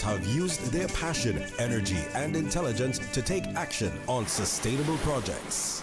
have used their passion, energy, and intelligence to take action on sustainable projects.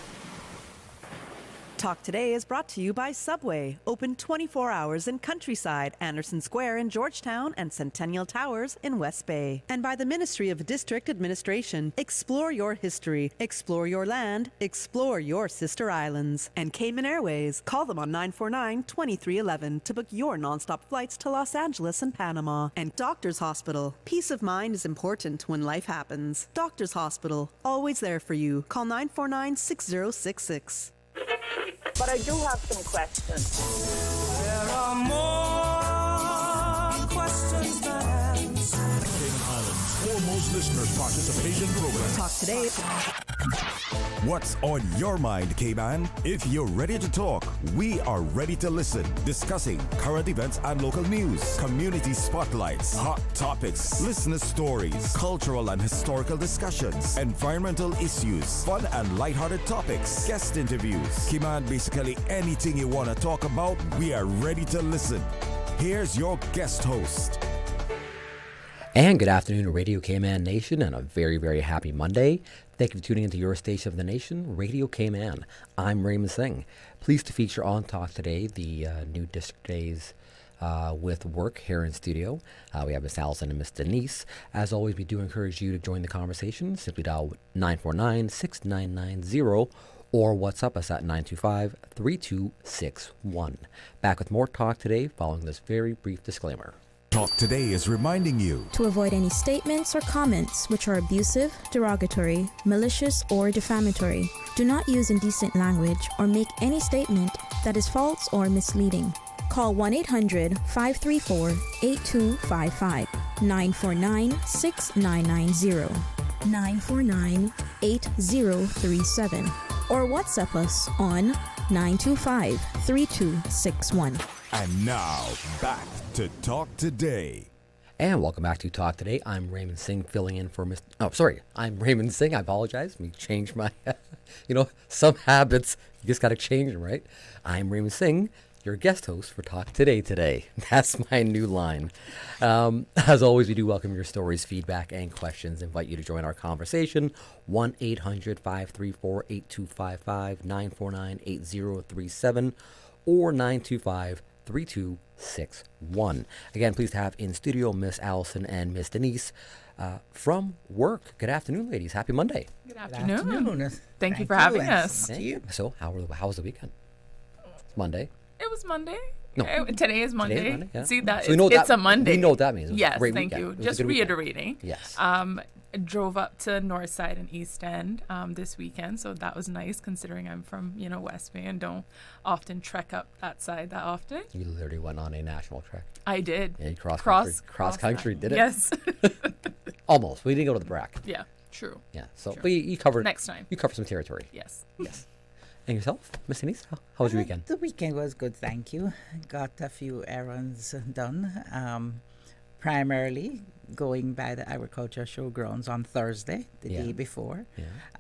Talk Today is brought to you by Subway, open 24 hours in Countryside, Anderson Square in Georgetown, and Centennial Towers in West Bay. And by the Ministry of District Administration. Explore your history, explore your land, explore your sister islands. And Cayman Airways. Call them on 949-2311 to book your nonstop flights to Los Angeles and Panama. And Doctors Hospital. Peace of mind is important when life happens. Doctors Hospital, always there for you. Call 949-6066. But I do have some questions. There are more questions than answers. Cayman Islands' foremost listeners' participation program. Talk Today. What's on your mind, Cayman? If you're ready to talk, we are ready to listen. Discussing current events and local news, community spotlights, hot topics, listener stories, cultural and historical discussions, environmental issues, fun and lighthearted topics, guest interviews. Cayman, basically anything you want to talk about, we are ready to listen. Here's your guest host. And good afternoon, Radio Cayman Nation, and a very, very happy Monday. Thank you for tuning into your station of the nation, Radio Cayman. I'm Raymond Singh. Pleased to feature on Talk Today the new district days with WORC here in studio. We have Miss Allison and Miss Denise. As always, we do encourage you to join the conversation. Simply dial 949-6990 or WhatsApp us at 925-3261. Back with more Talk Today following this very brief disclaimer. Talk Today is reminding you to avoid any statements or comments which are abusive, derogatory, malicious, or defamatory. Do not use indecent language or make any statement that is false or misleading. Call 1-800-534-8255, 949-6990, 949-8037, or WhatsApp us on 925-3261. And now, back to Talk Today. And welcome back to Talk Today. I'm Raymond Singh filling in for I'm Raymond Singh. I apologize. Let me change my, some habits. You just got to change them, right? I'm Raymond Singh, your guest host for Talk Today. That's my new line. As always, we do welcome your stories, feedback, and questions. Invite you to join our conversation. 1-800-534-8255, 949-8037, or 925-3261. Again, pleased to have in studio Miss Allison and Miss Denise from WORC. Good afternoon, ladies. Happy Monday. Good afternoon. Thank you for having us. Thank you. So, how was the weekend? It's Monday. It was Monday. No. Today is Monday. Today is Monday, yeah. See, that So it's a Monday. We know what that means. It was a Yes, great thank weekend. you. It was a Just good weekend. reiterating. Yes. Drove up to North Side and East End this weekend, so that was nice considering I'm from West Bay and don't often trek up that side that often. You literally went on a national trek. I did. Yeah, cross country, did it? Yes. Almost. We didn't go to the BRAC. Yeah, true. Yeah. So, True. but you covered Next time. You covered some territory. Yes. Yes. And yourself, Miss Denise? How was your weekend? The weekend was good, thank you. Got a few errands done. Primarily going by the agriculture showgrounds on Thursday, the day before,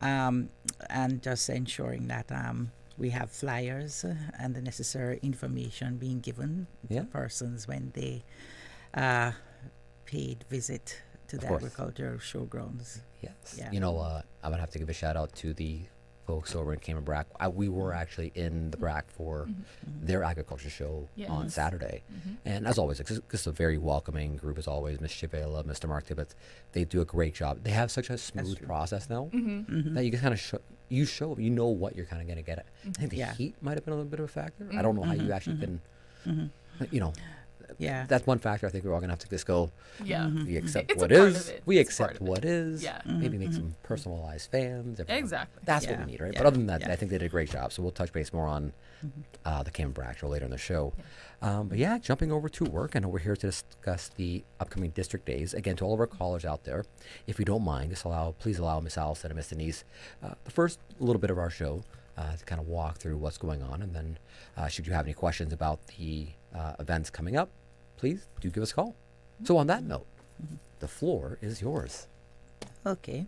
and just ensuring that we have flyers and the necessary information being given to persons when they paid visit to the agriculture showgrounds. Yes. Yeah. I would have to give a shout out to the folks over in Cayman BRAC. We were actually in the BRAC for their agriculture show on Saturday. And as always, it's just a very welcoming group as always. Ms. Chivela, Mr. Mark Tibbetts, they do a great job. They have such a smooth process now that you can kind of show up, you know what you're kind of going to get. I think the heat might have been a little bit of a factor. I don't know how you actually can, that's one factor. I think we're all gonna have to just go. Yeah, we accept it's what is. We accept what is. Yeah, maybe make some personalized fans. Exactly. That's what we need, right? But other than that, I think they did a great job. So we'll touch base more on the Cayman BRAC show later in the show. But jumping over to WORC, I know we're here to discuss the upcoming district days. Again, to all of our callers out there, if you don't mind, please allow Miss Allison and Miss Denise the first little bit of our show to kind of walk through what's going on, and then should you have any questions about the events coming up, please do give us a call. So on that note, the floor is yours. Okay.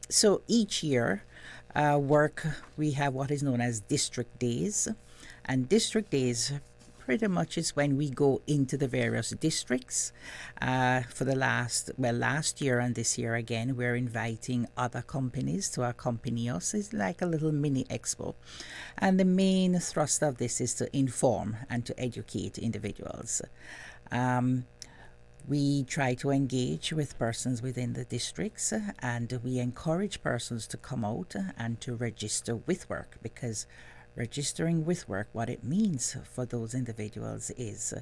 So each year, WORC, we have what is known as district days. And district days pretty much is when we go into the various districts. For the last year and this year again, we're inviting other companies to accompany us. It's like a little mini expo. And the main thrust of this is to inform and to educate individuals. We try to engage with persons within the districts, and we encourage persons to come out and to register with WORC, because registering with WORC, what it means for those individuals is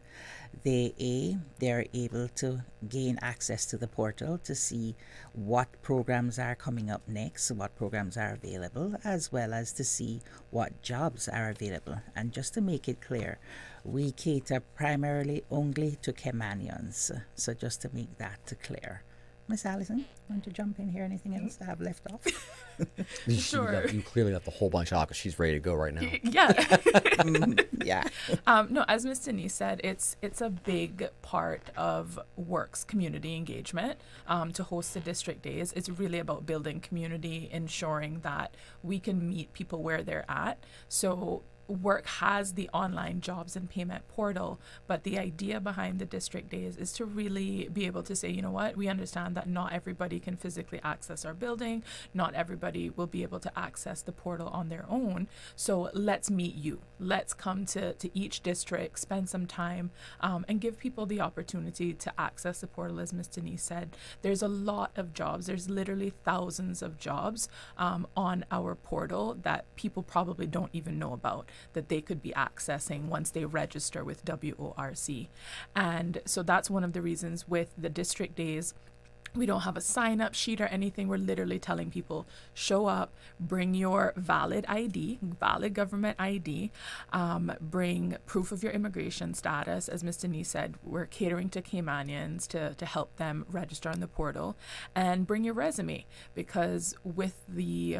they're able to gain access to the portal to see what programs are coming up next, what programs are available, as well as to see what jobs are available. And just to make it clear, we cater primarily only to Caymanians. So just to make that clear. Miss Allison, want to jump in here? Anything else I have left off? Sure. You clearly left a whole bunch off because she's ready to go right now. Yeah. Yeah. No, as Miss Denise said, it's a big part of WORC's community engagement to host the district days. It's really about building community, ensuring that we can meet people where they're at. So WORC has the online jobs and payment portal, but the idea behind the district days is to really be able to say, you know what, we understand that not everybody can physically access our building, not everybody will be able to access the portal on their own, so let's meet you. Let's come to each district, spend some time, and give people the opportunity to access the portal. As Ms. Denise said, there's a lot of jobs. There's literally thousands of jobs on our portal that people probably don't even know about, that they could be accessing once they register with WORC. And so that's one of the reasons with the district days, we don't have a sign-up sheet or anything. We're literally telling people, show up, bring your valid ID, valid government ID, bring proof of your immigration status. As Ms. Denise said, we're catering to Caymanians to help them register on the portal, and bring your resume, because with the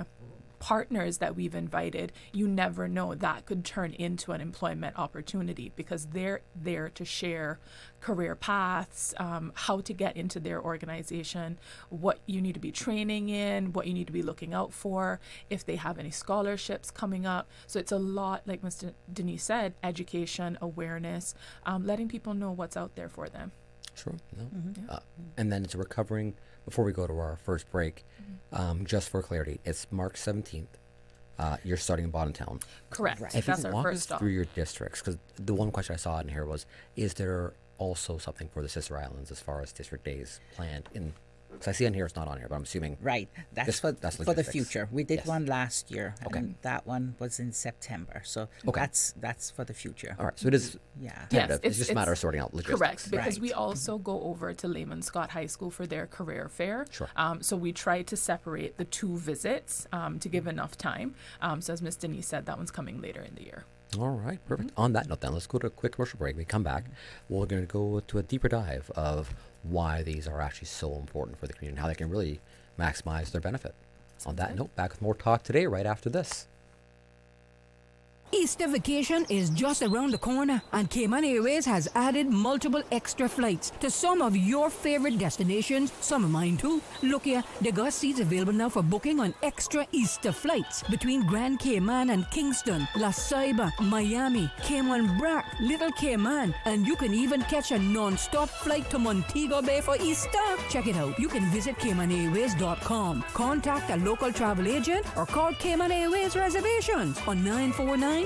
partners that we've invited, you never know, that could turn into an employment opportunity, because they're there to share career paths, how to get into their organization, what you need to be training in, what you need to be looking out for, if they have any scholarships coming up. So it's a lot, like Mr. Denise said, education, awareness, letting people know what's out there for them. Sure. No. And then it's recovering, before we go to our first break, just for clarity, it's March 17th. You're starting in Bontown. Correct. Right. If That's you our walk first us stop. through your districts, because the one question I saw in here was, is there also something for the Sister Islands as far as district days planned in? Because I see on here it's not on here, but I'm assuming. Right. That's for the logistics. future. We did Yes. one last year. Okay. And that one was in September. So Okay. that's for the future. All right. So it is Yeah. tentative. It's just a matter of sorting out logistics. Correct, because Right. we also go over to Raymond Scott High School for their career fair. Sure. So we try to separate the two visits to give enough time. So as Ms. Denise said, that one's coming later in the year. All right, perfect. On that note, then, let's go to a quick commercial break. We come back, we're going to go to a deeper dive of why these are actually so important for the community and how they can really maximize their benefit. On that note, back with more talk today right after this. Easter vacation is just around the corner, and Cayman Airways has added multiple extra flights to some of your favorite destinations, some of mine too. Look here, they got seats available now for booking on extra Easter flights between Grand Cayman and Kingston, La Ceiba, Miami, Cayman Brac, Little Cayman, and you can even catch a non-stop flight to Montego Bay for Easter. Check it out. You can visit CaymanAirways.com, contact a local travel agent, or call Cayman Airways Reservations on 949-2311.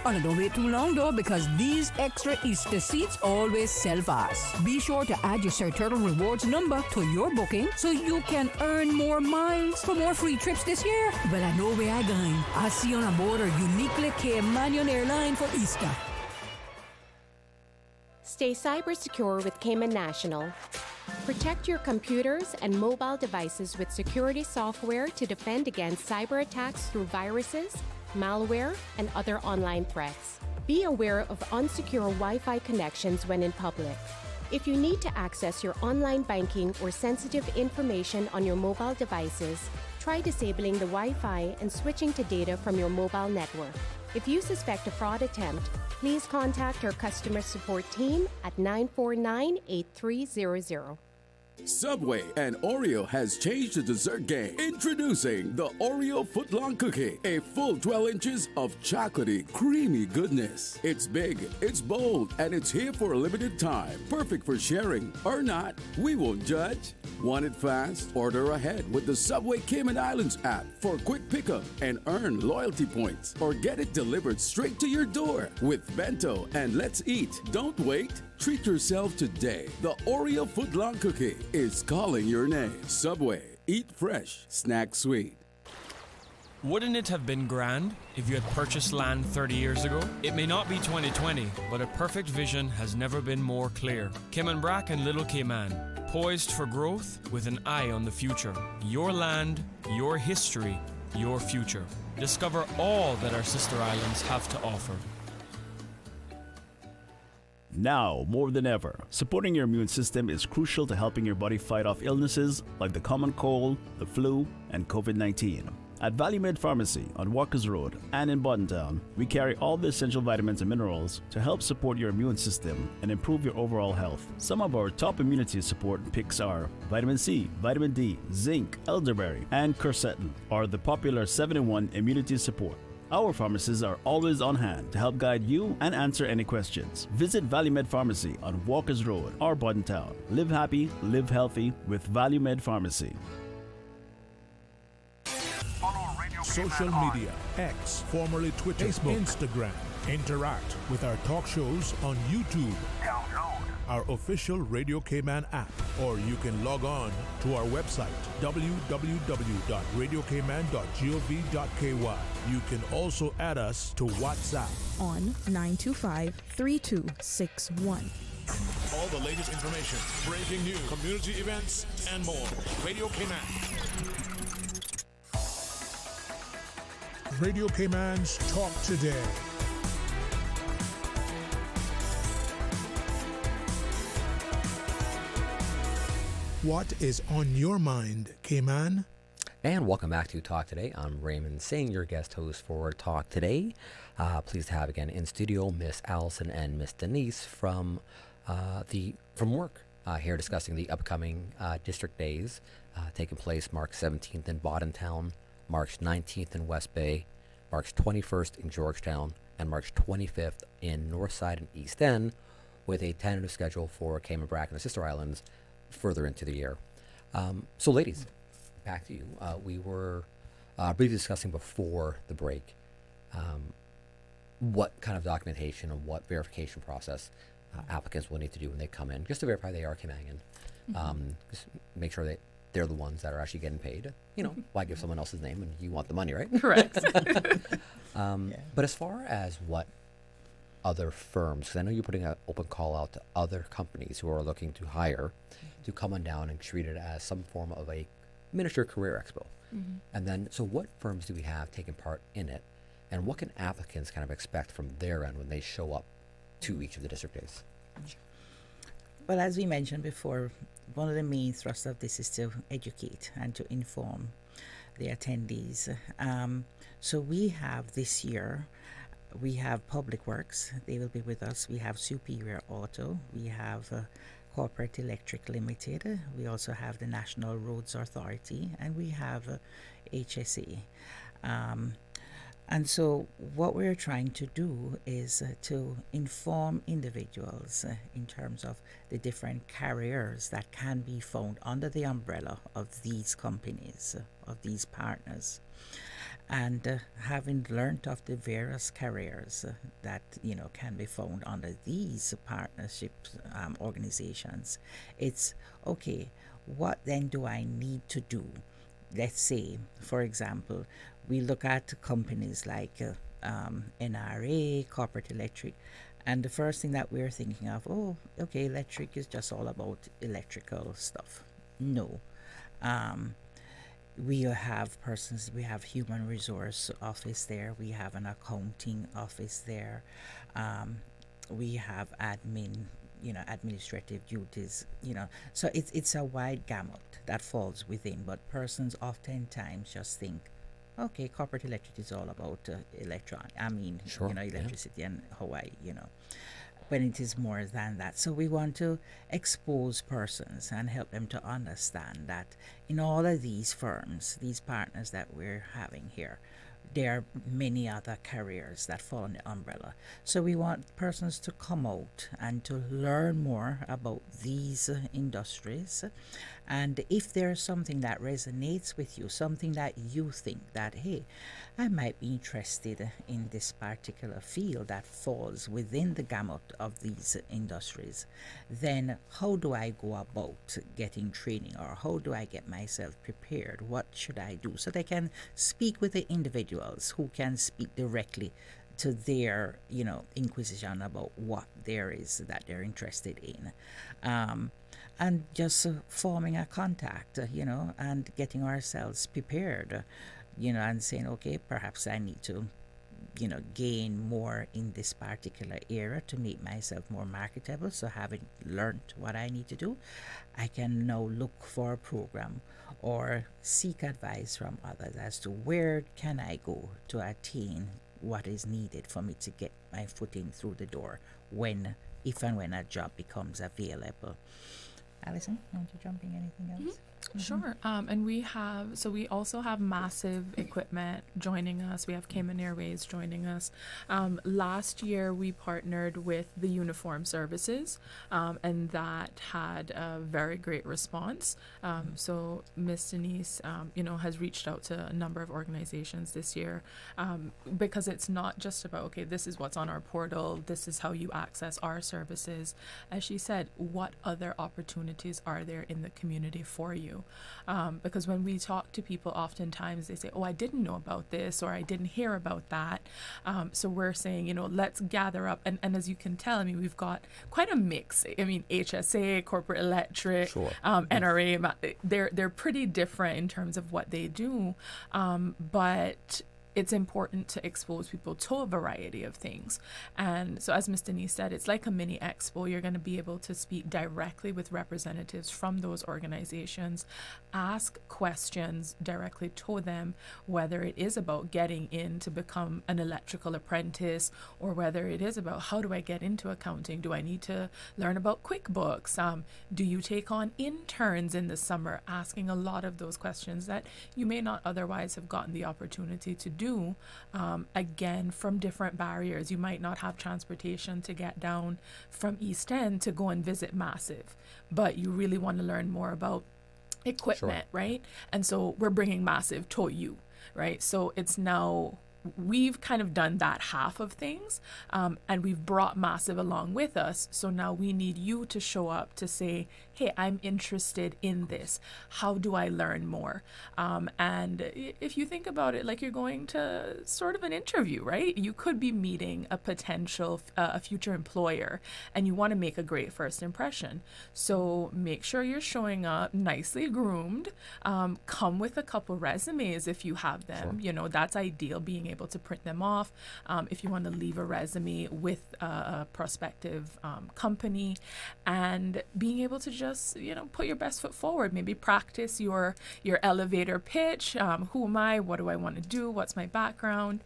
And don't wait too long though, because these extra Easter seats always sell fast. Be sure to add your Sir Turtle Rewards number to your booking so you can earn more miles for more free trips this year. Well, I know where I'm going. I'll see you on board a uniquely Caymanian airline for Easter. Stay cyber secure with Cayman National. Protect your computers and mobile devices with security software to defend against cyber attacks through viruses, malware, and other online threats. Be aware of unsecure Wi-Fi connections when in public. If you need to access your online banking or sensitive information on your mobile devices, try disabling the Wi-Fi and switching to data from your mobile network. If you suspect a fraud attempt, please contact our customer support team at 949-8300. Subway and Oreo has changed the dessert game. Introducing the Oreo footlong cookie, a full 12 inches of chocolatey, creamy goodness. It's big, it's bold, and it's here for a limited time. Perfect for sharing or not. We won't judge. Want it fast? Order ahead with the Subway Cayman Islands app for quick pickup and earn loyalty points. Or get it delivered straight to your door with Bento and Let's Eat. Don't wait. Treat yourself today. The Oreo footlong cookie is calling your name. Subway. Eat fresh. Snack sweet. Wouldn't it have been grand if you had purchased land 30 years ago? It may not be 2020, but a perfect vision has never been more clear. Cayman Brac and Little Cayman, poised for growth with an eye on the future. Your land, your history, your future. Discover all that our sister islands have to offer. Now, more than ever, supporting your immune system is crucial to helping your body fight off illnesses like the common cold, the flu, and COVID-19. At ValueMed Pharmacy on Walkers Road and in Boddentown, we carry all the essential vitamins and minerals to help support your immune system and improve your overall health. Some of our top immunity support picks are vitamin C, vitamin D, zinc, elderberry, and quercetin are the popular 7-in-1 immunity support. Our pharmacists are always on hand to help guide you and answer any questions. Visit ValueMed Pharmacy on Walkers Road or Boddentown. Live happy, live healthy with ValueMed Pharmacy. Social media, X, formerly Twitter, Facebook, Instagram. Interact with our talk shows on YouTube. Download our official Radio Cayman app, or you can log on to our website, www.radiocayman.gov.ky. You can also add us to WhatsApp on 925-3261. All the latest information, breaking news, community events, and more. Radio Cayman. Radio Cayman's Talk Today. What is on your mind, Cayman? And welcome back to Talk Today. I'm Raymond Singh, your guest host for Talk Today. Pleased to have again in studio Miss Allison and Miss Denise from WORC here discussing the upcoming district days taking place March 17th in Boddentown, March 19th in West Bay, March 21st in Georgetown, and March 25th in Northside and East End, with a tentative schedule for Cayman Brac and the Sister Islands further into the year. So ladies, back to you. We were briefly discussing before the break what kind of documentation and what verification process applicants will need to do when they come in, just to verify they are Caymanian. Just make sure that they're the ones that are actually getting paid. You know, why give someone else's name when you want the money, right? Correct. But as far as what other firms, because I know you're putting an open call out to other companies who are looking to hire to come on down and treat it as some form of a miniature career expo. And then, so what firms do we have taking part in it? And what can applicants kind of expect from their end when they show up to each of the district days? Well, as we mentioned before, one of the main thrusts of this is to educate and to inform the attendees. So we have this year, we have Public Works, they will be with us. We have Superior Auto, we have Corporate Electric Limited, we also have the National Roads Authority, and we have HSA. And so what we're trying to do is to inform individuals in terms of the different carriers that can be found under the umbrella of these companies, of these partners. And having learned of the various carriers that, you know, can be found under these partnership organizations, it's, okay, what then do I need to do? Let's say, for example, we look at companies like NRA, Corporate Electric, and the first thing that we're thinking of, oh, okay, electric is just all about electrical stuff. No. We have persons, we have human resource office there, we have an accounting office there, we have admin, you know, administrative duties, you know, so it's a wide gamut that falls within, but persons oftentimes just think, okay, corporate electric is all about electricity, Sure, you know, electricity and Hawaii, you know. when it is more than that. So we want to expose persons and help them to understand that in all of these firms, these partners that we're having here, there are many other careers that fall under the umbrella. So we want persons to come out and to learn more about these industries. And if there's something that resonates with you, something that you think that, hey, I might be interested in this particular field that falls within the gamut of these industries, then how do I go about getting training, or how do I get myself prepared? What should I do? So they can speak with the individuals who can speak directly to their, inquisition about what there is that they're interested in. And just forming a contact, and getting ourselves prepared, and saying, okay, perhaps I need to, gain more in this particular area to make myself more marketable. So having learned what I need to do, I can now look for a program or seek advice from others as to where can I go to attain what is needed for me to get my footing through the door if and when a job becomes available. Alison, you want to jump in anything else? Mm-hmm. Sure. And we also have Massive Equipment joining us. We have Cayman Airways joining us. Last year we partnered with the Uniform Services, and that had a very great response. So Miss Denise, has reached out to a number of organizations this year, because it's not just about, okay, this is what's on our portal, this is how you access our services. As she said, what other opportunities are there in the community for you? Because when we talk to people, oftentimes they say, oh, I didn't know about this, or I didn't hear about that. So we're saying, let's gather up. And as you can tell, we've got quite a mix. HSA, Corporate Electric, sure. NRA, they're pretty different in terms of what they do. But it's important to expose people to a variety of things. And so as Ms. Denise said, it's like a mini expo. You're going to be able to speak directly with representatives from those organizations, ask questions directly to them, whether it is about getting in to become an electrical apprentice, or whether it is about how do I get into accounting? Do I need to learn about QuickBooks? Do you take on interns in the summer? Asking a lot of those questions that you may not otherwise have gotten the opportunity to do. Again, from different barriers. You might not have transportation to get down from East End to go and visit Massive, but you really want to learn more about equipment, sure. Right? And so we're bringing Massive to you, right? So it's now, we've kind of done that half of things, and we've brought Massive along with us. So now we need you to show up to say, hey, I'm interested in this. How do I learn more? And if you think about it, like you're going to sort of an interview, right? You could be meeting a potential, a future employer, and you want to make a great first impression. So make sure you're showing up nicely groomed. Come with a couple resumes if you have them. Sure. That's ideal, being able to print them off. If you want to leave a resume with a prospective company, and being able to just, put your best foot forward. Maybe practice your elevator pitch. Who am I? What do I want to do? What's my background?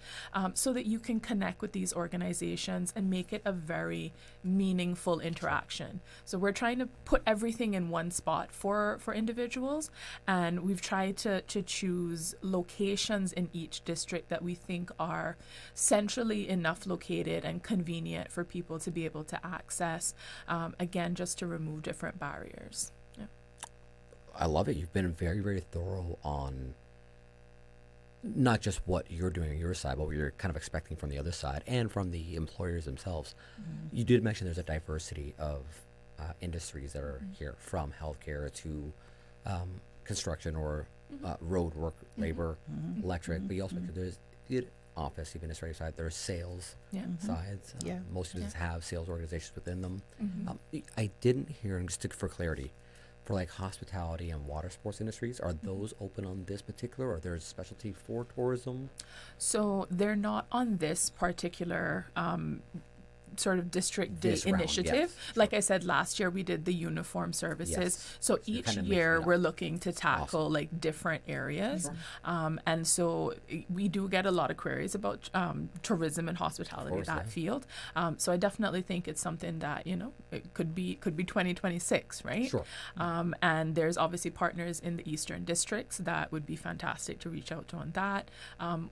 So that you can connect with these organizations and make it a very meaningful interaction. So we're trying to put everything in one spot for individuals, and we've tried to choose locations in each district that we think are centrally enough located and convenient for people to be able to access, again, just to remove different barriers. Yeah. I love it. You've been very, very thorough on not just what you're doing on your side, but what you're kind of expecting from the other side and from the employers themselves. Mm-hmm. You did mention there's a diversity of industries that are mm-hmm. here, from healthcare to construction or road work, labor, mm-hmm. electric, mm-hmm. but you also mentioned there's the office, administrative side, there's sales sides. Most of these have sales organizations within them. Mm-hmm. I didn't hear, and just for clarity, for like hospitality and water sports industries, are those open on this particular, or there's specialty for tourism? So they're not on this particular sort of district day initiative. Like I said, last year we did the uniform services. So each kind of year mixing it we're looking to tackle like different areas. And so we do get a lot of queries about tourism and hospitality, field. So I definitely think it's something that, you know, it could be 2026, right? Sure. And there's obviously partners in the eastern districts that would be fantastic to reach out to on that.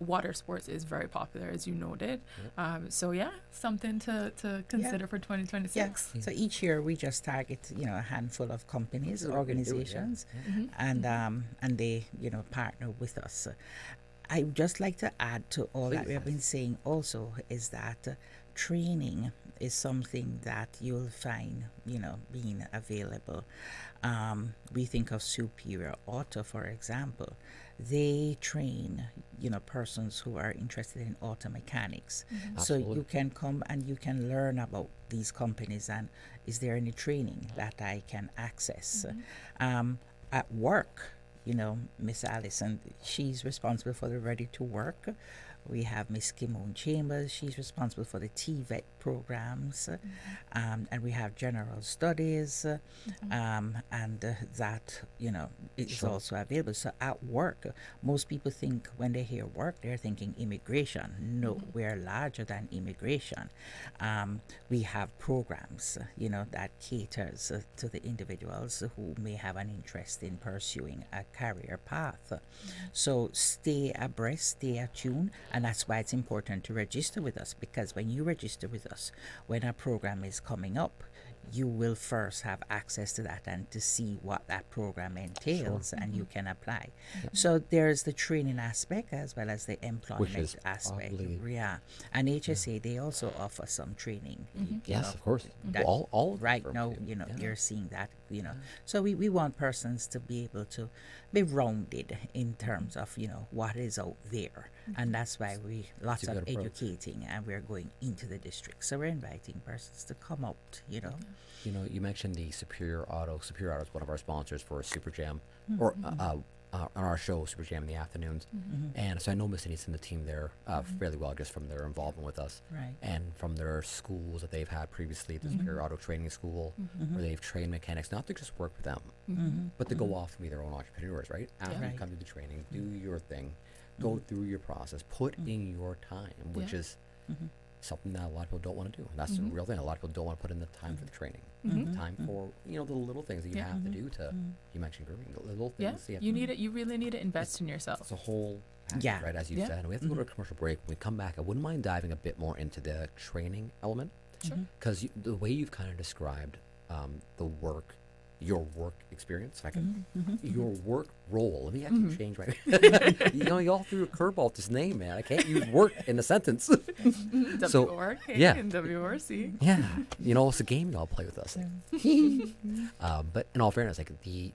Water sports is very popular, as you noted. So yeah, something to consider for 2026. So each year we just target, you know, a handful of companies, organizations, and they, you know, partner with us. I would just like to add to all that we have been saying also is that training is something that you'll find, you know, being available. We think of Superior Auto, for example. They train, you know, persons who are interested in auto mechanics. So you can come and you can learn about these companies and is there any training that I can access? At work, you know, Miss Allison, she's responsible for the Ready to Work. We have Miss Kimon Chambers, she's responsible for the TVET programs, and we have General Studies, and that, you know, is also available. So at work, most people think when they hear work, they're thinking immigration. No, we're larger than immigration. We have programs, you know, that caters to the individuals who may have an interest in pursuing a career path. So stay abreast, stay attuned. And that's why it's important to register with us, because when you register with us, when a program is coming up, you will first have access to that and to see what that program entails, and you can apply. So there's the training aspect as well as the employment aspect. And HSA, they also offer some training. Yes, of course. All right now, you know, you're seeing that, you know. So we want persons to be able to be rounded in terms of, you know, what is out there. And that's why we lots of educating, and we're going into the district. So we're inviting persons to come out, you know. You know, you mentioned the Superior Auto. Superior Auto is one of our sponsors for Super Jam, or on our show, Super Jam in the afternoons. And so I know Miss Denise and the team there fairly well, just from their involvement with us, and from their schools that they've had previously, the Superior Auto Training School, where they've trained mechanics not to just work with them, but to go off and be their own entrepreneurs, right? After you come to the training, do your thing, go through your process, put in your time, which is something that a lot of people don't want to do. And that's the real thing. A lot of people don't want to put in the time for the training, time for, you know, the little things that you have to do to, you mentioned grooming, the little things. You really need to invest in yourself. It's a whole package, right, as you said. And we have to go to a commercial break. When we come back, I wouldn't mind diving a bit more into the training element. Because the way you've kind of described the work, your work experience, your work role. Let me actually change my. You know, y'all threw a curveball with this name, man. I can't use work in a sentence. So WORC and WORC. Yeah, you know, it's a game y'all play with us. But in all fairness, like the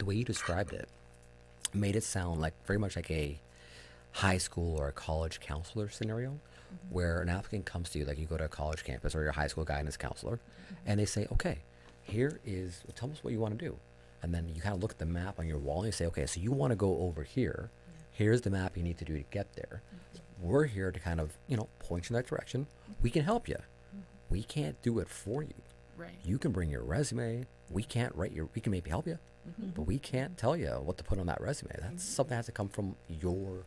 way you described it made it sound like very much like a high school or a college counselor scenario, where an applicant comes to you, like you go to a college campus or your high school guidance counselor, and they say, okay, here is, tell us what you want to do. And then you kind of look at the map on your wall and you say, okay, so you want to go over here. Here's the map you need to do to get there. We're here to kind of, you know, point you in that direction. We can help you. We can't do it for you. You can bring your resume. We can't we can maybe help you, but we can't tell you what to put on that resume. That's something that has to come from your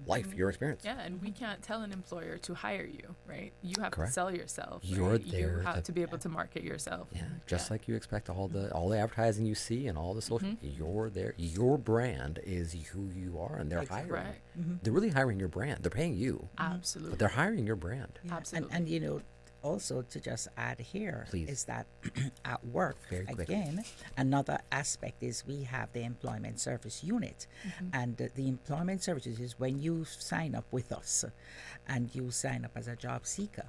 life, your experience. Yeah, and we can't tell an employer to hire you, right? You have to sell yourself. You're there. You have to be able to market yourself. Yeah, just like you expect all the advertising you see and all the social. You're there. Your brand is who you are, and they're hiring. They're really hiring your brand. They're paying you. Absolutely. But they're hiring your brand. Absolutely. And you know, also to just add here is that at work, again, another aspect is we have the employment service unit. And the employment services is when you sign up with us and you sign up as a job seeker,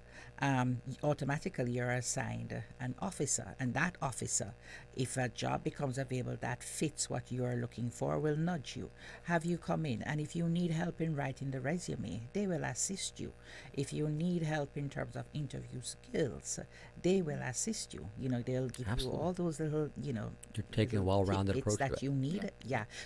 automatically you're assigned an officer, and that officer, if a job becomes available that fits what you're looking for, will nudge you, have you come in, and if you need help in writing the resume, they will assist you. If you need help in terms of interview skills, they will assist you. You know, they'll give you all those little, you know, you're taking a well-rounded approach that to it. you need.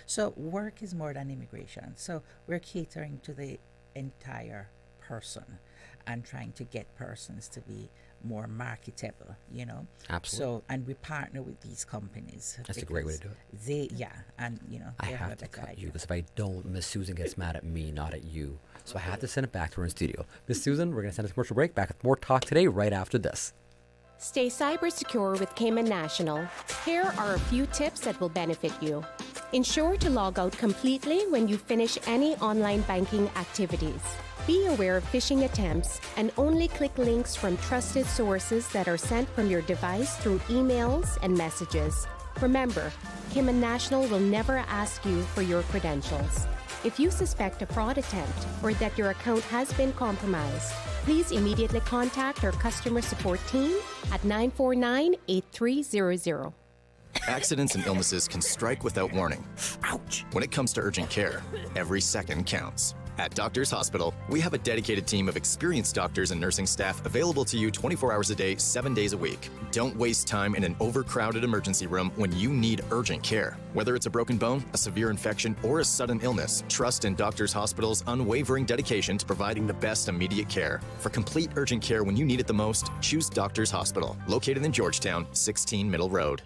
So work is more than immigration. So we're catering to the entire person. and trying to get persons to be more marketable, you know. Absolutely. So, and we partner with these companies. That's a great way to do it. They, and you know, I they have a to better cut idea. you because if I don't, Miss Susan gets mad at me, not at you. So I have to send it back to her in studio. Miss Susan, we're going to send a commercial break. Back with more talk today right after this. Stay cyber secure with Cayman National. Here are a few tips that will benefit you. Ensure to log out completely when you finish any online banking activities. Be aware of phishing attempts and only click links from trusted sources that are sent from your device through emails and messages. Remember, Cayman National will never ask you for your credentials. If you suspect a fraud attempt or that your account has been compromised, please immediately contact our customer support team at 949-8300. Accidents and illnesses can strike without warning. Ouch! When it comes to urgent care, every second counts. At Doctors Hospital, we have a dedicated team of experienced doctors and nursing staff available to you 24 hours a day, 7 days a week. Don't waste time in an overcrowded emergency room when you need urgent care. Whether it's a broken bone, a severe infection, or a sudden illness, trust in Doctors Hospital's unwavering dedication to providing the best immediate care. For complete urgent care when you need it the most, choose Doctors Hospital, located in Georgetown, 16 Middle Road.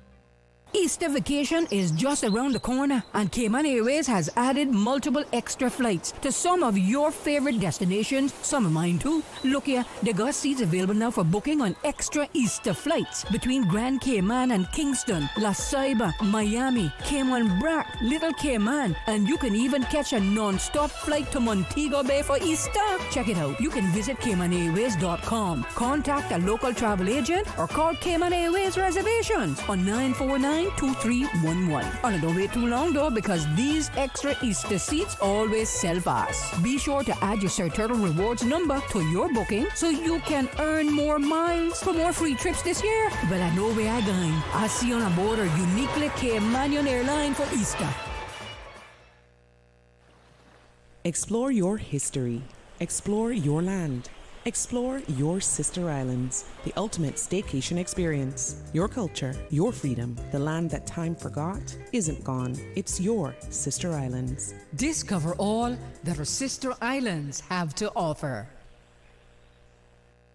Easter vacation is just around the corner, and Cayman Airways has added multiple extra flights to some of your favorite destinations, some of mine too. Look here, they got seats available now for booking on extra Easter flights between Grand Cayman and Kingston, La Ceiba, Miami, Cayman Brac, Little Cayman, and you can even catch a non-stop flight to Montego Bay for Easter. Check it out. You can visit CaymanAirways.com, contact a local travel agent, or call Cayman Airways Reservations on 949-2311. And don't wait too long though, because these extra Easter seats always sell fast. Be sure to add your Sir Turtle Rewards number to your booking so you can earn more miles for more free trips this year. Well, I know where I'm going. I'll see you on board a uniquely Caymanian airline for Easter. Explore your history. Explore your land. Explore your sister islands, the ultimate staycation experience. Your culture, your freedom, the land that time forgot isn't gone. It's your sister islands. Discover all that our sister islands have to offer.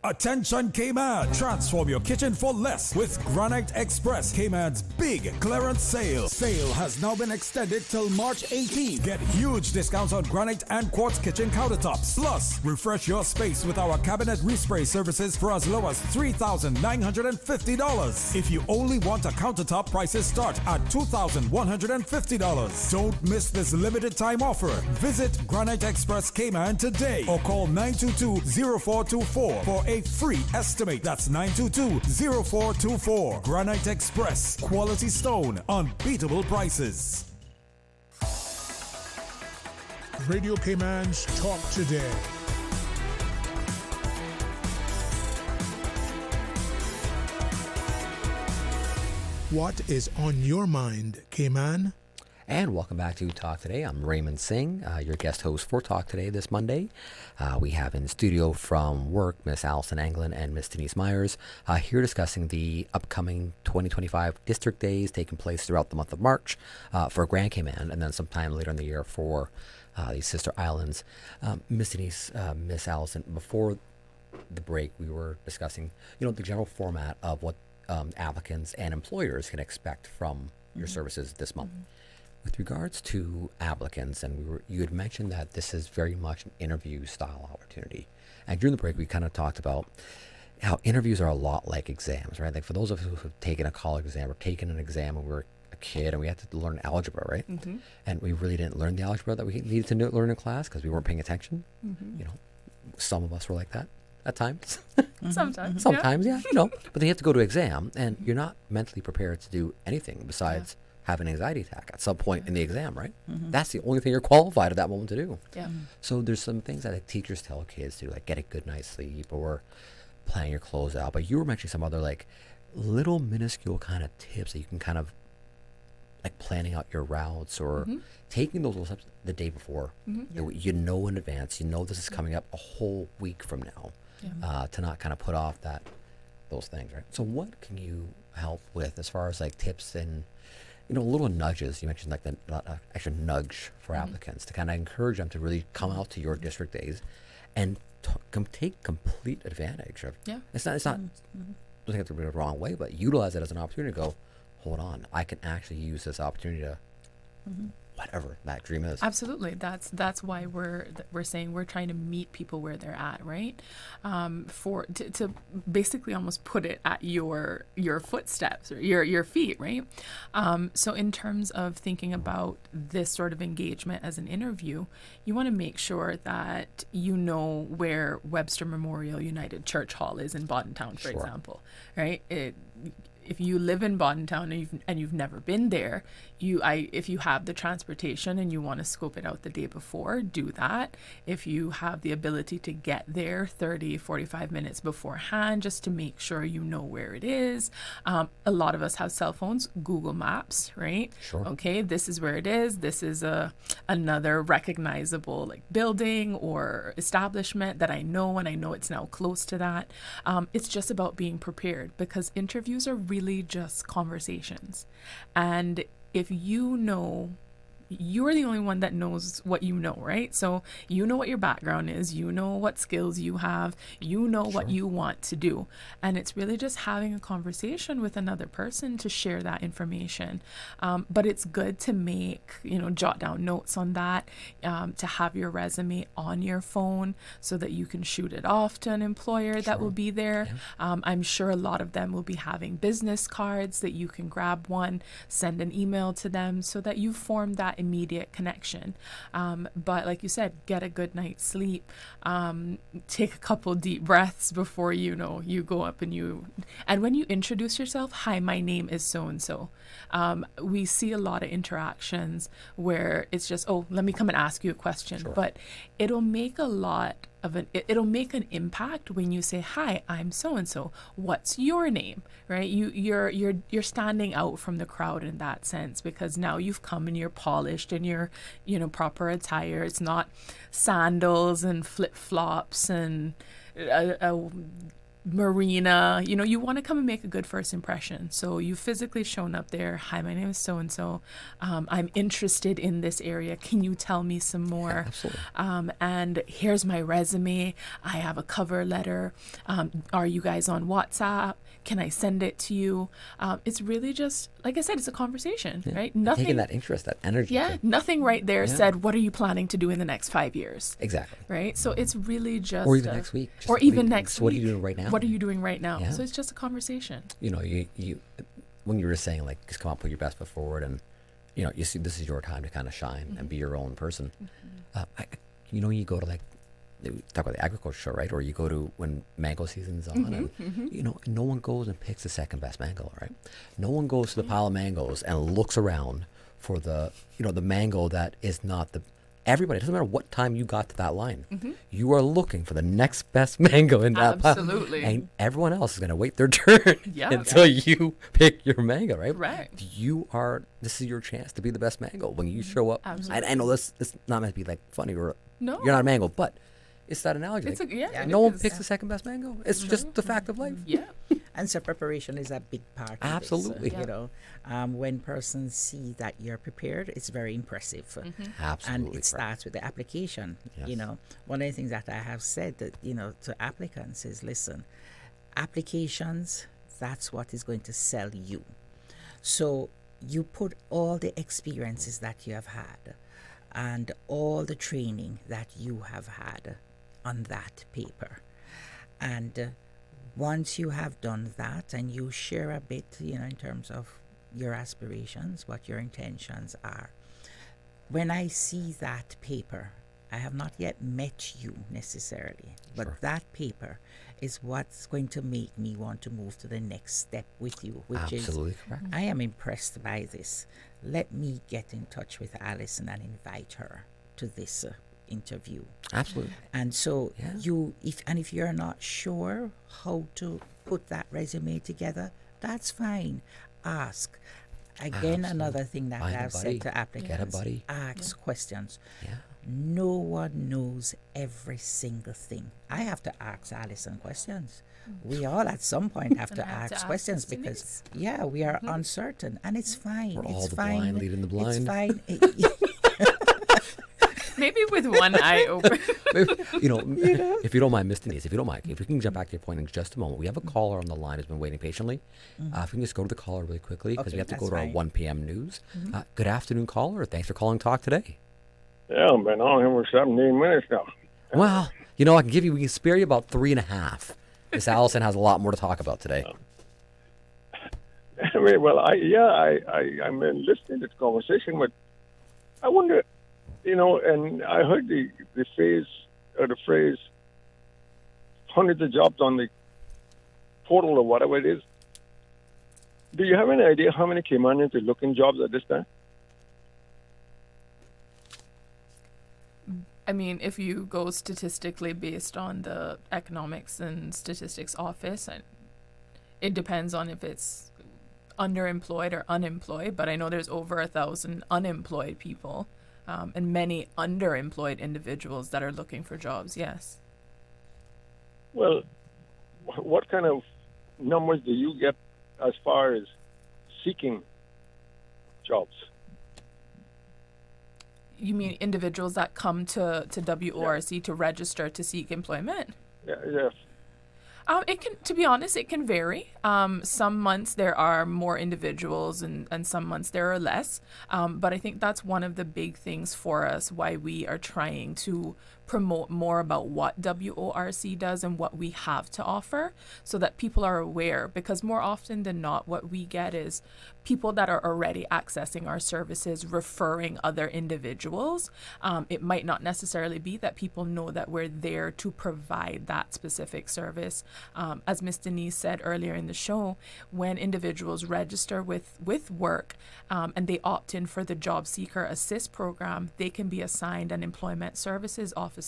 Attention Cayman! Transform your kitchen for less with Granite Express, Cayman's big clearance sale. Sale has now been extended till March 18th. Get huge discounts on granite and quartz kitchen countertops. Plus, refresh your space with our cabinet respray services for as low as $3,950. If you only want a countertop, prices start at $2,150. Don't miss this limited time offer. Visit Granite Express Cayman today or call 922-0424 for a free estimate. That's 922-0424. Granite Express. Quality stone. Unbeatable prices. Radio Cayman's Talk Today. What is on your mind, Cayman? And welcome back to Talk Today. I'm Raymond Singh, your guest host for Talk Today this Monday. We have in studio from WORC, Miss Allison Anglin and Miss Denise Myers, here discussing the upcoming 2025 district days taking place throughout the month of March for Grand Cayman, and then sometime later in the year for these sister islands. Miss Denise, Miss Allison, before the break, we were discussing, the general format of what applicants and employers can expect from your services this month. With regards to applicants, and you had mentioned that this is very much an interview style opportunity. And during the break, we kind of talked about how interviews are a lot like exams, right? Like for those of us who have taken a college exam or taken an exam when we were a kid and we had to learn algebra, right? Mm-hmm. And we really didn't learn the algebra that we needed to learn in class because we weren't paying attention. Mm-hmm. Some of us were like that at times. Sometimes. Sometimes, yeah. But then you have to go to exam and you're not mentally prepared to do anything besides have an anxiety attack at some point in the exam, right? Mm-hmm. That's the only thing you're qualified at that moment to do. Yeah. So there's some things that teachers tell kids to do, like get a good night's sleep or plan your clothes out. But you were mentioning some other like little minuscule kind of tips that you can kind of like planning out your routes or taking those little steps the day before. Mm-hmm. You know in advance, this is coming up a whole week from now, to not kind of put off those things, right? So what can you help with as far as like tips and little nudges? You mentioned like the extra nudge for applicants to kind of encourage them to really come out to your district days and take complete advantage of. Yeah. It's not. Don't think it's the wrong way, but utilize it as an opportunity to go. Hold on, I can actually use this opportunity to whatever that dream is. Absolutely. That's why we're saying we're trying to meet people where they're at, right? To basically almost put it at your footsteps or your feet, right? So in terms of thinking about this sort of engagement as an interview, you want to make sure that you know where Webster Memorial United Church Hall is in Boddentown, for example, right? If you live in Boddentown and you've never been there, if you have the transportation and you want to scope it out the day before, do that. If you have the ability to get there 30, 45 minutes beforehand, just to make sure you know where it is. A lot of us have cell phones, Google Maps, right? Sure. Okay, this is where it is. This is another recognizable like building or establishment that I know, and I know it's now close to that. It's just about being prepared, because interviews are really just conversations. And if you know, you're the only one that knows what you know, right? So you know what your background is, you know what skills you have, you know what you want to do. And it's really just having a conversation with another person to share that information. But it's good to jot down notes on that, to have your resume on your phone so that you can shoot it off to an employer that will be there. Yeah. I'm sure a lot of them will be having business cards that you can grab one, send an email to them so that you form that immediate connection. But like you said, get a good night's sleep, take a couple deep breaths before you go up and when you introduce yourself, hi, my name is so-and-so. We see a lot of interactions where it's just, oh, let me come and ask you a question. Sure. But it'll make it'll make an impact when you say, hi, I'm so-and-so. What's your name? Right? You're standing out from the crowd in that sense, because now you've come and you're polished and you're, proper attire. It's not sandals and flip-flops and a marina. You want to come and make a good first impression. So you've physically shown up there. Hi, my name is so-and-so. I'm interested in this area. Can you tell me some more? Yeah, absolutely. And here's my resume. I have a cover letter. Are you guys on WhatsApp? Can I send it to you? It's really just, like I said, it's a conversation, right? Nothing. Taking that interest, that energy. Yeah, nothing right there said, what are you planning to do in the next 5 years? Exactly. Right? So it's really just... Or even next week. Or even next week. What are you doing right now? What are you doing right now? Yeah. So it's just a conversation. You when you were saying, like, just come out, put your best foot forward, and, you see this is your time to kind of shine and be your own person. You go to, like, talk about the agriculture show, right? Or you go to when mango season's on, and no one goes and picks the second best mango, right? No one goes to the pile of mangoes and looks around for the the mango that is not the. Everybody, it doesn't matter what time you got to that line, you are looking for the next best mango in that pile. Absolutely. And everyone else is going to wait their turn until you pick your mango, right? Right. This is your chance to be the best mango when you show up. Absolutely. I know this not meant to be like funny or no. You're not a mango, but it's that analogy. No one picks the second best mango. It's just the fact of life. Yeah. And so preparation is a big part of Absolutely. this. When persons see that you're prepared, it's very impressive. Absolutely. And it starts with the application. Yes. One of the things that I have said that, to applicants is, listen, applications, that's what is going to sell you. So you put all the experiences that you have had and all the training that you have had on that paper. And once you have done that and you share a bit, in terms of your aspirations, what your intentions are, when I see that paper, I have not yet met you necessarily, but that paper is what's going to make me want to move to the next step with you, which Absolutely is, correct. I am impressed by this. Let me get in touch with Allison and invite her to this interview. Absolutely. And so if you're not sure how to put that resume together, that's fine. Ask. Again, another thing that I've said to applicants, get a buddy. Ask questions. Yeah. No one knows every single thing. I have to ask Alison questions. We all at some point have to ask questions because, we are uncertain, and it's fine. We're all it's the fine. blind leading the blind. It's fine. maybe with one eye open. If you don't mind, Miss Denise, if we can jump back to your point in just a moment. We have a caller on the line who's been waiting patiently. If we can just go to the caller really quickly, because we have to go to our 1 p.m. news. Good afternoon, caller. Thanks for calling Talk today. Yeah, I've been on here for 17 minutes now. Well, we can spare you about 3.5. Miss Allison has a lot more to talk about today. Anyway, well, I'm listening to this conversation, but I wonder, and I heard the phrase, hundreds of jobs on the portal or whatever it is. Do you have any idea how many Caymanians are looking jobs at this time? I mean, if you go statistically based on the Economics and Statistics Office, and it depends on if it's underemployed or unemployed, but I know there's over 1,000 unemployed people and many underemployed individuals that are looking for jobs, yes. Well, what kind of numbers do you get as far as seeking jobs? You mean individuals that come to WORC to register to seek employment? Yes. To be honest, it can vary. Some months there are more individuals and some months there are less. But I think that's one of the big things for us, why we are trying to promote more about what WORC does and what we have to offer so that people are aware, because more often than not, what we get is people that are already accessing our services referring other individuals. It might not necessarily be that people know that we're there to provide that specific service. As Ms. Denise said earlier in the show, when individuals register with WORC and they opt in for the Job Seeker Assist program, they can be assigned an employment services officer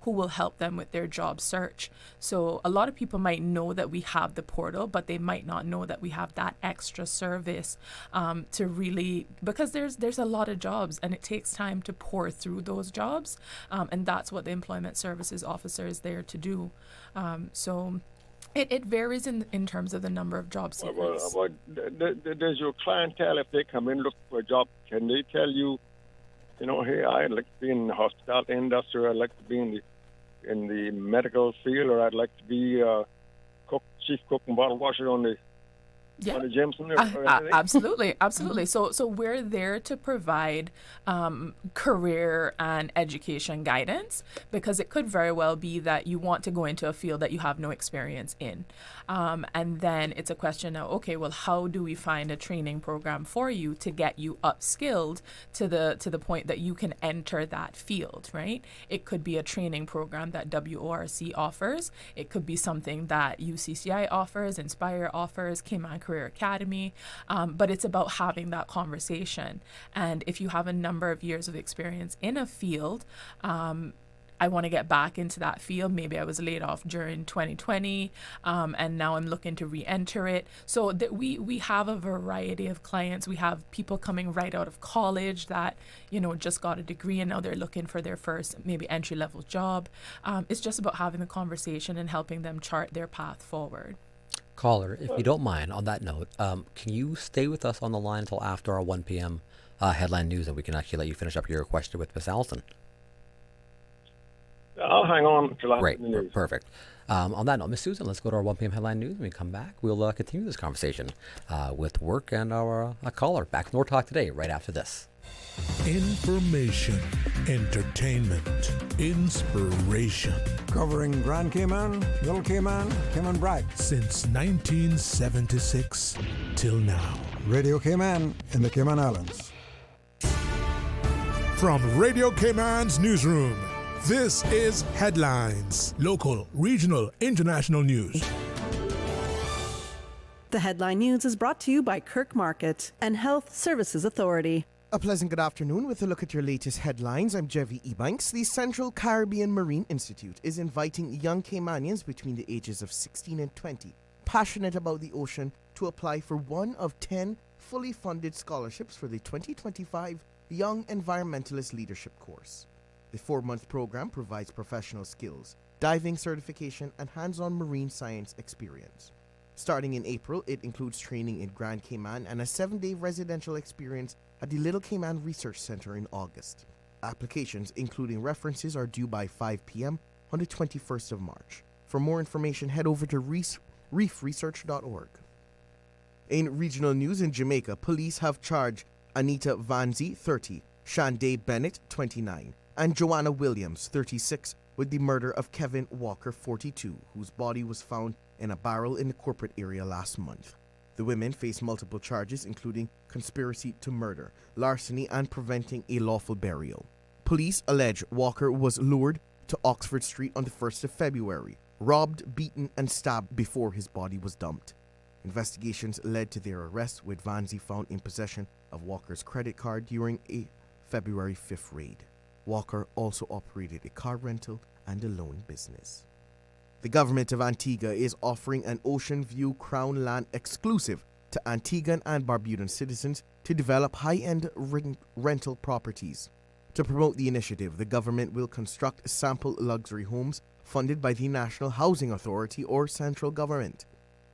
who will help them with their job search. So a lot of people might know that we have the portal, but they might not know that we have that extra service to really, because there's a lot of jobs and it takes time to pour through those jobs. And that's what the employment services officer is there to do. So it varies in terms of the number of job seekers. Does your clientele, if they come in look for a job, can they tell you, hey, I'd like to be in the hospitality industry, or I'd like to be in the medical field, or I'd like to be chief cook and bottle washer on the Jameson? Absolutely. So we're there to provide career and education guidance, because it could very well be that you want to go into a field that you have no experience in. And then it's a question of, okay, well, how do we find a training program for you to get you upskilled to the point that you can enter that field, right? It could be a training program that WORC offers. It could be something that UCCI offers, Inspire offers, Cayman Career Academy, but it's about having that conversation. And if you have a number of years of experience in a field, I want to get back into that field. Maybe I was laid off during 2020, and now I'm looking to re-enter it. So that we have a variety of clients. We have people coming right out of college that, just got a degree and now they're looking for their first maybe entry-level job. It's just about having the conversation and helping them chart their path forward. Caller, if you don't mind, on that note, can you stay with us on the line until after our 1 p.m. Headline News, and we can actually let you finish up your question with Miss Allison? I'll hang on until after Great, the news. Perfect. On that note, Miss Susan, let's go to our 1 p.m. Headline News. When we come back, we'll continue this conversation with WORC and our caller. Back to More Talk today, right after this. Information, entertainment, inspiration. Covering Grand Cayman, Little Cayman, Cayman Brac. Since 1976 till now. Radio Cayman in the Cayman Islands. From Radio Cayman's newsroom, this is Headlines. Local, regional, international news. The Headline News is brought to you by Kirk Market and Health Services Authority. A pleasant good afternoon with a look at your latest headlines. I'm Jevi Ebanks. The Central Caribbean Marine Institute is inviting young Caymanians between the ages of 16 and 20, passionate about the ocean, to apply for one of 10 fully funded scholarships for the 2025 Young Environmentalist Leadership course. The 4-month program provides professional skills, diving certification, and hands-on marine science experience. Starting in April, it includes training in Grand Cayman and a 7-day residential experience at the Little Cayman Research Center in August. applications, including references, are due by 5 p.m. on the 21st of March. For more information, head over to reefresearch.org. In regional news in Jamaica, police have charged Anita Vanzi, 30, Shandae Bennett, 29, and Joanna Williams, 36, with the murder of Kevin Walker, 42, whose body was found in a barrel in the corporate area last month. The women face multiple charges, including conspiracy to murder, larceny, and preventing a lawful burial. Police allege Walker was lured to Oxford Street on the 1st of February, robbed, beaten, and stabbed before his body was dumped. Investigations led to their arrest, with Vanzi found in possession of Walker's credit card during a February 5th raid. Walker also operated a car rental and a loan business. The government of Antigua is offering an Ocean View Crown land exclusive to Antiguan and Barbudan citizens to develop high-end rental properties. To promote the initiative, the government will construct sample luxury homes funded by the National Housing Authority or central government.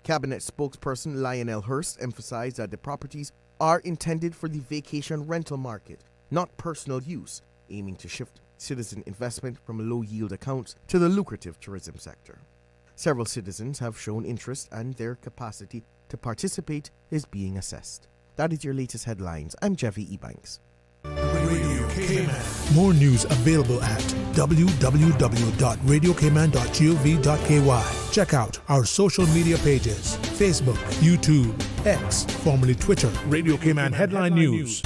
Cabinet spokesperson Lionel Hurst emphasized that the properties are intended for the vacation rental market, not personal use, aiming to shift citizen investment from low-yield accounts to the lucrative tourism sector. Several citizens have shown interest, and their capacity to participate is being assessed. That is your latest headlines. I'm Jeffy Ebanks. Radio Cayman. More news available at www.radiocayman.gov.ky. Check out our social media pages: Facebook, YouTube, X, formerly Twitter. Radio Cayman Headline News.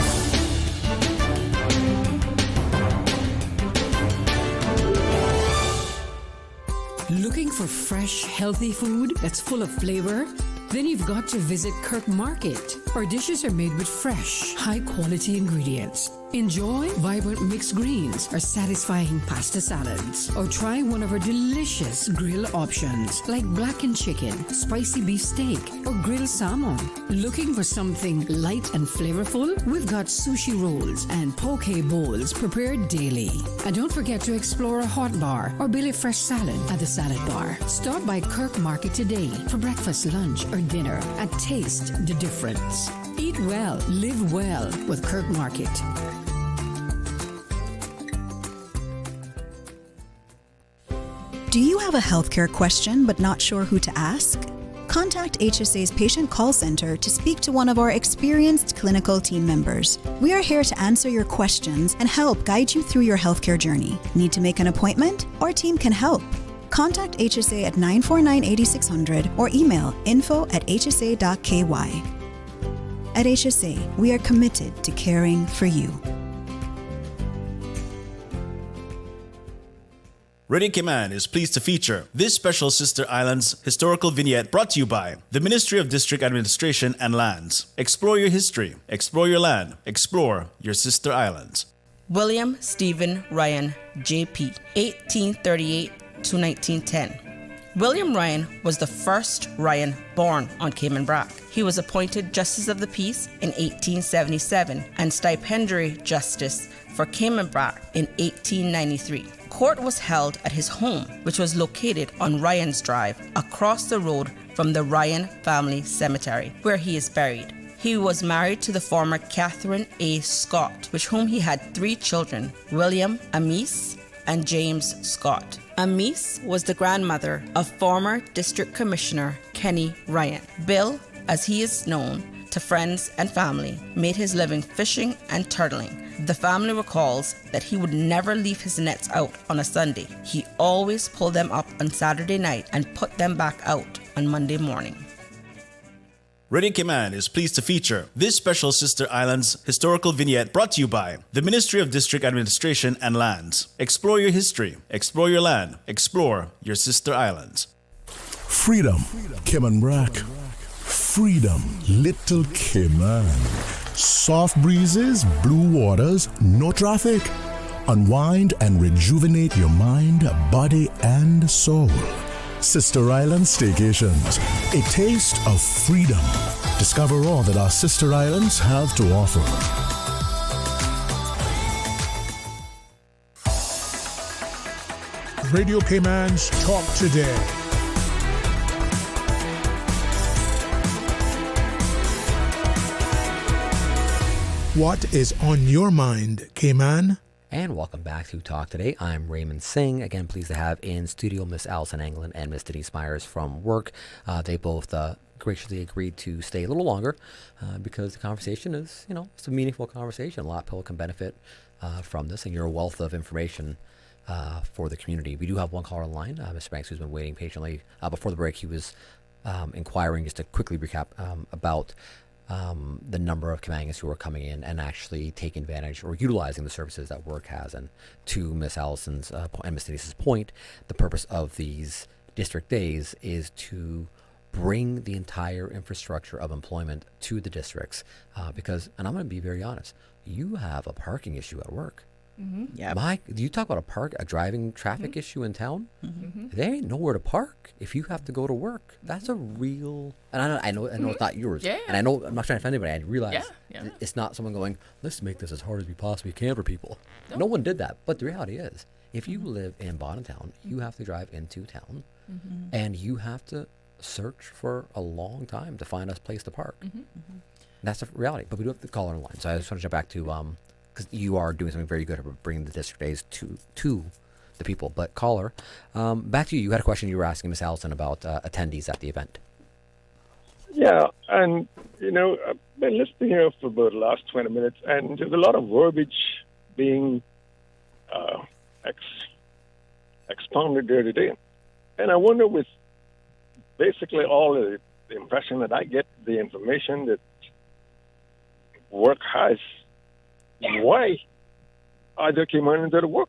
Looking for fresh, healthy food that's full of flavor? Then you've got to visit Kirk Market. Our dishes are made with fresh, high-quality ingredients. Enjoy vibrant mixed greens or satisfying pasta salads. Or try one of our delicious grill options like blackened chicken, spicy beef steak, or grilled salmon. Looking for something light and flavorful? We've got sushi rolls and poke bowls prepared daily. And don't forget to explore a hot bar or Billy Fresh salad at the salad bar. Stop by Kirk Market today for breakfast, lunch, or dinner and taste the difference. Eat well, live well with Kirk Market. Do you have a healthcare question but not sure who to ask? Contact HSA's Patient Call Center to speak to one of our experienced clinical team members. We are here to answer your questions and help guide you through your healthcare journey. Need to make an appointment? Our team can help. Contact HSA at 949-8600 or email info@hsa.ky. At HSA, we are committed to caring for you. Radio Cayman is pleased to feature this special Sister Islands historical vignette brought to you by the Ministry of District Administration and Lands. Explore your history, explore your land, explore your Sister Islands. William Stephen Ryan, J.P., 1838 to 1910. William Ryan was the first Ryan born on Cayman Brac. He was appointed Justice of the Peace in 1877 and Stipendiary Justice for Cayman Brac in 1893. Court was held at his home, which was located on Ryan's Drive, across the road from the Ryan Family Cemetery, where he is buried. He was married to the former Catherine A. Scott, with whom he had 3 children, William, Amis, and James Scott. Amis was the grandmother of former District Commissioner Kenny Ryan. Bill, as he is known to friends and family, made his living fishing and turtling. The family recalls that he would never leave his nets out on a Sunday. He always pulled them up on Saturday night and put them back out on Monday morning. Radio Cayman is pleased to feature this special Sister Islands historical vignette brought to you by the Ministry of District Administration and Lands. Explore your history, explore your land, explore your Sister Islands. Freedom, Cayman Brac. Freedom, Little Cayman. Soft breezes, blue waters, no traffic. Unwind and rejuvenate your mind, body, and soul. Sister Island Staycations, a taste of freedom. Discover all that our sister islands have to offer. Radio Cayman's Talk Today. What is on your mind, Cayman? And welcome back to Talk Today. I'm Raymond Singh. Again, pleased to have in studio Miss Allison Anglin and Miss Denise Myers from WORC. They both graciously agreed to stay a little longer because the conversation is, it's a meaningful conversation. A lot of people can benefit from this, and you're a wealth of information for the community. We do have one caller on the line, Mr. Banks, who's been waiting patiently. Before the break, he was inquiring, just to quickly recap, about the number of Caymanians who are coming in and actually taking advantage or utilizing the services that WORC has. And to Miss Allison's and Miss Denise's point, the purpose of these district days is to bring the entire infrastructure of employment to the districts because, and I'm going to be very honest, you have a parking issue at work. Mm-hmm. Yeah. You talk about a driving traffic issue in town. Mm-hmm. There ain't nowhere to park if you have to go to work. That's a real, and I know it's not yours. Yeah. And I know I'm not trying to offend anybody. I realize it's not someone going, let's make this as hard as we possibly can for people. No one did that. But the reality is, if you live in Bonham Town, you have to drive into town, and you have to search for a long time to find a place to park. That's a reality. But we do have the caller on the line. So I just want to jump back to because you are doing something very good about bringing the district days to the people. But caller, back to you. You had a question you were asking Miss Allison about attendees at the event. Yeah, and, I've been listening here for about the last 20 minutes, and there's a lot of verbiage being expounded there today. And I wonder, with basically all of the impression that I get, the information that WORC has, why are there Caymanians that work?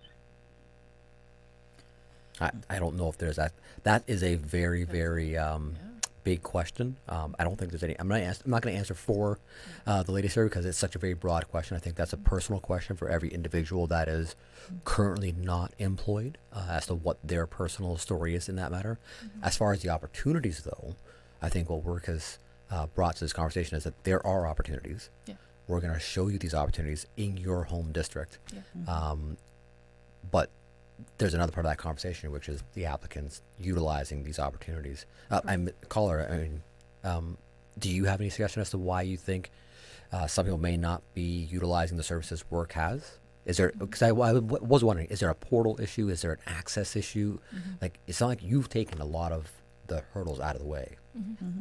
I don't know if there's that. That is a very, very big question. I don't think there's any. I'm not going to answer for the ladies here because it's such a very broad question. I think that's a personal question for every individual that is currently not employed as to what their personal story is in that matter. As far as the opportunities, though, I think what WORC has brought to this conversation is that there are opportunities. Yeah. We're going to show you these opportunities in your home district. Yeah. But there's another part of that conversation, which is the applicants utilizing these opportunities. Caller, do you have any suggestion as to why you think some people may not be utilizing the services WORC has? Is there? Because I was wondering, is there a portal issue? Is there an access issue? Like, it's not like you've taken a lot of the hurdles out of the way.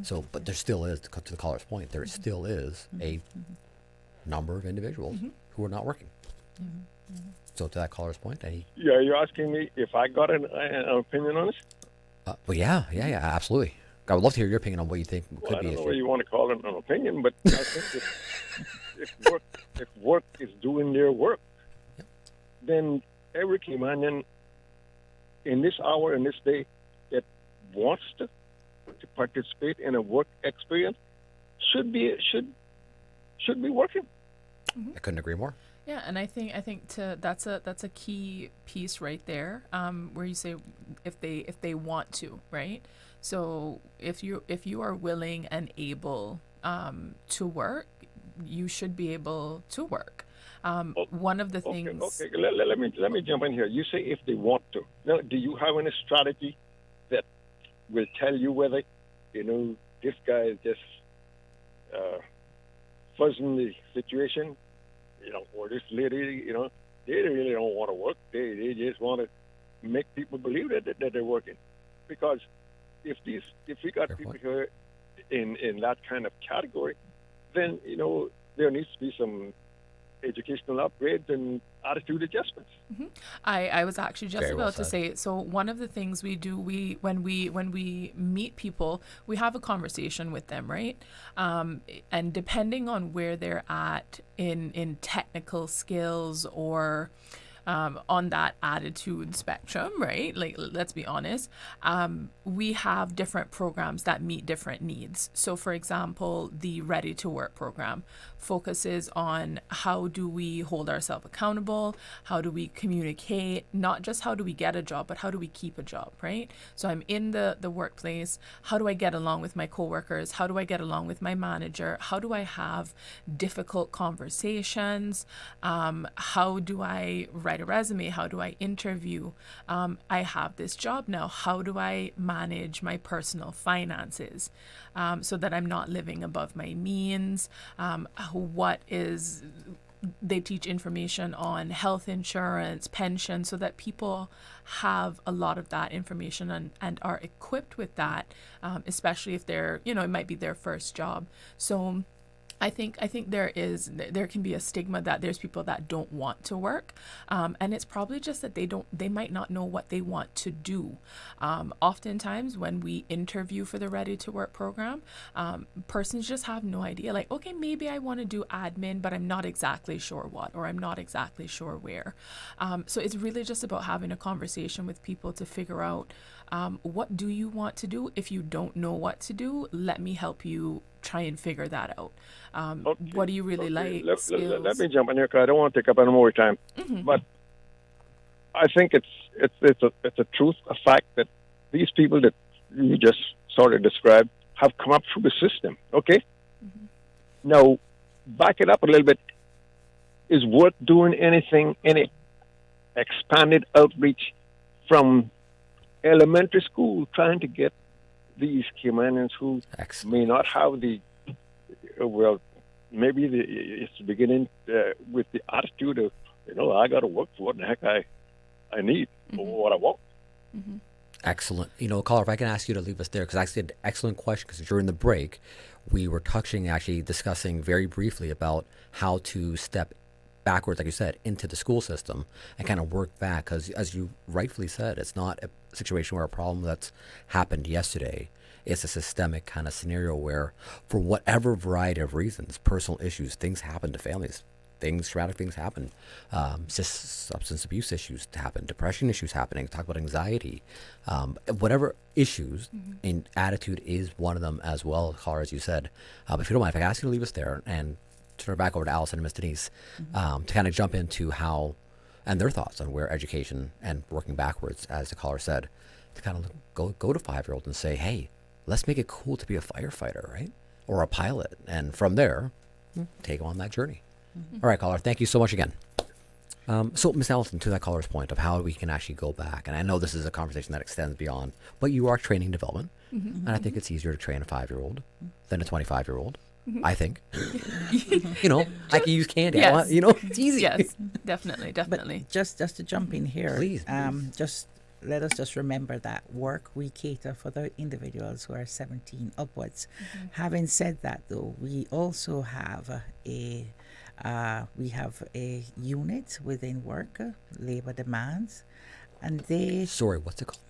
So, but there still is, to the caller's point, there still is a number of individuals who are not working. So to that caller's point, yeah, you're asking me if I got an opinion on this? Well, yeah, absolutely. I would love to hear your opinion on what you think could be. I don't know what you want to call it an opinion, but I think if WORC is doing their work, then every Caymanian in this hour, in this day, that wants to participate in a work experience should be working. I couldn't agree more. Yeah, and I think that's a key piece right there, where you say if they want to, right? So if you are willing and able to work, you should be able to work. One of the things. Okay. Let me jump in here. You say if they want to. Now, do you have any strategy that will tell you whether this guy is just fuzzing the situation? Or this lady, they really don't want to work. They just want to make people believe that they're working. Because if we got people here in that kind of category, then there needs to be some educational upgrades and attitude adjustments. I was actually just about to say, so one of the things we do, when we meet people, we have a conversation with them, right? And depending on where they're at in technical skills or on that attitude spectrum, right? Like, let's be honest, we have different programs that meet different needs. So for example, the Ready to Work program focuses on how do we hold ourselves accountable, how do we communicate, not just how do we get a job, but how do we keep a job, right? So I'm in the workplace, how do I get along with my coworkers, how do I get along with my manager, how do I have difficult conversations, how do I write a resume, how do I interview, I have this job now, how do I manage my personal finances so that I'm not living above my means, they teach information on health insurance, pension, so that people have a lot of that information and are equipped with that, especially if they're, you know, it might be their first job. So I think there can be a stigma that there's people that don't want to work, and it's probably just that they might not know what they want to do. Oftentimes when we interview for the Ready to Work program, persons just have no idea. Like, okay, maybe I want to do admin, but I'm not exactly sure what, or I'm not exactly sure where. So it's really just about having a conversation with people to figure out what do you want to do. If you don't know what to do, let me help you try and figure that out. What do you really like? Let me jump in here because I don't want to take up any more time. But I think it's a truth, a fact that these people that you just sort of described have come up through the system. Okay. Now, back it up a little bit. Is WORC doing anything, any expanded outreach from elementary school, trying to get these Caymanians who may not have the, well, maybe it's beginning with the attitude of, you know, I got to work for what the heck I need or what I want. Excellent. You know, caller, if I can ask you to leave us there, because actually an excellent question, because during the break, we were discussing very briefly about how to step backwards, like you said, into the school system and kind of work back, because as you rightfully said, it's not a situation where a problem that's happened yesterday. It's a systemic kind of scenario where, for whatever variety of reasons, personal issues, things happen to families, traumatic things happen, substance abuse issues happen, depression issues happening, talk about anxiety, whatever issues, and attitude is one of them as well, caller, as you said. But if you don't mind, if I can ask you to leave us there and turn it back over to Allison and Miss Denise to kind of jump into how, and their thoughts on where education and working backwards, as the caller said, to kind of go to 5-year-olds and say, hey, let's make it cool to be a firefighter, right? Or a pilot. And from there, take on that journey. All right, caller, thank you so much again. So, Miss Allison, to that caller's point of how we can actually go back, and I know this is a conversation that extends beyond, but you are training development, and I think it's easier to train a 5-year-old than a 25-year-old. I think. You know, I can use candy. Yes. You know, it's easy. Yes, definitely. But just to jump in here, please. Just let us just remember that WORC, we cater for the individuals who are 17 upwards. Having said that, though, we also have a unit within WORC, labor demands, and they. Sorry, what's it called?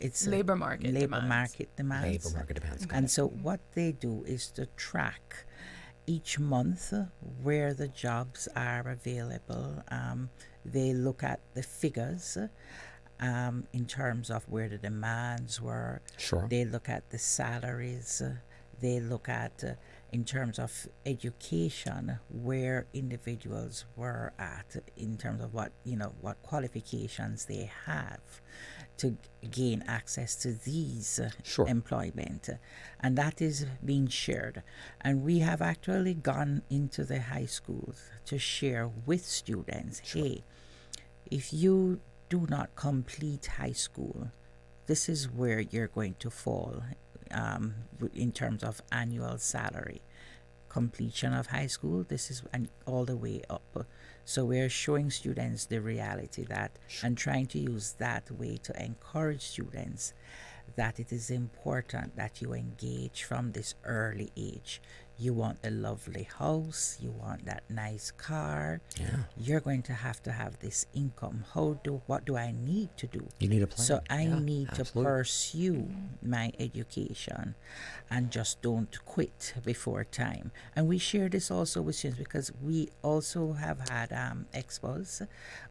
It's labor market demands. Labor market demands. And so what they do is to track each month where the jobs are available. They look at the figures in terms of where the demands were. Sure. They look at the salaries. They look at, in terms of education, where individuals were at in terms of what qualifications they have to gain access to these employment, and that is being shared. And we have actually gone into the high schools to share with students, hey, if you do not complete high school, this is where you're going to fall in terms of annual salary. Completion of high school, this is all the way up. So we're showing students the reality that, and trying to use that way to encourage students that it is important that you engage from this early age. You want a lovely house, you want that nice car. Yeah. You're going to have this income. What do I need to do? You need a plan. So I need to pursue my education and just don't quit before time. And we share this also with students because we also have had expos.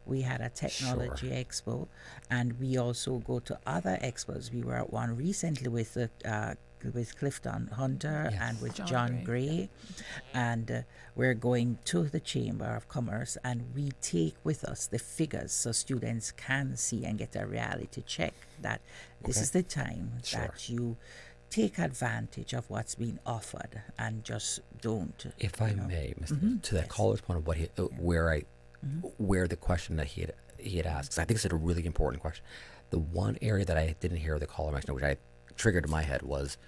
We had a technology expo, and we also go to other expos. We were at one recently with Clifton Hunter and with John Gray. And we're going to the Chamber of Commerce, and we take with us the figures so students can see and get a reality check that this is the time that you take advantage of what's being offered and just don't. If I may, Mr. To that caller's point of what where the question that he had asked, 'cause I think it's a really important question. The one area that I didn't hear the caller mention, which I triggered in my head, was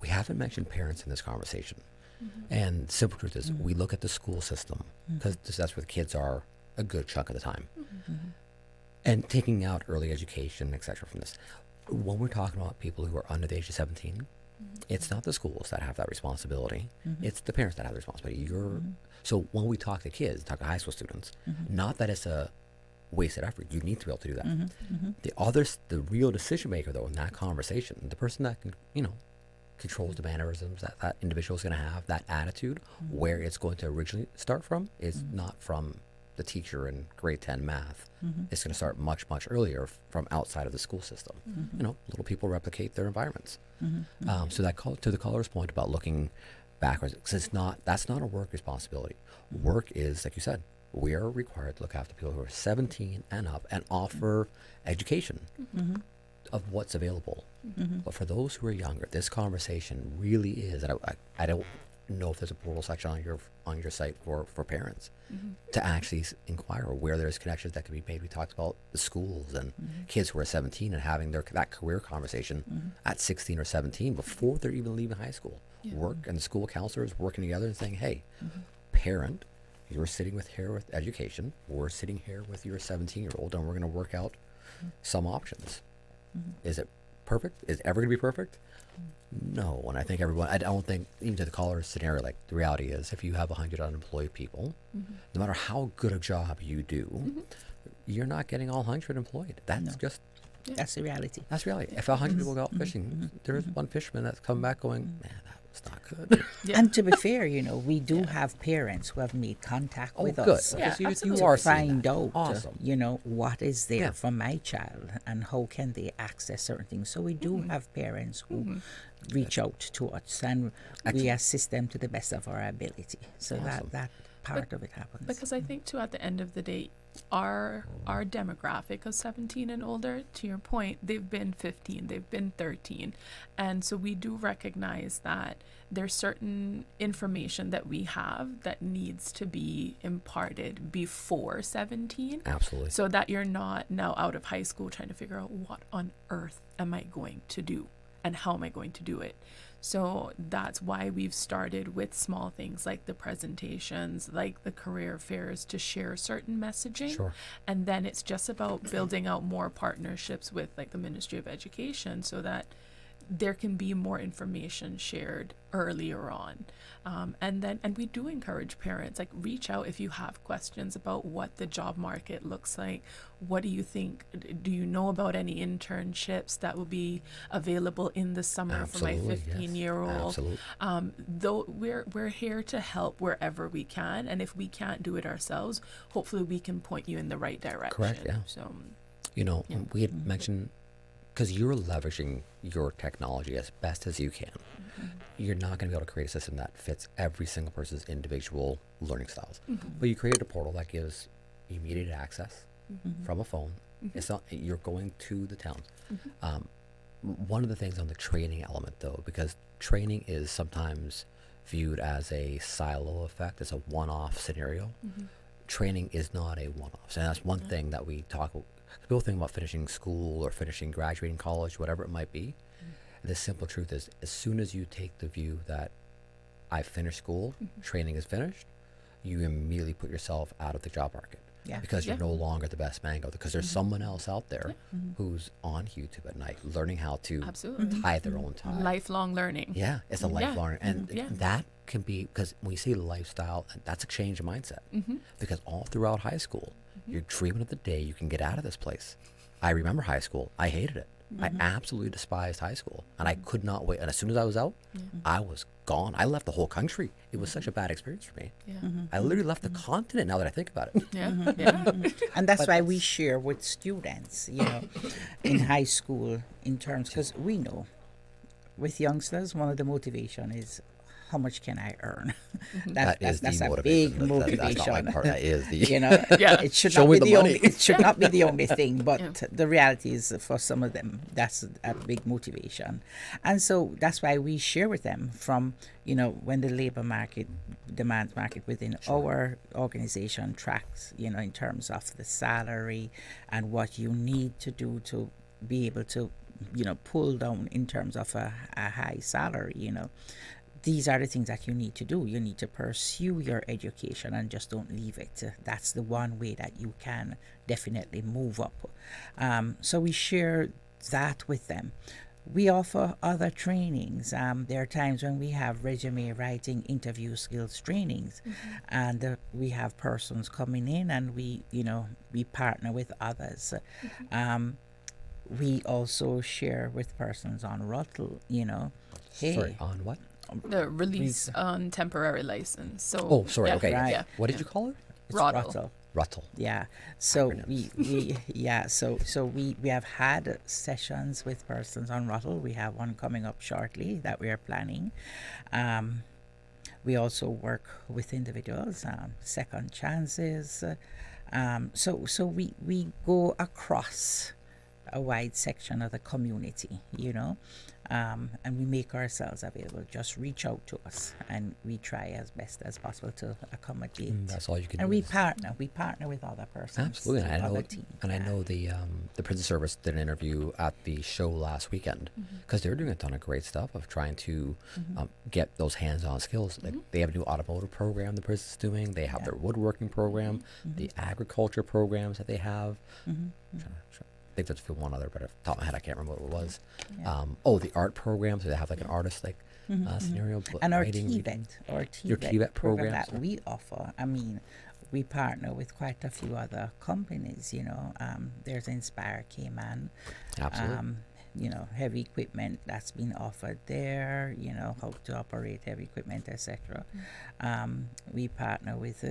we haven't mentioned parents in this conversation. And simple truth is, we look at the school system because that's where the kids are a good chunk of the time, and taking out early education, etc. from this. When we're talking about people who are under the age of 17, it's not the schools that have that responsibility. It's the parents that have the responsibility. So when we talk to kids, talk to high school students, not that it's a wasted effort. You need to be able to do that. The real decision maker, though, in that conversation, the person that can, controls the mannerisms that individual is going to have, that attitude, where it's going to originally start from is not from the teacher in grade 10 math. It's going to start much, much earlier from outside of the school system. Little people replicate their environments. So that to the caller's point about looking backwards, because that's not a work responsibility. Work is, like you said, we are required to look after people who are 17 and up and offer education of what's available. But for those who are younger, this conversation really is, and I don't know if there's a portal section on your site for parents to actually inquire where there's connections that can be made. We talked about the schools and kids who are 17 and having that career conversation at 16 or 17 before they're even leaving high school. Work and school counselors working together and saying, hey, parent, you're sitting here with education, we're sitting here with your 17-year-old, and we're going to work out some options. Is it perfect? Is it ever going to be perfect? No. And I think I don't think, even to the caller's scenario, like the reality is, if you have 100 unemployed people, no matter how good a job you do, you're not getting all 100 employed. That's just... That's the reality. That's reality. If 100 people go out fishing, there's one fisherman that's come back going, man, that was not good. And to be fair, we do have parents who have made contact with us to find out, what is there for my child and how can they access certain things. So we do have parents who reach out to us, and we assist them to the best of our ability. So that part of it happens. Because I think too, at the end of the day, our demographic of 17 and older, to your point, they've been 15, they've been 13, and so we do recognize that there's certain information that we have that needs to be imparted before 17. Absolutely. So that you're not now out of high school trying to figure out what on earth am I going to do and how am I going to do it. So that's why we've started with small things like the presentations, like the career fairs, to share certain messaging. Sure. And then it's just about building out more partnerships with like the Ministry of Education so that there can be more information shared earlier on. And we do encourage parents, like, reach out if you have questions about what the job market looks like. What do you think? Do you know about any internships that will be available in the summer for my 15-year-old? Absolutely. Though we're here to help wherever we can, and if we can't do it ourselves, hopefully we can point you in the right direction. Correct. Yeah. So, we had mentioned, because you're leveraging your technology as best as you can, you're not going to be able to create a system that fits every single person's individual learning styles. But you created a portal that gives immediate access from a phone. It's not, you're going to the towns. One of the things on the training element, though, because training is sometimes viewed as a silo effect, as a one-off scenario. Training is not a one-off. And that's one thing that we talk about. People think about finishing school or graduating college, whatever it might be. The simple truth is, as soon as you take the view that I finished school, training is finished, you immediately put yourself out of the job market. Because you're no longer the best mango, because there's someone else out there who's on YouTube at night learning how to tie their own tie. Lifelong learning. Yeah, it's a lifelong, and that can be, because when you say lifestyle, that's a change of mindset. Because all throughout high school, you're dreaming of the day you can get out of this place. I remember high school. I hated it. I absolutely despised high school, and I could not wait. And as soon as I was out, I was gone. I left the whole country. It was such a bad experience for me. I literally left the continent, now that I think about it. And that's why we share with students, in high school, in terms, because we know with youngsters, one of the motivation is, how much can I earn? That's a big motivation. That's not my part. That is the it should not be the only. It should not be the only thing. But the reality is, for some of them, that's a big motivation, and so that's why we share with them from when the labor market, demand market within our organization tracks, in terms of the salary and what you need to do to be able to pull down in terms of a high salary, these are the things that you need to do. You need to pursue your education and just don't leave it. That's the one way that you can definitely move up. So we share that with them. We offer other trainings. There are times when we have resume writing, interview skills trainings, and we have persons coming in, and we partner with others. We also share with persons on Ruttle, Sorry, on what? The release on temporary license. So Okay. Right. Yeah. What did you call it? It's Ruttle. Ruttle. Yeah. So we have had sessions with persons on Ruttle. We have one coming up shortly that we are planning. We also work with individuals, second chances. So we go across a wide section of the community, and we make ourselves available. Just reach out to us, and we try as best as possible to accommodate. That's all you can and do. we partner with other persons. Absolutely, and other teams. I know the prison service did an interview at the show last weekend because they're doing a ton of great stuff of trying to get those hands-on skills. Like they have a new automotive program the prison's doing. They have their woodworking program, the agriculture programs that they have. I think there's one other, but off the top of my head, I can't remember what it was. The art program. So they have like an artist scenario. And our writing, TVET program that we offer. I mean, we partner with quite a few other companies. There's Inspire Cayman. Absolutely. Heavy equipment that's been offered there. How to operate heavy equipment, etc. We partner with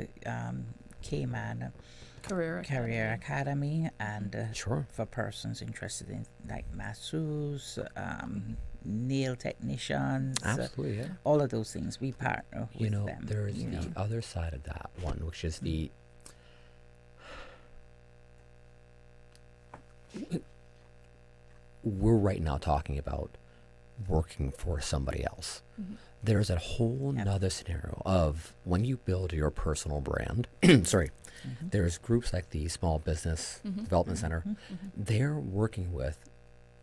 Cayman Career Academy, and for persons interested in like masseuse, nail technicians, absolutely, all of those things, we partner with them. There is the other side of that one, which is we're right now talking about working for somebody else. There's a whole nother scenario of when you build your personal brand. There's groups like the Small Business Development Center. They're working with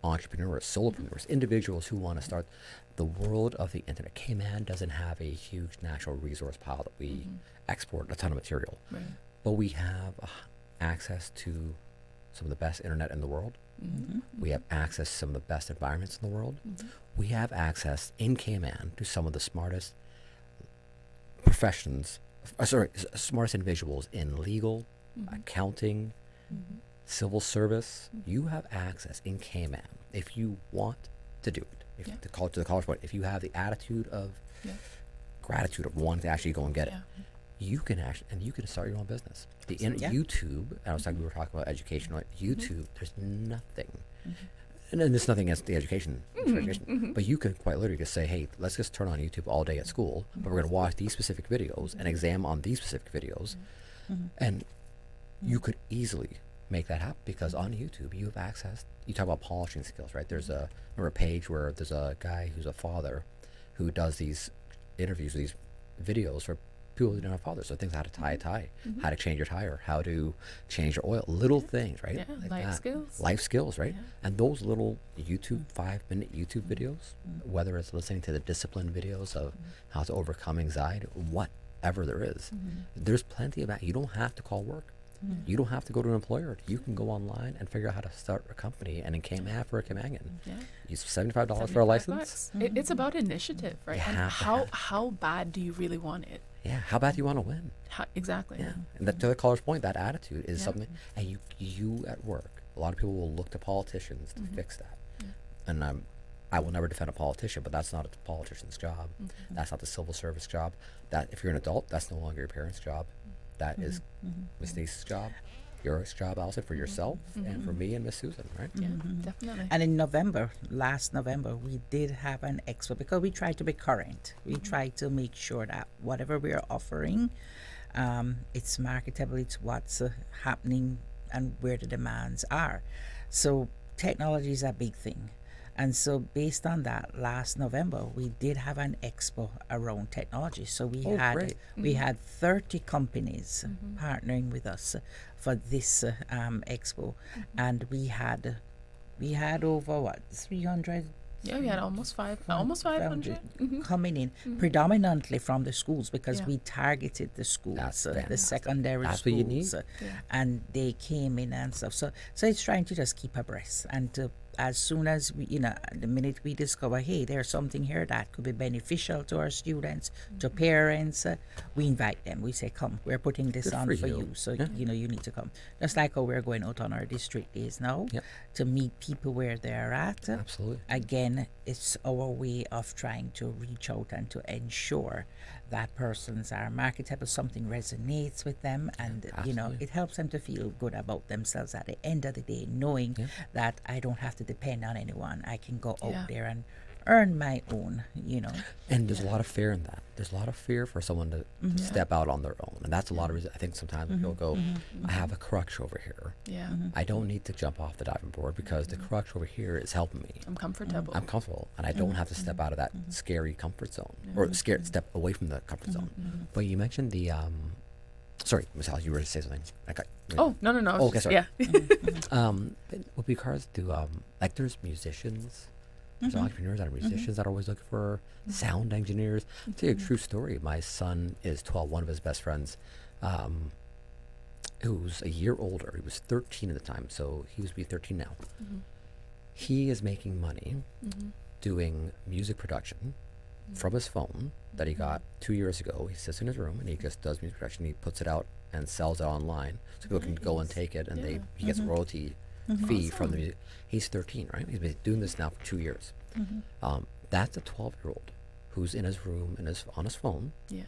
entrepreneurs, solopreneurs, individuals who want to start the world of the internet. Cayman doesn't have a huge natural resource pile that we export a ton of material, but we have access to some of the best internet in the world. We have access to some of the best environments in the world. We have access in Cayman to some of the smartest smartest individuals in legal, accounting, civil service. You have access in Cayman if you want to do it. To the college point, if you have the attitude of gratitude of wanting to actually go and get it, you can start your own business. YouTube, we were talking about education, like YouTube, there's nothing. And then there's nothing against the education, but you could quite literally just say, hey, let's just turn on YouTube all day at school, but we're going to watch these specific videos and exam on these specific videos. And you could easily make that happen because on YouTube, you have access. You talk about polishing skills, right? There's a page where there's a guy who's a father who does these interviews, these videos for people who don't have fathers. So things, how to tie a tie, how to change your tire, how to change your oil, little things, right? Life skills, right? And those little 5-minute YouTube videos, whether it's listening to the discipline videos of how to overcome anxiety, whatever there is, there's plenty of that. You don't have to call work. You don't have to go to an employer. You can go online and figure out how to start a company and in Cayman for a Caymanian. Use $75 for a license. It's about initiative, right? And how bad do you really want it? How bad do you want to win? Exactly. And to the caller's point, that attitude is something. And you at work, a lot of people will look to politicians to fix that. And I will never defend a politician, but that's not a politician's job. That's not the civil service job. That if you're an adult, that's no longer your parents' job. That is Miss Denise's job, your job, Allison, for yourself, and for me and Miss Susan, right? Yeah, definitely. And in last November, we did have an expo because we try to be current. We try to make sure that whatever we are offering, it's marketable, it's what's happening and where the demands are. So technology is a big thing. And so based on that, last November, we did have an expo around technology. So we had 30 companies partnering with us for this expo. And we had over 300 Yeah, we had almost 500 coming in, predominantly from the schools, because we targeted the schools, the secondary That's schools, what you need. and they came in and stuff. So it's trying to just keep abreast, and to, as soon as we, the minute we discover, hey, there's something here that could be beneficial to our students, to parents, we invite them. We say, come, we're putting this Good on for you. you. So Yeah. you need to come. Just like how we're going out on our district days now, to meet people where they're at. Absolutely. Again, it's our way of trying to reach out and to ensure that persons are marketable, something resonates with them, and it helps them to feel good about themselves at the end of the day, knowing that I don't have to depend on anyone. I can go out there and earn my own, And there's a lot of fear in that. There's a lot of fear for someone to step out on their own. And that's a lot of reason. I think sometimes people go, I have a crutch over here. Yeah. I don't need to jump off the diving board because the crutch over here is helping me. I'm comfortable. I'm comfortable. And I don't have to step out of that scary comfort zone or step away from the comfort zone. But you mentioned the, sorry, Ms. Alice, you were to say something. No. Oh, okay, sorry. Yeah. With regards to, like there's musicians, there's entrepreneurs that are musicians that are always looking for sound engineers. I'll tell you a true story. My son is 12. One of his best friends, who's a year older, he was 13 at the time, so he was be 13 now. He is making money doing music production from his phone that he got 2 years ago. He sits in his room and he just does music production. He puts it out and sells it online, so people can go and take it, and he gets a royalty fee from the music. He's 13, right? He's been doing this now for 2 years. That's a 12-year-old who's in his room and on his phone. Yeah.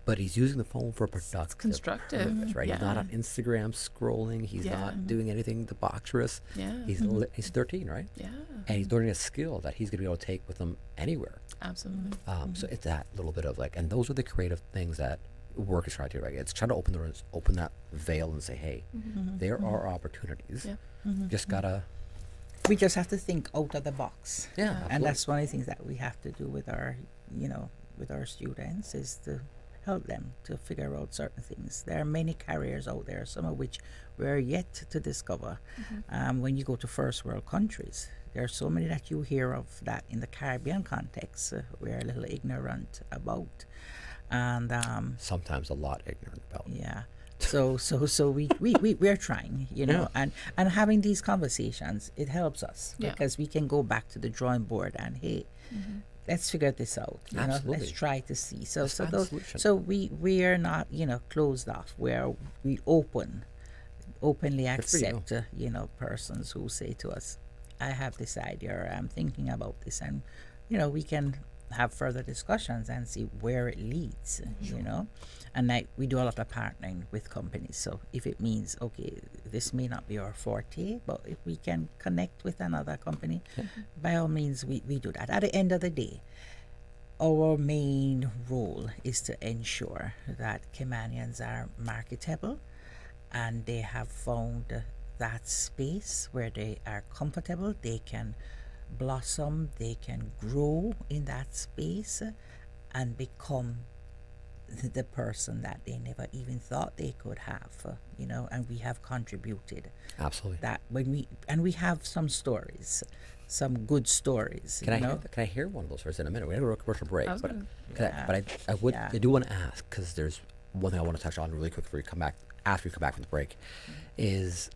But he's using the phone for productive constructive purpose, right? Yeah. He's not on Instagram scrolling. He's not doing anything debaucherous. Yeah. He's 13, right? Yeah. And he's learning a skill that he's going to be able to take with him anywhere. Absolutely. So it's that little bit of and those are the creative things that work is trying to do, right? It's trying to open that veil and say, hey, there are opportunities. Just gotta. We just have to think out of the box. Yeah, and absolutely. that's one of the things that we have to do with our, with our students, is to help them to figure out certain things. There are many careers out there, some of which we're yet to discover. When you go to first world countries, there are so many that you hear of that in the Caribbean context we're a little ignorant about, and sometimes a lot ignorant about. Yeah. So we're trying, and having these conversations, it helps us because we can go back to the drawing board and hey, let's figure this out. Let's try to see. So we are not closed off. We openly accept persons who say to us, I have this idea, or I'm thinking about this, and we can have further discussions and see where it leads. And we do a lot of partnering with companies. So if it means, okay, this may not be our forte, but if we can connect with another company, by all means, we do that. At the end of the day, our main role is to ensure that Caymanians are marketable and they have found that space where they are comfortable, they can blossom, they can grow in that space and become the person that they never even thought they could have, and we have contributed. Absolutely. That we have some stories, some good stories. Can I hear one of those first in a minute? We have a commercial break, I do want to ask, because there's one thing I want to touch on really quick before we come back. After we come back from the break, is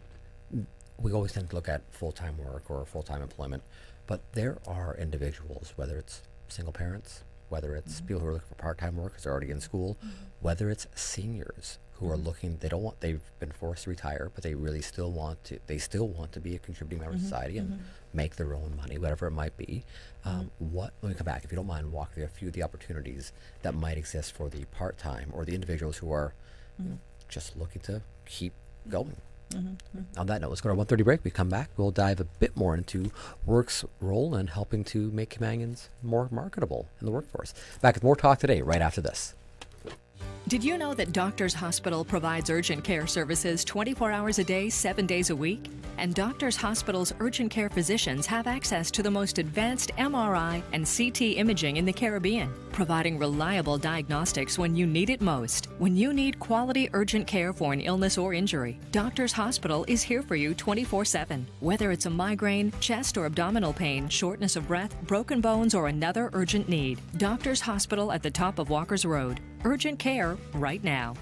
we always tend to look at full-time work or full-time employment, but there are individuals, whether it's single parents, whether it's people who are looking for part-time work because they're already in school, whether it's seniors who are looking, they've been forced to retire, but they really still want to be a contributing member of society and make their own money, whatever it might be. Let me come back, if you don't mind, walk through a few of the opportunities that might exist for the part-time or the individuals who are just looking to keep going. On that note, let's go to our 1:30 break. We come back, we'll dive a bit more into WORC's role in helping to make Caymanians more marketable in the workforce. Back with more talk today, right after this. Did you know that Doctors Hospital provides urgent care services 24 hours a day, 7 days a week? And Doctors Hospital's urgent care physicians have access to the most advanced MRI and CT imaging in the Caribbean, providing reliable diagnostics when you need it most. When you need quality urgent care for an illness or injury, Doctors Hospital is here for you 24/7. Whether it's a migraine, chest or abdominal pain, shortness of breath, broken bones, or another urgent need, Doctors Hospital at the top of Walker's Road. Urgent care right now.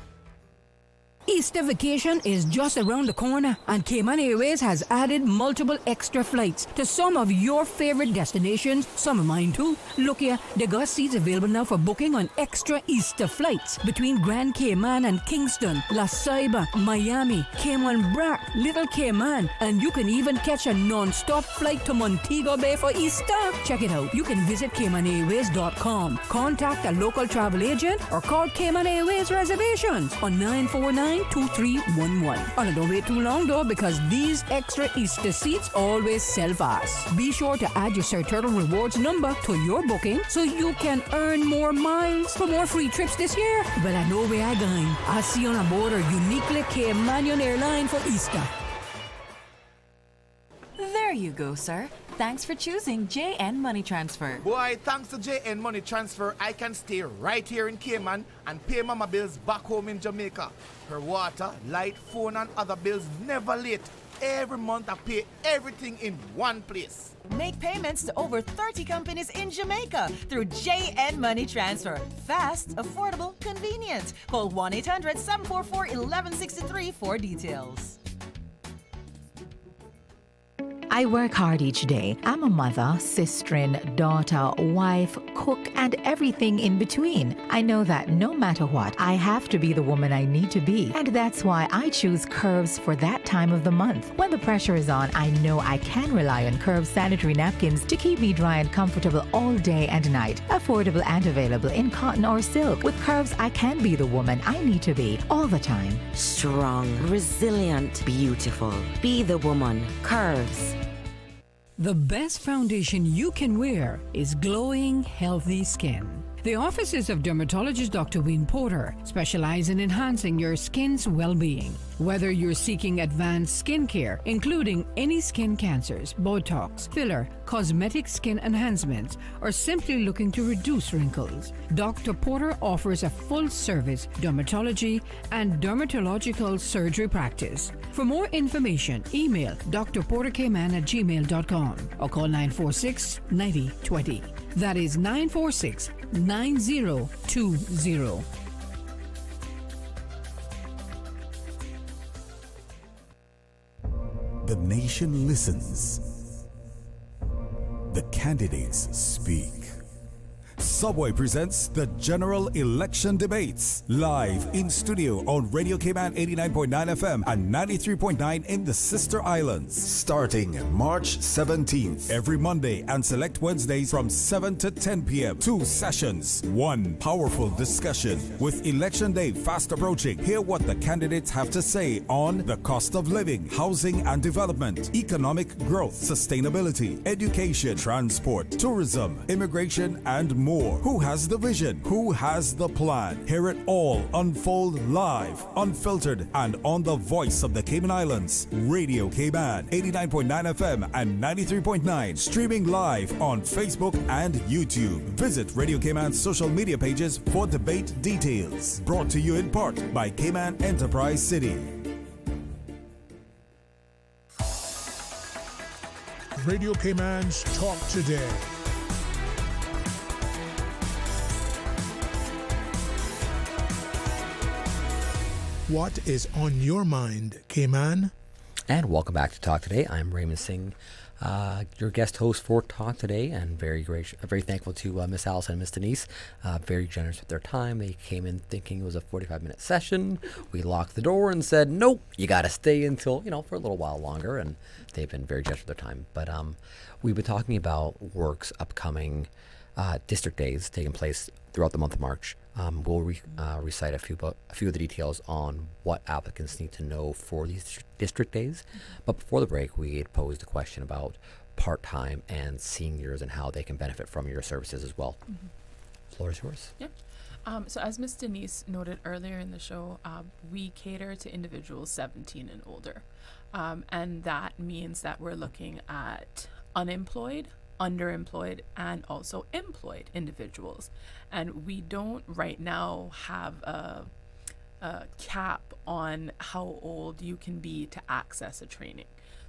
Easter vacation is just around the corner, and Cayman Airways has added multiple extra flights to some of your favorite destinations, some of mine too. Look here, they got seats available now for booking on extra Easter flights between Grand Cayman and Kingston, La Ceiba, Miami, Cayman Brac, Little Cayman, and you can even catch a non-stop flight to Montego Bay for Easter. Check it out. You can visit CaymanAirways.com, contact a local travel agent, or call Cayman Airways Reservations on 949-2311. And don't wait too long though, because these extra Easter seats always sell fast. Be sure to add your Sir Turtle Rewards number to your booking so you can earn more miles for more free trips this year. Well, I know where I'm going. I'll see you on board a uniquely Caymanian airline for Easter. There you go, sir. Thanks for choosing JN Money Transfer. Boy, thanks to JN Money Transfer, I can stay right here in Cayman and pay mama bills back home in Jamaica. Her water, light, phone and other bills never late. Every month I pay everything in one place. Make payments to over 30 companies in Jamaica through JN Money Transfer. Fast, affordable, convenient. Call 1-800-744-1163 for details. I work hard each day. I'm a mother, sister, daughter, wife, cook, and everything in between. I know that no matter what, I have to be the woman I need to be. And that's why I choose Curves for that time of the month. When the pressure is on, I know I can rely on Curves sanitary napkins to keep me dry and comfortable all day and night. Affordable and available in cotton or silk. With Curves, I can be the woman I need to be all the time. Strong, resilient, beautiful. Be the woman. Curves. The best foundation you can wear is glowing, healthy skin. The offices of dermatologist Dr. Wayne Porter specialize in enhancing your skin's well-being. Whether you're seeking advanced skincare, including any skin cancers, Botox, filler, cosmetic skin enhancements, or simply looking to reduce wrinkles, Dr. Porter offers a full-service dermatology and dermatological surgery practice. For more information, email drportercayman@gmail.com or call 946-9020. That is 946-9020. The nation listens. The candidates speak. Subway presents the General Election Debates live in studio on Radio Cayman 89.9 FM and 93.9 in the Sister Islands. Starting March 17th. Every Monday and select Wednesdays from 7 to 10 p.m. 2 sessions. One powerful discussion. With Election Day fast approaching, hear what the candidates have to say on the cost of living, housing and development, economic growth, sustainability, education, transport, tourism, immigration, and more. Who has the vision? Who has the plan? Hear it all unfold live, unfiltered, and on the voice of the Cayman Islands. Radio Cayman, 89.9 FM and 93.9. Streaming live on Facebook and YouTube. Visit Radio Cayman's social media pages for debate details. Brought to you in part by Cayman Enterprise City. Radio Cayman's Talk Today. What is on your mind, Cayman? And welcome back to Talk Today. I'm Raymond Singh, your guest host for Talk Today, and very thankful to Miss Allison and Miss Denise. Very generous with their time. They came in thinking it was a 45-minute session. We locked the door and said, nope, you got to stay until, for a little while longer, and they've been very generous with their time. But we've been talking about WORC's upcoming district days taking place throughout the month of March. We'll recite a few of the details on what applicants need to know for these district days. But before the break, we had posed a question about part-time and seniors and how they can benefit from your services as well. Mm-hmm. Floor is yours. Yep. So as Miss Denise noted earlier in the show, we cater to individuals 17 and older. And that means that we're looking at unemployed, underemployed, and also employed individuals. And we don't right now have a cap on how old you can be to access a training.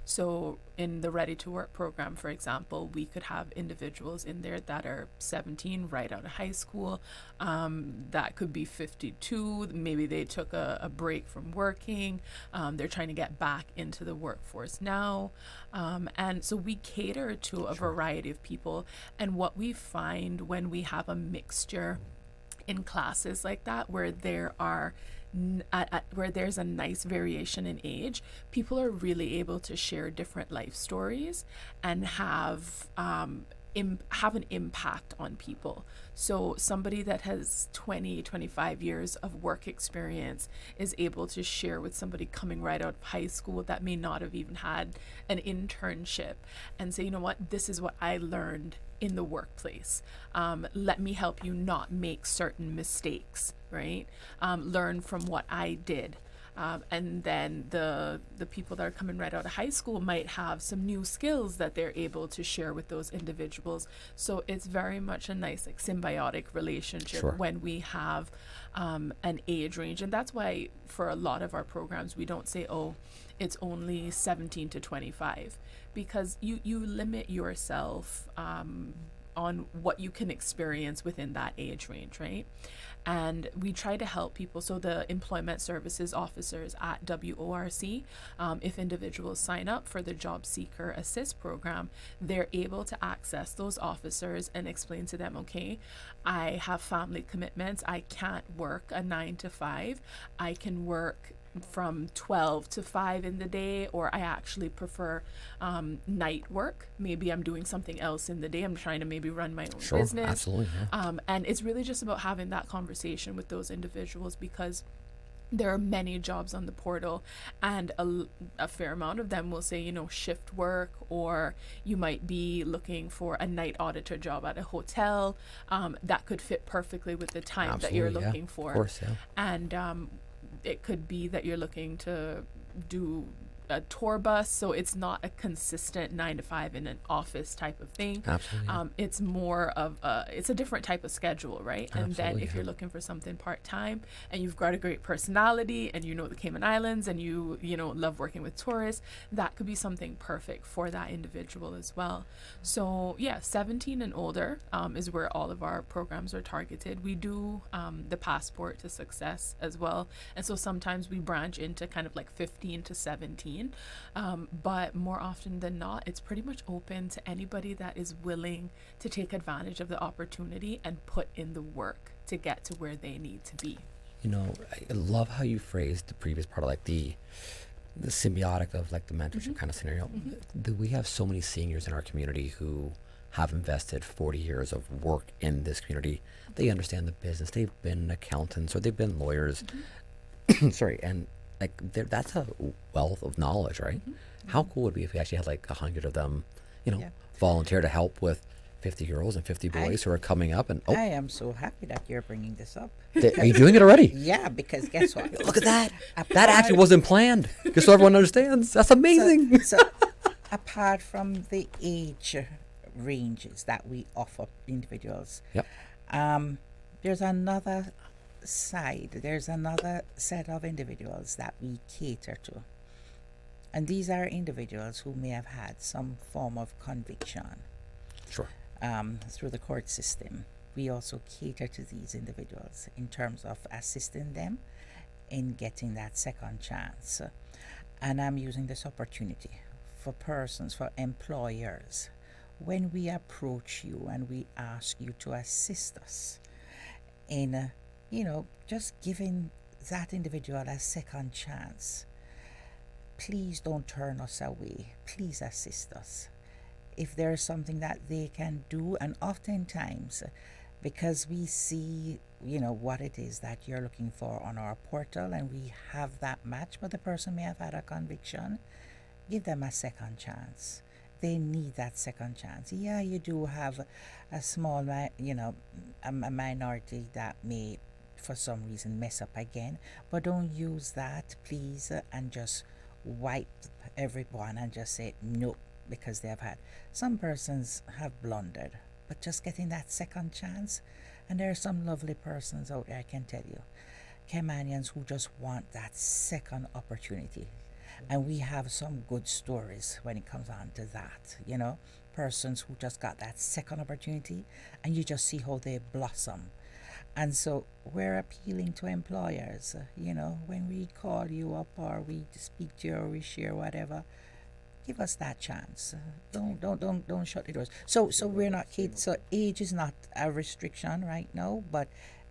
So in the Ready to Work program, for example, we could have individuals in there that are 17, right out of high school. That could be 52. Maybe they took a break from working. They're trying to get back into the workforce now. And so we cater to a variety of people. And what we find when we have a mixture in classes like that, where there are where there's a nice variation in age, people are really able to share different life stories and have an impact on people. So somebody that has 20, 25 years of work experience is able to share with somebody coming right out of high school that may not have even had an internship and say, you know what, this is what I learned in the workplace. Let me help you not make certain mistakes, right? Learn from what I did. And then the people that are coming right out of high school might have some new skills that they're able to share with those individuals. So it's very much a nice like symbiotic relationship when we have an age range. And that's why for a lot of our programs, we don't say, oh, it's only 17 to 25, because you limit yourself on what you can experience within that age range, right? And we try to help people. So the employment services officers at WORC, if individuals sign up for the Job Seeker Assist program, they're able to access those officers and explain to them, okay, I have family commitments. I can't work a 9 to 5. I can work from 12 to 5 in the day, or I actually prefer night work. Maybe I'm doing something else in the day. I'm trying to maybe run my own business. Absolutely. Yeah. And it's really just about having that conversation with those individuals, because there are many jobs on the portal, and a fair amount of them will say, you know, shift work, or you might be looking for a night auditor job at a hotel that could fit perfectly with the time that you're looking for. Of course, yeah. And it could be that you're looking to do a tour bus, so it's not a consistent 9 to 5 in an office type of thing. Absolutely. It's more of it's a different type of schedule, right? And then if yeah. you're looking for something part-time and you've got a great personality and you know the Cayman Islands and you know love working with tourists, that could be something perfect for that individual as well. So yeah, 17 and older is where all of our programs are targeted. We do the Passport to Success as well, and so sometimes we branch into kind of like 15 to 17. But more often than not, it's pretty much open to anybody that is willing to take advantage of the opportunity and put in the work to get to where they need to be. You know, I love how you phrased the previous part of like the symbiotic of like the mentorship kind of scenario. We have so many seniors in our community who have invested 40 years of work in this community. They understand the business. They've been accountants or they've been lawyers. Sorry, and like that's a wealth of knowledge, right? How cool would it be if we actually had like 100 of them, you know, volunteer to help with 50 girls and 50 boys who are coming up? And I am so happy that you're bringing this up. Are you doing it already? Yeah, because guess what? Look at that. That actually wasn't planned. Just so everyone understands. That's amazing. So apart from the age ranges that we offer individuals, there's another side, there's another set of individuals that we cater to, and these are individuals who may have had some form of conviction through the court system. We also cater to these individuals in terms of assisting them in getting that second chance. And I'm using this opportunity for persons, for employers, when we approach you and we ask you to assist us in just giving that individual a second chance, please don't turn us away. Please assist us. If there is something that they can do, and oftentimes, because we see, what it is that you're looking for on our portal, and we have that match, but the person may have had a conviction, give them a second chance. they need that second chance. Yeah, you do have a small, a minority that may, for some reason, mess up again. But don't use that, please, and just wipe everyone and just say no, because they have had. Some persons have blundered, but just getting that second chance. And there are some lovely persons out there, I can tell you, Caymanians who just want that second opportunity. And we have some good stories when it comes on to that, persons who just got that second opportunity, and you just see how they blossom. And so we're appealing to employers, when we call you up or we speak to you or we share whatever, give us that chance. Don't shut the doors. So we're not so age is not a restriction right now, but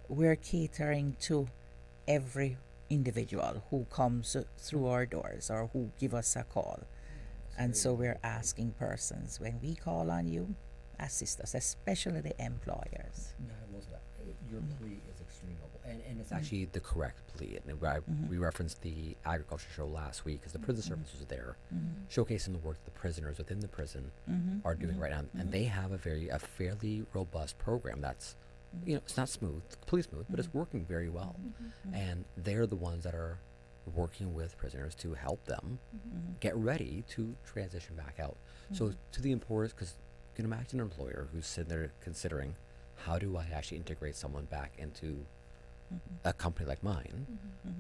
we're catering to every individual who comes through our doors or who give us a call. And so we're asking persons, when we call on you, assist us, especially the employers. Your plea is extremely noble, and it's actually the correct plea. And we referenced the agriculture show last week because the prison services are there, showcasing the work the prisoners within the prison are doing right now, and they have a fairly robust program that's, it's not completely smooth, but it's working very well, and they're the ones that are working with prisoners to help them get ready to transition back out. So to the employers, because you can imagine an employer who's sitting there considering, how do I actually integrate someone back into a company like mine,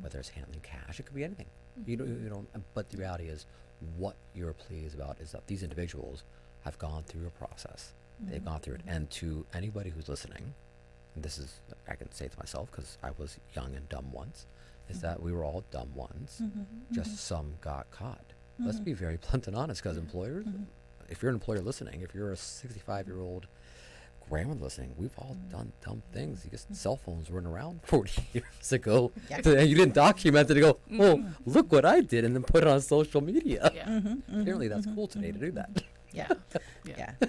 whether it's handling cash, it could be anything. You don't. But the reality is, what your plea is about is that these individuals have gone through a process. They've gone through it, and to anybody who's listening, and this is, I can say to myself because I was young and dumb once, is that we were all dumb once. Just some got caught. Let's be very blunt and honest, because employers, if you're an employer listening, if you're a 65-year-old grandma listening, we've all done dumb things. You guess cell phones weren't around 40 years ago. And you didn't document it to go, oh, look what I did, and then put it on social media. Apparently that's cool today to do that. Yeah.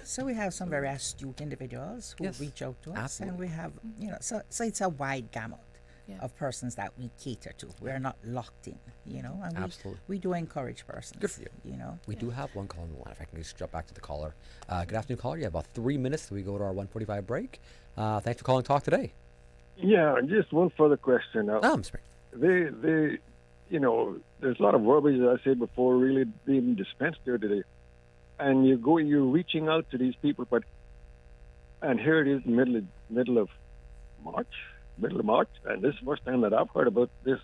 So we have some very astute individuals who reach out to us. Absolutely. And we have, so it's a wide gamut of persons that we cater to. We're not locked in, and Absolutely. we do encourage persons. Good for you. We do have one call on the line. If I can just jump back to the caller. Good afternoon, caller. You have about 3 minutes till we go to our 1:45 break. Thanks for calling Talk today. Yeah, just one further question. I'm sorry. There's a lot of verbiage, as I said before, really being dispensed here today. And you're reaching out to these people, and here it is, middle of March, and this is the first time that I've heard about this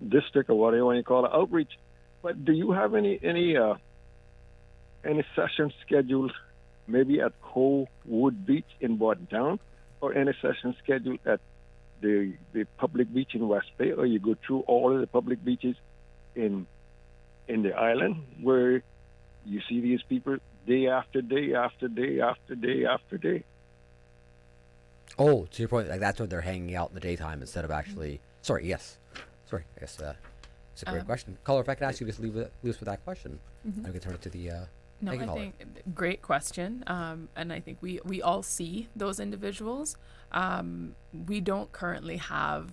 district, or whatever you want to call it, outreach. But do you have any sessions scheduled, maybe at Cowood Beach in Bordentown, or any sessions scheduled at the public beach in West Bay, or you go through all of the public beaches in the island, where you see these people day after day after day after day after day? Oh, to your point, like that's where they're hanging out in the daytime instead of actually. Sorry, yes. Sorry, I guess it's a great question. Caller, if I could ask you to just leave us with that question, I can turn it to the. No, I think great question, and I think we all see those individuals. We don't currently have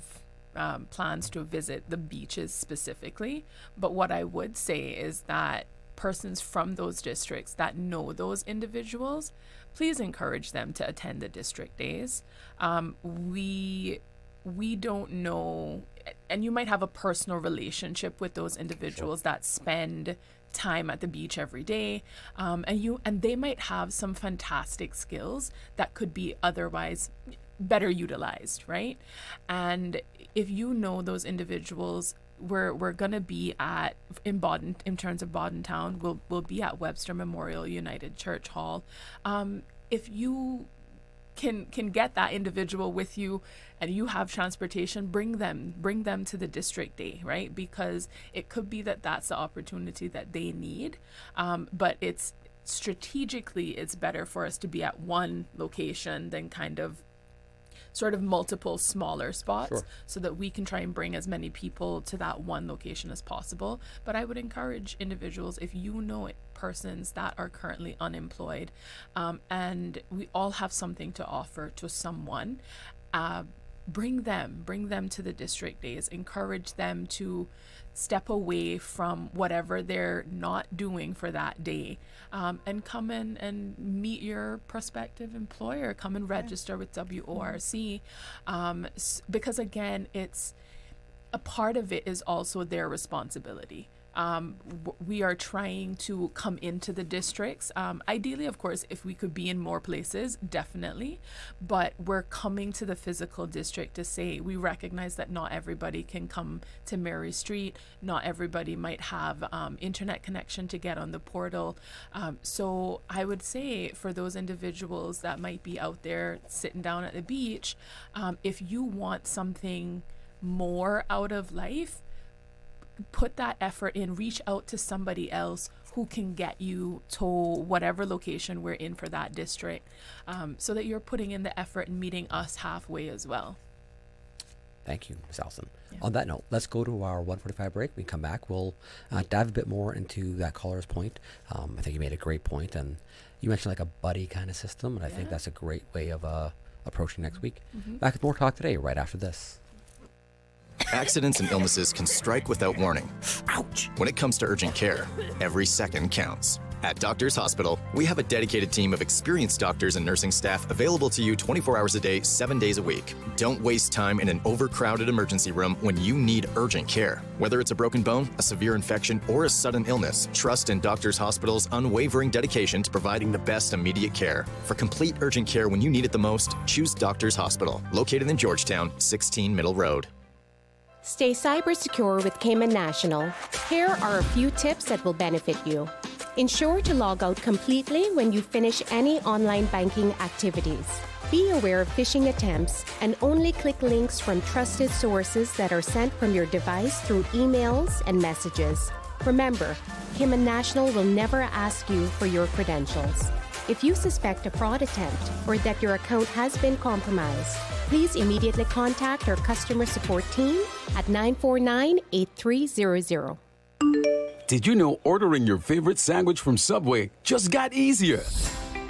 plans to visit the beaches specifically, but what I would say is that persons from those districts that know those individuals, please encourage them to attend the district days. We don't know, and you might have a personal relationship with those individuals that spend time at the beach every day, and they might have some fantastic skills that could be otherwise better utilized, right? And if you know those individuals, we're gonna be in terms of Bordentown, we'll be at Webster Memorial United Church Hall. If you can get that individual with you and you have transportation, bring them to the district day, right? Because it could be that's the opportunity that they need, but it's strategically it's better for us to be at one location than kind of sort of multiple smaller spots, so that we can try and bring as many people to that one location as possible. But I would encourage individuals, if you know persons that are currently unemployed, and we all have something to offer to someone, bring them to the district days, encourage them to step away from whatever they're not doing for that day, and come in and meet your prospective employer, come and register with WORC, because again, it's a part of it is also their responsibility. We are trying to come into the districts. Ideally, of course, if we could be in more places, definitely. But we're coming to the physical district to say we recognize that not everybody can come to Mary Street. Not everybody might have internet connection to get on the portal. So I would say for those individuals that might be out there sitting down at the beach, if you want something more out of life, put that effort in, reach out to somebody else who can get you to whatever location we're in for that district, so that you're putting in the effort and meeting us halfway as well. Thank you, Ms. Allison. Yeah. On that note, let's go to our 1:45 break. When we come back, we'll dive a bit more into that caller's point. I think you made a great point, and you mentioned like a buddy kind of system, and I think that's a great way of approaching next week. Back with more talk today, right after this. Accidents and illnesses can strike without warning. Ouch! When it comes to urgent care, every second counts. At Doctors Hospital, we have a dedicated team of experienced doctors and nursing staff available to you 24 hours a day, 7 days a week. Don't waste time in an overcrowded emergency room when you need urgent care. Whether it's a broken bone, a severe infection, or a sudden illness, trust in Doctors Hospital's unwavering dedication to providing the best immediate care. For complete urgent care when you need it the most, choose Doctors Hospital, located in Georgetown, 16 Middle Road. Stay cyber secure with Cayman National. Here are a few tips that will benefit you. Ensure to log out completely when you finish any online banking activities. Be aware of phishing attempts and only click links from trusted sources that are sent from your device through emails and messages. Remember, Cayman National will never ask you for your credentials. If you suspect a fraud attempt or that your account has been compromised, please immediately contact our customer support team at 949-8300. Did you know ordering your favorite sandwich from Subway just got easier?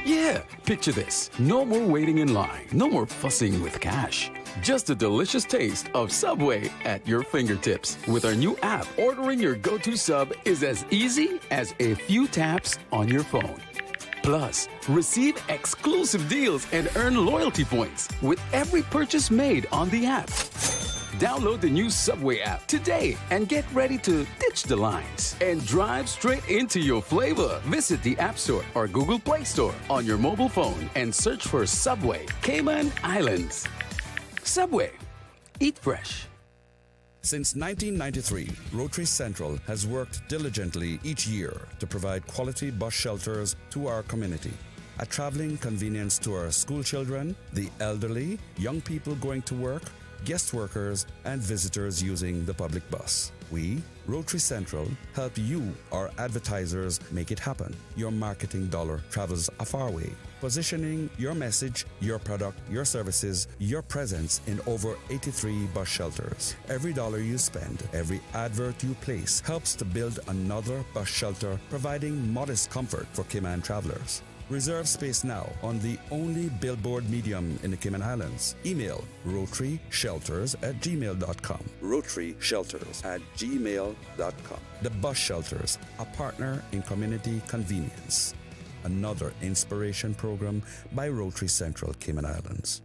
Yeah, picture this. No more waiting in line. No more fussing with cash. Just a delicious taste of Subway at your fingertips. With our new app, ordering your go-to sub is as easy as a few taps on your phone. Plus, receive exclusive deals and earn loyalty points with every purchase made on the app. Download the new Subway app today and get ready to ditch the lines and drive straight into your flavor. Visit the App Store or Google Play Store on your mobile phone and search for Subway Cayman Islands. Subway. Eat fresh. Since 1993, Rotary Central has worked diligently each year to provide quality bus shelters to our community. A traveling convenience to our school children, the elderly, young people going to work, guest workers, and visitors using the public bus. We, Rotary Central, help you, our advertisers, make it happen. Your marketing dollar travels a far way. Positioning your message, your product, your services, your presence in over 83 bus shelters. Every dollar you spend, every advert you place helps to build another bus shelter, providing modest comfort for Cayman travelers. Reserve space now on the only billboard medium in the Cayman Islands. Email rotaryshelters@gmail.com. rotaryshelters@gmail.com. The Bus Shelters, a partner in community convenience. Another inspiration program by Rotary Central Cayman Islands.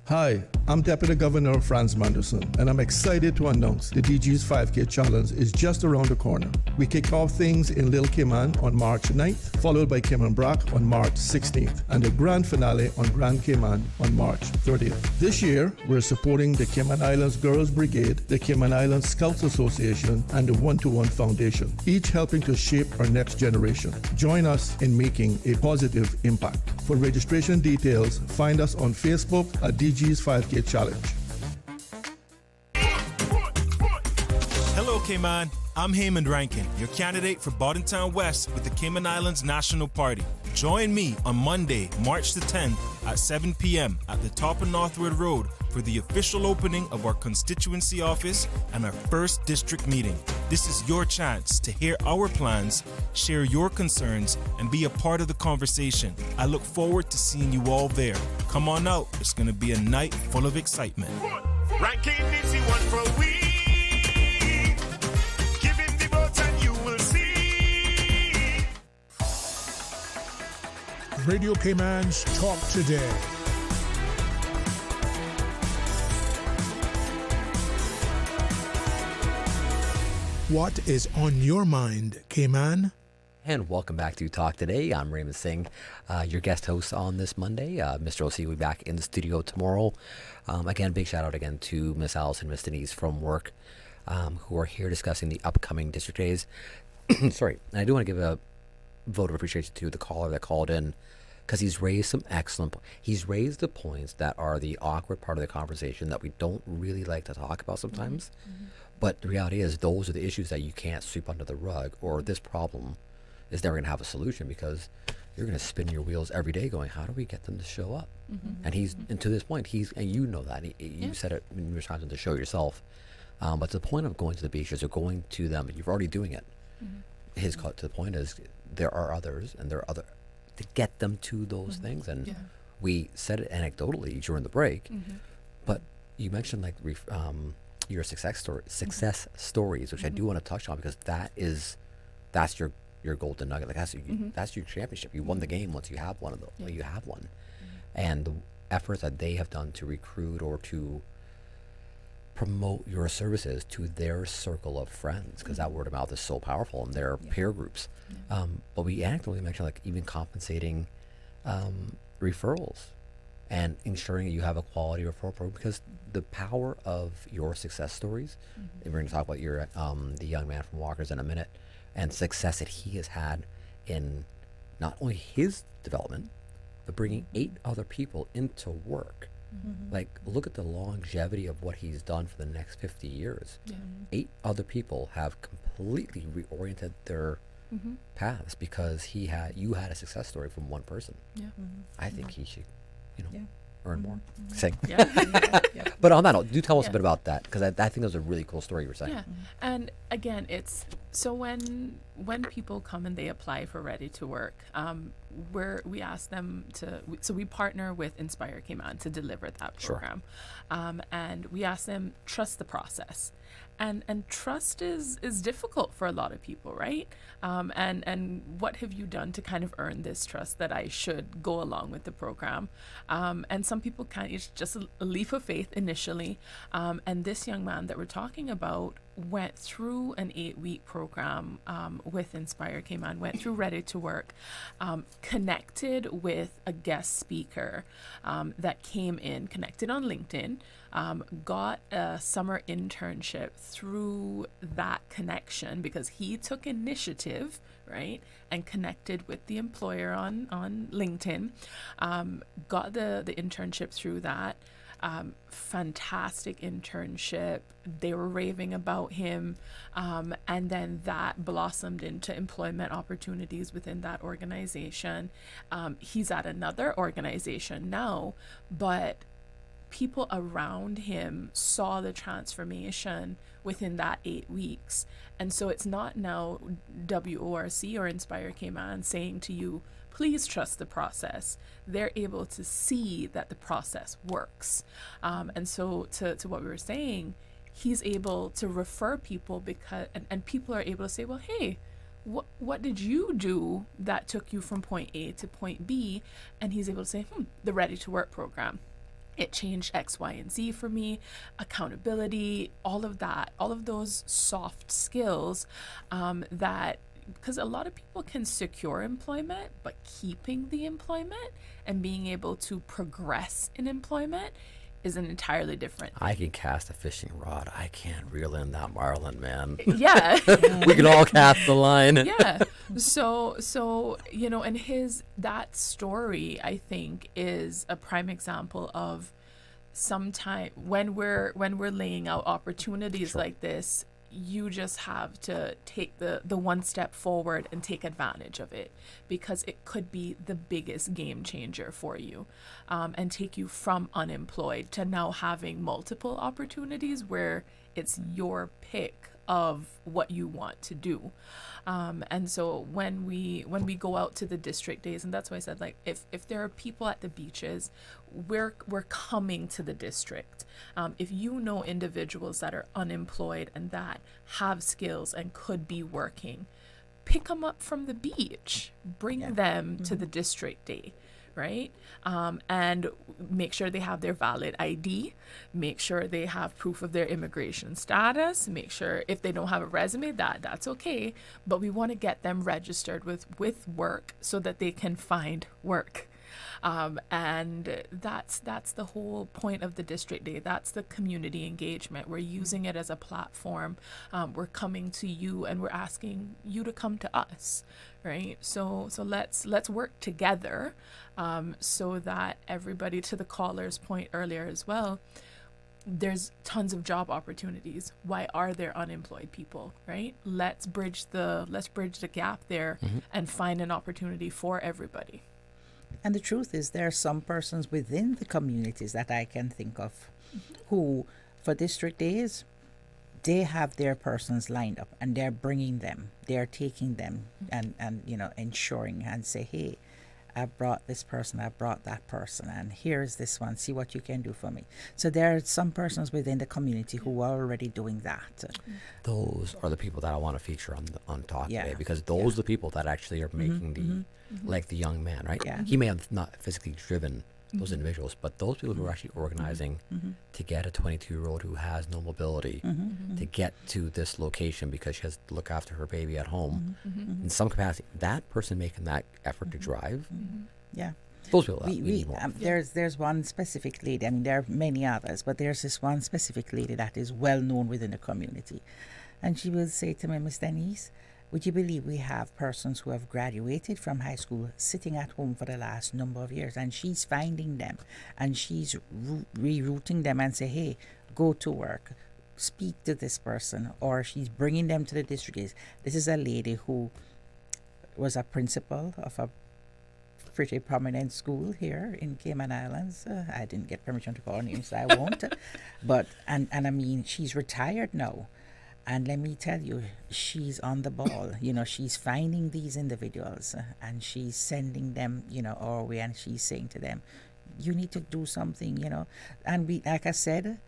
Hi, I'm Deputy Governor Franz Manderson, and I'm excited to announce the DG's 5K Challenge is just around the corner. We kick off things in Little Cayman on March 9th, followed by Cayman Brac on March 16th, and the grand finale on Grand Cayman on March 30th. This year, we're supporting the Cayman Islands Girls Brigade, the Cayman Islands Scouts Association, and the 1-to-1 Foundation, each helping to shape our next generation. Join us in making a positive impact. For registration details, find us on Facebook at DG's 5K Challenge. Hello, Cayman. I'm Raymond Rankin, your candidate for Bordentown West with the Cayman Islands National Party. Join me on Monday, March the 10th at 7 p.m. at the top of Northwood Road for the official opening of our constituency office and our first district meeting. This is your chance to hear our plans, share your concerns, and be a part of the conversation. I look forward to seeing you all there. Come on out. It's going to be a night full of excitement. Ranking needs you one for a week. Give him the vote and you will see. Radio Cayman's Talk Today. What is on your mind, Cayman? And welcome back to Talk Today. I'm Raymond Singh, your guest host on this Monday. Mr. OC will be back in the studio tomorrow. Again, big shout out again to Miss Allison, Miss Denise from WORC, who are here discussing the upcoming district days. Sorry, and I do want to give a vote of appreciation to the caller that called in, because he's raised some excellent. He's raised the points that are the awkward part of the conversation that we don't really like to talk about sometimes. Mm-hmm. But the reality is, those are the issues that you can't sweep under the rug, or this problem is never going to have a solution, because you're going to spin your wheels every day going, how do we get them to show up? Mm-hmm. And to this point, and you know that, you said it numerous times on the show yourself, but to the point of going to the beaches or going to them, you're already doing it. Mm-hmm. His to the point is, there are others, and there are other, to get them to those things. And we said it anecdotally during the break, but you mentioned like your success stories, which I do want to touch on, because that's your golden nugget. Like that's your championship. You won the game once you have one of those. You have one, and the efforts that they have done to recruit or to promote your services to their circle of friends, because that word of mouth is so powerful in their peer groups. But we anecdotally mentioned like even compensating referrals and ensuring that you have a quality referral program, because the power of your success stories, and we're going to talk about your the young man from Walker's in a minute, and success that he has had in not only his development, but bringing 8 other people into work. Like, look at the longevity of what he's done for the next 50 years. 8 other people have completely reoriented their paths because you had a success story from one person. I think he should, earn more. Sing. But on that note, do tell us a bit about that, because I think that was a really cool story you were saying. And again, it's so when people come and they apply for Ready to Work, we ask them so we partner with Inspire Cayman to deliver that program. And we ask them, trust the process. And trust is difficult for a lot of people, right? And what have you done to kind of earn this trust that I should go along with the program? And some people can't. It's just a leap of faith initially. And this young man that we're talking about went through an 8-week program with Inspire Cayman, went through Ready to Work, connected with a guest speaker that came in, connected on LinkedIn, got a summer internship through that connection because he took initiative, right, and connected with the employer on LinkedIn, got the internship through that. Fantastic internship. They were raving about him. And then that blossomed into employment opportunities within that organization. He's at another organization now, but people around him saw the transformation within that 8 weeks. And so it's not now WORC or Inspire Cayman saying to you, please trust the process. They're able to see that the process works. And so to what we were saying, he's able to refer people because, and people are able to say, well, hey, what did you do that took you from point A to point B? And he's able to say, the Ready to Work program. It changed X, Y, and Z for me, accountability, all of that, all of those soft skills that, because a lot of people can secure employment, but keeping the employment and being able to progress in employment is an entirely different thing. I can cast a fishing rod. I can't reel in that marlin, man. Yeah. We can all cast the line. Yeah. So and that story, I think, is a prime example of sometime when we're laying out opportunities like this, you just have to take the one step forward and take advantage of it, because it could be the biggest game changer for you, and take you from unemployed to now having multiple opportunities where it's your pick of what you want to do. And so when we go out to the district days, and that's why I said, like, if there are people at the beaches, we're coming to the district. If you know individuals that are unemployed and that have skills and could be working, pick them up from the beach, bring them to the district day. Right? And make sure they have their valid ID, make sure they have proof of their immigration status, make sure if they don't have a resume, that's okay. But we want to get them registered with WORC so that they can find work. And that's the whole point of the district day. That's the community engagement. We're using it as a platform. We're coming to you and we're asking you to come to us, right? So let's work together, so that everybody, to the caller's point earlier as well, there's tons of job opportunities. Why are there unemployed people, right? Let's bridge the gap there and find an opportunity for everybody. And the truth is, there are some persons within the communities that I can think of who, for district days, they have their persons lined up and they're bringing them, they're taking them and ensuring and say, hey, I brought this person, I brought that person, and here's this one, see what you can do for me. So there are some persons within the community who are already doing that. Those are the people that I want to feature on Talk today, because those are the people that actually are making like the young man, right? Yeah. He may have not physically driven those individuals, but those people who are actually organizing to get a 22-year-old who has no mobility to get to this location because she has to look after her baby at home in some capacity, that person making that effort to drive, those people we need more. There's one specific lady, I mean there are many others, but there's this one specific lady that is well known within the community, and she will say to me, Miss Denise, would you believe we have persons who have graduated from high school sitting at home for the last number of years, and she's finding them and she's rerouting them and say, hey, go to work, speak to this person, or she's bringing them to the district. This is a lady who was a principal of a pretty prominent school here in Cayman Islands. I didn't get permission to call her name, so I won't. But and I mean, she's retired now. And let me tell you, she's on the ball. She's finding these individuals and she's sending them, our way, and she's saying to them, you need to do something, And we, like I said,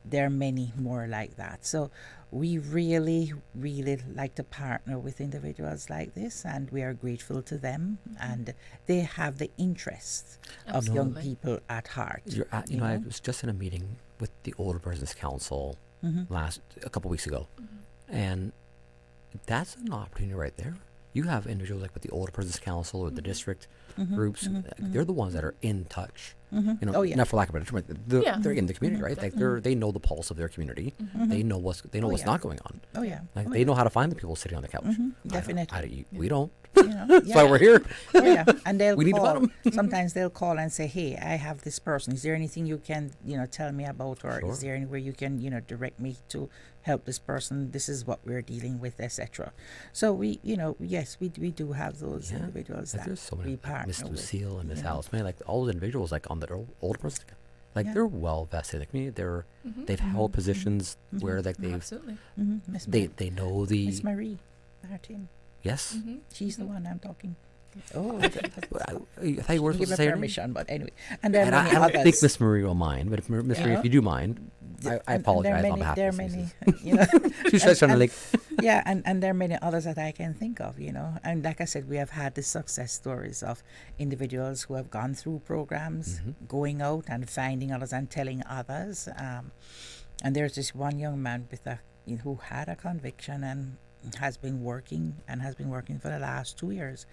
there are many more like that. So we really, really like to partner with individuals like this, and we are grateful to them, and they have the interests of young people at heart. I was just in a meeting with the Older Persons Council a couple weeks ago, and that's an opportunity right there. You have individuals like with the Older Persons Council or the district groups. They're the ones that are in touch. Not for lack of a better term, they're in the community, right? Like they know the pulse of their community. They know what's not going on. They know how to find the people sitting on the couch. Definitely. We don't. That's why we're here. And they'll we need call. to find them. Sometimes they'll call and say, hey, I have this person. Is there anything you can, tell me about, or is there anywhere you can, direct me to help this person? This is what we're dealing with, etc. So we, yes, we do have those individuals that there's so many, we partner Miss with. Lucille and Miss Alice, man, like all those individuals, like on the older person, like they're well vested in the community. They've held positions where like they've they know the Miss Marie Martin. Yes, she's the one I'm talking. Oh, I thought you were supposed give to her say her permission, name. but anyway, and there are many I don't others. think Miss Marie will mind, but if Miss Marie, if you do mind, I apologize on behalf there of are Mrs. many, She's just trying to like. Yeah, and there are many others that I can think of, And like I said, we have had the success stories of individuals who have gone through programs, going out and finding others and telling others. And there's this one young man who had a conviction and has been working for the last 2 years.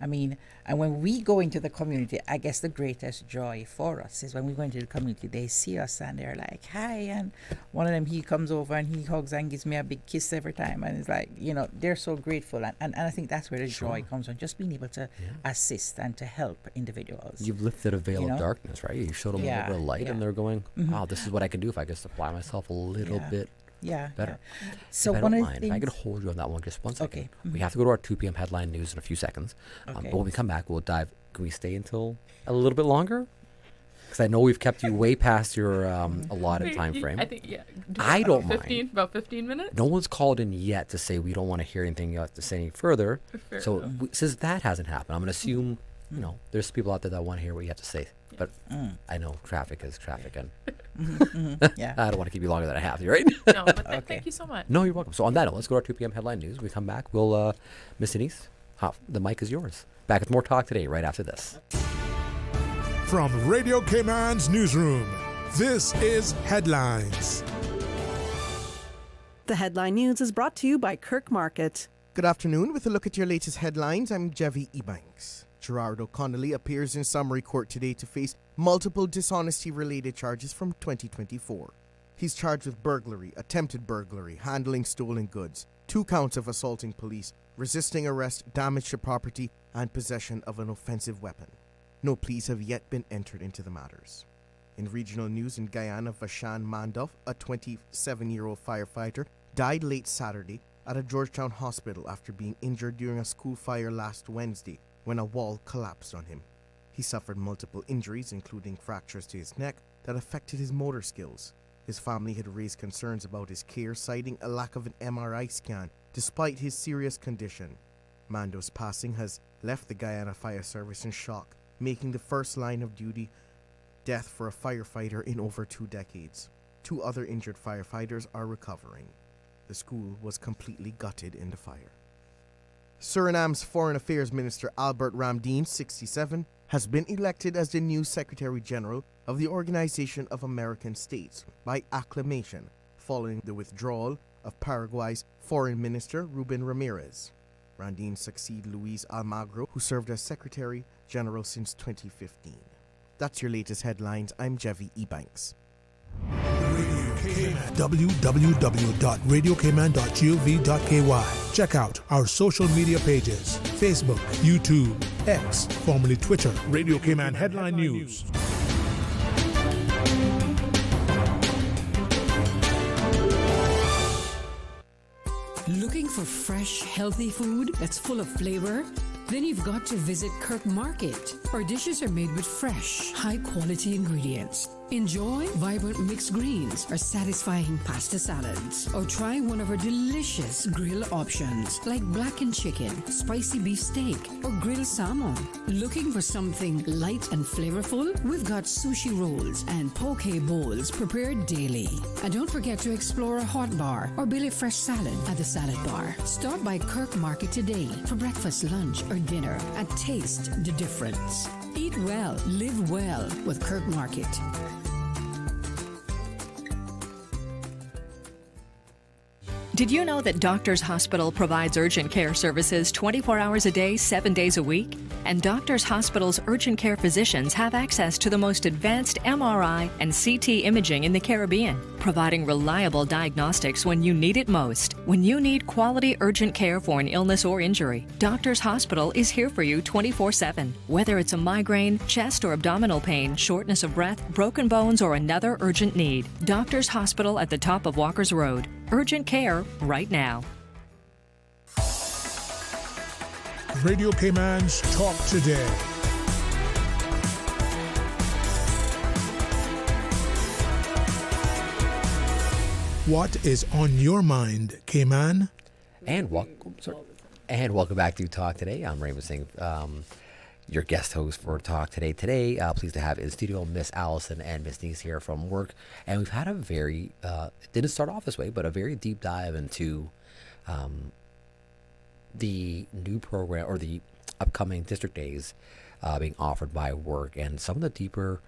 I mean, and when we go into the community, I guess the greatest joy for us is when we go into the community, they see us and they're like, hi. And one of them, he comes over and he hugs and gives me a big kiss every time. And it's like, they're so grateful. And I think that's where the joy comes from, just being able to assist and to help individuals. You've lifted a veil of darkness, right? You showed them a little bit of light and they're going, wow, this is what I can do if I just apply myself a little bit better. So if one I of don't mind, if I could hold you on that one just 1 second. Okay. We have to go to our 2 p.m. headline news in a few seconds. But when we come back, we'll dive. Can we stay until a little bit longer? Because I know we've kept you way past your allotted time frame. I think, yeah. I don't mind. About 15 minutes? No one's called in yet to say we don't want to hear anything you have to say any further. Fair So enough. since that hasn't happened, I'm going to assume, there's people out there that want to hear what you have to say. But I know traffic is traffic, and Yeah. I don't want to keep you longer than I have to, right? No, but thank you so much. No, you're welcome. So on that note, let's go to our 2 p.m. headline news. When we come back, we'll, Miss Denise, the mic is yours. Back with more talk today, right after this. From Radio Cayman's newsroom, this is Headlines. The headline news is brought to you by Kirk Market. Good afternoon. With a look at your latest headlines, I'm Jevi Ebanks. Gerard O'Connolly appears in summary court today to face multiple dishonesty-related charges from 2024. He's charged with burglary, attempted burglary, handling stolen goods, 2 counts of assaulting police, resisting arrest, damage to property, and possession of an offensive weapon. No pleas have yet been entered into the matters. In regional news in Guyana, Vashan Mandoff, a 27-year-old firefighter, died late Saturday at a Georgetown hospital after being injured during a school fire last Wednesday when a wall collapsed on him. He suffered multiple injuries, including fractures to his neck, that affected his motor skills. His family had raised concerns about his care, citing a lack of an MRI scan despite his serious condition. Mando's passing has left the Guyana Fire Service in shock, making the first line of duty death for a firefighter in over 2 decades. 2 other injured firefighters are recovering. The school was completely gutted in the fire. Suriname's Foreign Affairs Minister Albert Ramdien, 67, has been elected as the new Secretary General of the Organization of American States by acclamation, following the withdrawal of Paraguay's Foreign Minister Ruben Ramirez. Ramdien succeeds Luis Almagro, who served as Secretary General since 2015. That's your latest headlines. I'm Jevi Ebanks. www.radiocayman.gov.ky. Check out our social media pages: Facebook, YouTube, X, formerly Twitter, Radio Cayman Headline News. Looking for fresh, healthy food that's full of flavor? Then you've got to visit Kirk Market. Our dishes are made with fresh, high-quality ingredients. Enjoy vibrant mixed greens or satisfying pasta salads. Or try one of our delicious grill options like blackened chicken, spicy beef steak, or grilled salmon. Looking for something light and flavorful? We've got sushi rolls and poke bowls prepared daily. And don't forget to explore a hot bar or Billy Fresh salad at the salad bar. Stop by Kirk Market today for breakfast, lunch, or dinner and taste the difference. Eat well, live well with Kirk Market. Did you know that Doctors Hospital provides urgent care services 24 hours a day, 7 days a week? And Doctors Hospital's urgent care physicians have access to the most advanced MRI and CT imaging in the Caribbean, providing reliable diagnostics when you need it most. When you need quality urgent care for an illness or injury, Doctors Hospital is here for you 24/7. Whether it's a migraine, chest or abdominal pain, shortness of breath, broken bones, or another urgent need, Doctors Hospital at the top of Walker's Road. Urgent care right now. Radio Cayman's Talk Today. What is on your mind, Cayman? And welcome back to Talk Today. I'm Raymond Singh, your guest host for Talk Today. Today, pleased to have in studio Miss Allison and Miss Denise here from WORC. And we've had a very, it didn't start off this way, but a very deep dive into the new program or the upcoming district days being offered by WORC, and some of the deeper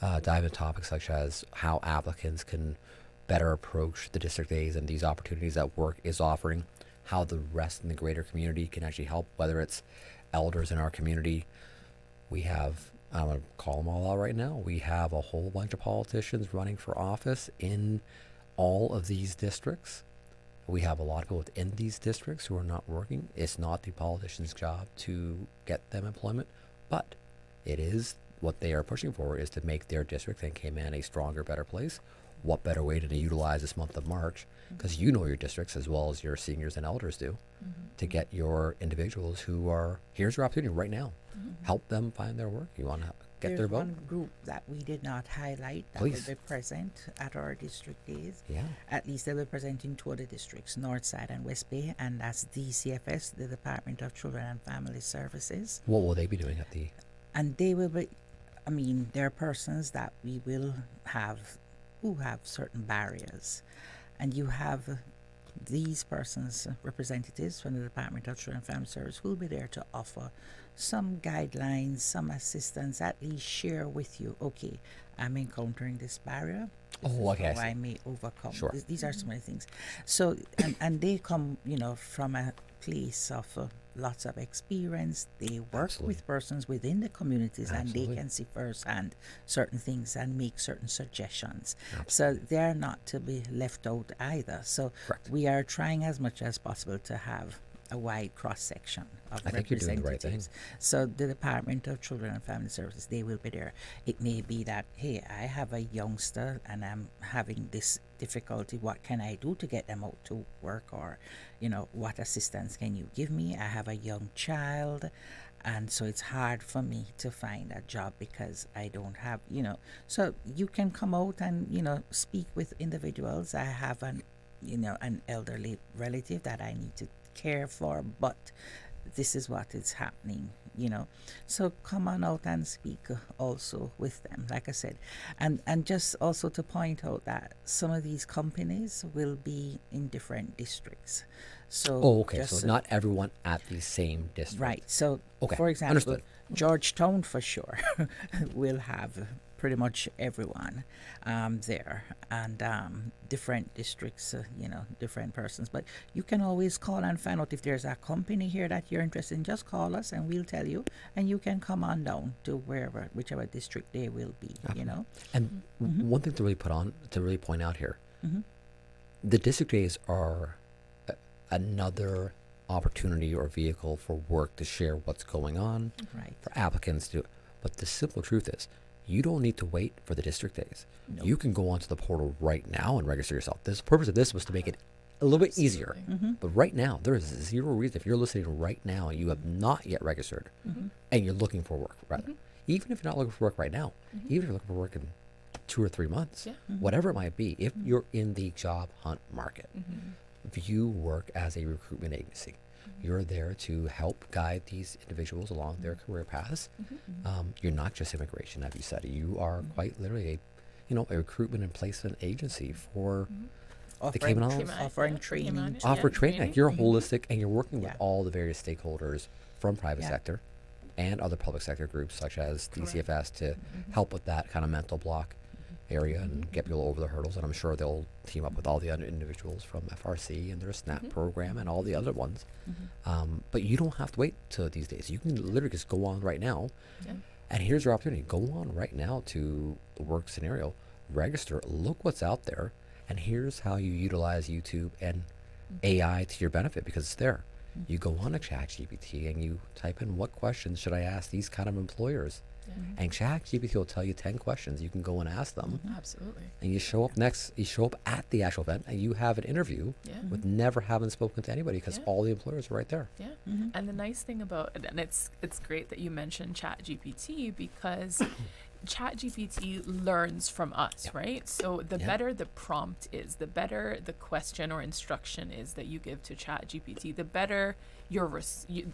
dive into topics such as how applicants can better approach the district days and these opportunities that WORC is offering, how the rest in the greater community can actually help, whether it's elders in our community. We have, I'm going to call them all out right now, we have a whole bunch of politicians running for office in all of these districts. We have a lot of people within these districts who are not working. It's not the politician's job to get them employment, but it is what they are pushing for, is to make their district and Cayman a stronger, better place. What better way to utilize this month of March, because you know your districts as well as your seniors and elders do, to get your individuals who are, here's your opportunity right now. Help them find their work. You want to get their vote. One group that we did not highlight that Please. will be present at our district days. Yeah. At least they'll be present in two of the districts, North Side and West Bay, and that's DCFS, the Department of Children and Family Services. What will they be doing at the? And they will be, I mean, there are persons that we will have who have certain barriers. And you have these persons, representatives from the Department of Children and Family Services, who will be there to offer some guidelines, some assistance, at least share with you, okay, I'm encountering this barrier. This is okay, how I I see. may overcome. Sure. These are some of the things. So, and they come, from a place of lots of experience. They work with persons within the communities, and they can see firsthand certain things and make certain suggestions. So they're not to be left out either. So we are trying as much as possible to have a wide cross section of I think you're doing the right thing. So the Department of Children and Family Services, they will be there. It may be that, hey, I have a youngster and I'm having this difficulty. What can I do to get them out to work? Or, what assistance can you give me? I have a young child, and so it's hard for me to find a job because I don't have, So you can come out and, speak with individuals. I have an elderly relative that I need to care for, but this is what is happening, so come on out and speak also with them, like I said, and just also to point out that some of these companies will be in different districts. So So not everyone at the same district, right? So for example, understood. Georgetown for sure will have pretty much everyone there, and different districts, different persons. But you can always call and find out if there's a company here that you're interested in. Just call us and we'll tell you, and you can come on down to whichever district they will be. And one thing to really point out here, the district days are another opportunity or vehicle for work to share what's going on, for applicants to. But the simple truth is, you don't need to wait for the district days. Nope. You can go onto the portal right now and register yourself. The purpose of this was to make it a little bit easier. But right now, there is zero reason. If you're listening right now and you have not yet registered and you're looking for work, rather, even if you're not looking for work right now, even if you're looking for work in 2 or 3 months, whatever it might be, if you're in the job hunt market, if you work as a recruitment agency, you're there to help guide these individuals along their career paths. You're not just immigration, as you said. You are quite literally a recruitment and placement agency for the Cayman Islands. Offering training. Offer training. You're holistic, and you're working with all the various stakeholders from private sector and other public sector groups such as DCFS to help with that kind of mental block area and get people over the hurdles. And I'm sure they'll team up with all the other individuals from FRC and their SNAP program and all the other ones. But you don't have to wait till these days. You can literally just go on right now. And here's your opportunity. Go on right now to the work scenario, register, look what's out there, and here's how you utilize YouTube and AI to your benefit, because it's there. You go on to ChatGPT and you type in, what questions should I ask these kind of employers? And ChatGPT will tell you 10 questions. You can go and ask them. Absolutely. And you show up at the actual event, and you have an interview with never having spoken to anybody, because all the employers are right there. And the nice thing about it, and it's great that you mentioned ChatGPT, because ChatGPT learns from us, right? So the better the prompt is, the better the question or instruction is that you give to ChatGPT, the better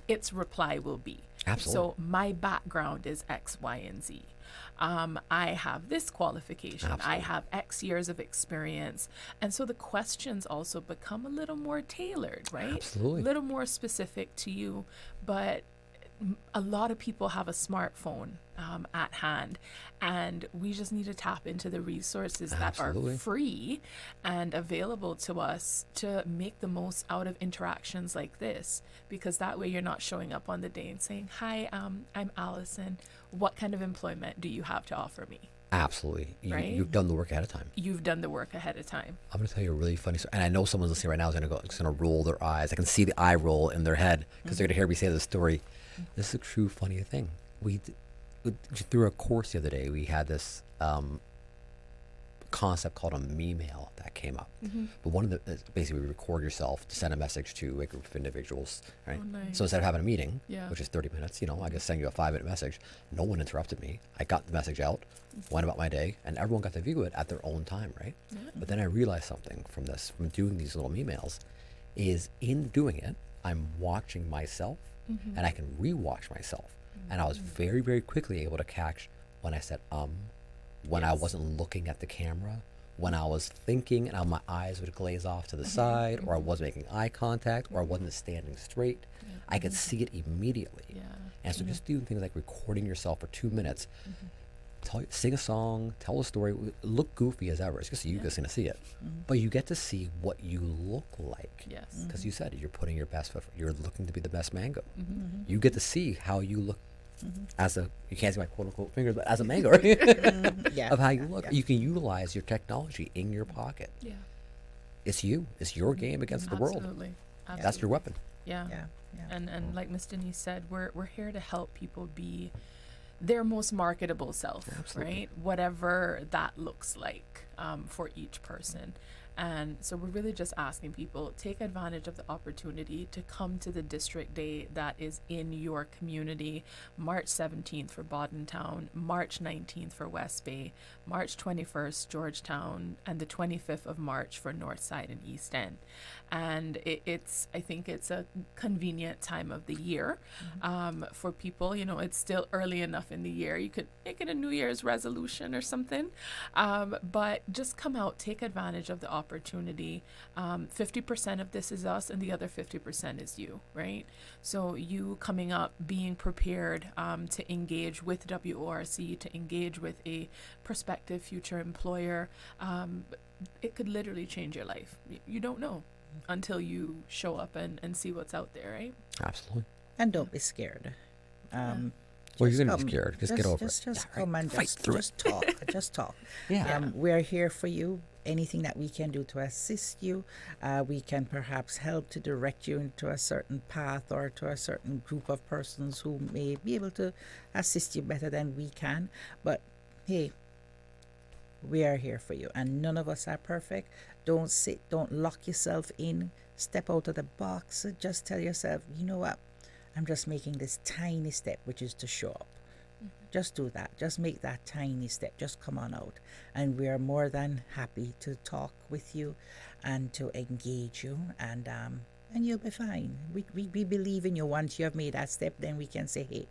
its reply will be. Absolutely. So my background is X, Y, and Z. I have this qualification. I have X years of experience. And so the questions also become a little more tailored, right? Absolutely. A little more specific to you. But a lot of people have a smartphone at hand, and we just need to tap into the resources that are free and available to us to make the most out of interactions like this, because that way you're not showing up on the day and saying, hi, I'm Allison. What kind of employment do you have to offer me? Absolutely. You've done the work ahead of time. You've done the work ahead of time. I'm going to tell you a really funny story. And I know someone's listening right now is going to roll their eyes. I can see the eye roll in their head because they're going to hear me say this story. This is a true funny thing. We through a course the other day, we had this concept called a me-mail that came up. But one of the basically record yourself to send a message to a group of individuals, right? Oh, nice. So instead of having a meeting, Yeah. which is 30 minutes, I just send you a 5-minute message. No one interrupted me. I got the message out, went about my day, and everyone got to view it at their own time, right? Yeah. But then I realized something from doing these little me-mails, is in doing it, I'm watching myself, and I can re-watch myself. And I was very, very quickly able to catch when I said when I wasn't looking at the camera, when I was thinking and my eyes would glaze off to the side, or I wasn't making eye contact, or I wasn't standing straight. I could see it immediately. And so just doing things like recording yourself for 2 minutes, sing a song, tell a story, look goofy as ever. It's just you just going to see it. But you get to see what you look like. Yes. Because you said it, you're putting your best foot, you're looking to be the best mango. You get to see how you look as you can't see my quote unquote fingers, but as a mango, right? Of how you look. You can utilize your technology in your pocket. Yeah. It's you. It's your game against the world. Absolutely. That's your weapon. Yeah. And like Miss Denise said, we're here to help people be their most marketable self, right? Whatever that looks like for each person. And so we're really just asking people, take advantage of the opportunity to come to the district day that is in your community. March 17th for Bodentown, March 19th for West Bay, March 21st Georgetown, and the 25th of March for Northside and East End. And I think it's a convenient time of the year for people. It's still early enough in the year. You could make it a New Year's resolution or something, but just come out, take advantage of the opportunity. 50% of this is us, and the other 50% is you, right? So you coming up, being prepared to engage with WORC, to engage with a prospective future employer, it could literally change your life. You don't know until you show up and see what's out there, right? Absolutely. And don't be scared. Well, you're going to be scared. Just get over it. Just come and Fight through just talk. Just talk. Yeah. We are here for you. Anything that we can do to assist you, we can perhaps help to direct you into a certain path or to a certain group of persons who may be able to assist you better than we can. But hey, we are here for you, and none of us are perfect. Don't lock yourself in. Step out of the box. Just tell yourself, you know what? I'm just making this tiny step, which is to show up. Just do that. Just make that tiny step. Just come on out. And we are more than happy to talk with you and to engage you. And you'll be fine. We believe in you. Once you have made that step, then we can say, hey,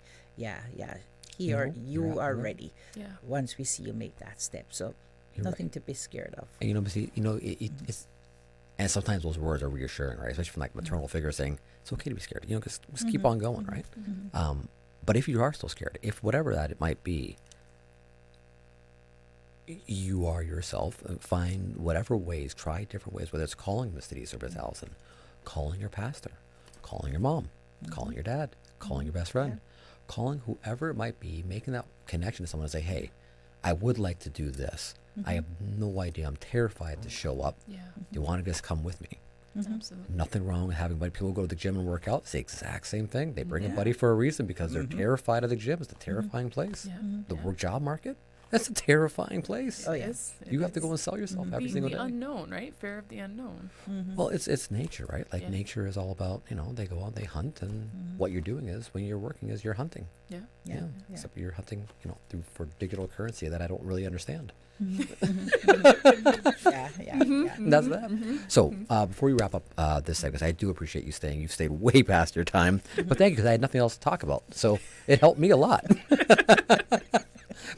you are ready. Yeah. Once we see you make that step. So nothing to be scared of. And it's and sometimes those words are reassuring, right? Especially from like maternal figures saying it's okay to be scared. Just keep on going, right? But if you are still scared, if whatever that it might be, you are yourself. Find whatever ways, try different ways, whether it's calling Miss Denise or Miss Allison, calling your pastor, calling your mom, calling your dad, calling your best friend, calling whoever it might be, making that connection to someone and say, hey, I would like to do this. I have no idea. I'm terrified to show up. Do you want to just come with me? Absolutely. Nothing wrong with having buddy. People go to the gym and work out. It's the exact same thing. They bring a buddy for a reason because they're terrified of the gym. It's a terrifying place. The work job market, that's a terrifying place. Oh, yes. You have to go and sell yourself every single day. The unknown, right? Fear of the unknown. Well, it's nature, right? Like nature is all about, they go out, they hunt, and what you're doing is when you're working is you're hunting. Yeah. Except you're hunting, for digital currency that I don't really understand. That's that. So before we wrap up this segment, I do appreciate you staying. You've stayed way past your time, but thank you because I had nothing else to talk about. So it helped me a lot.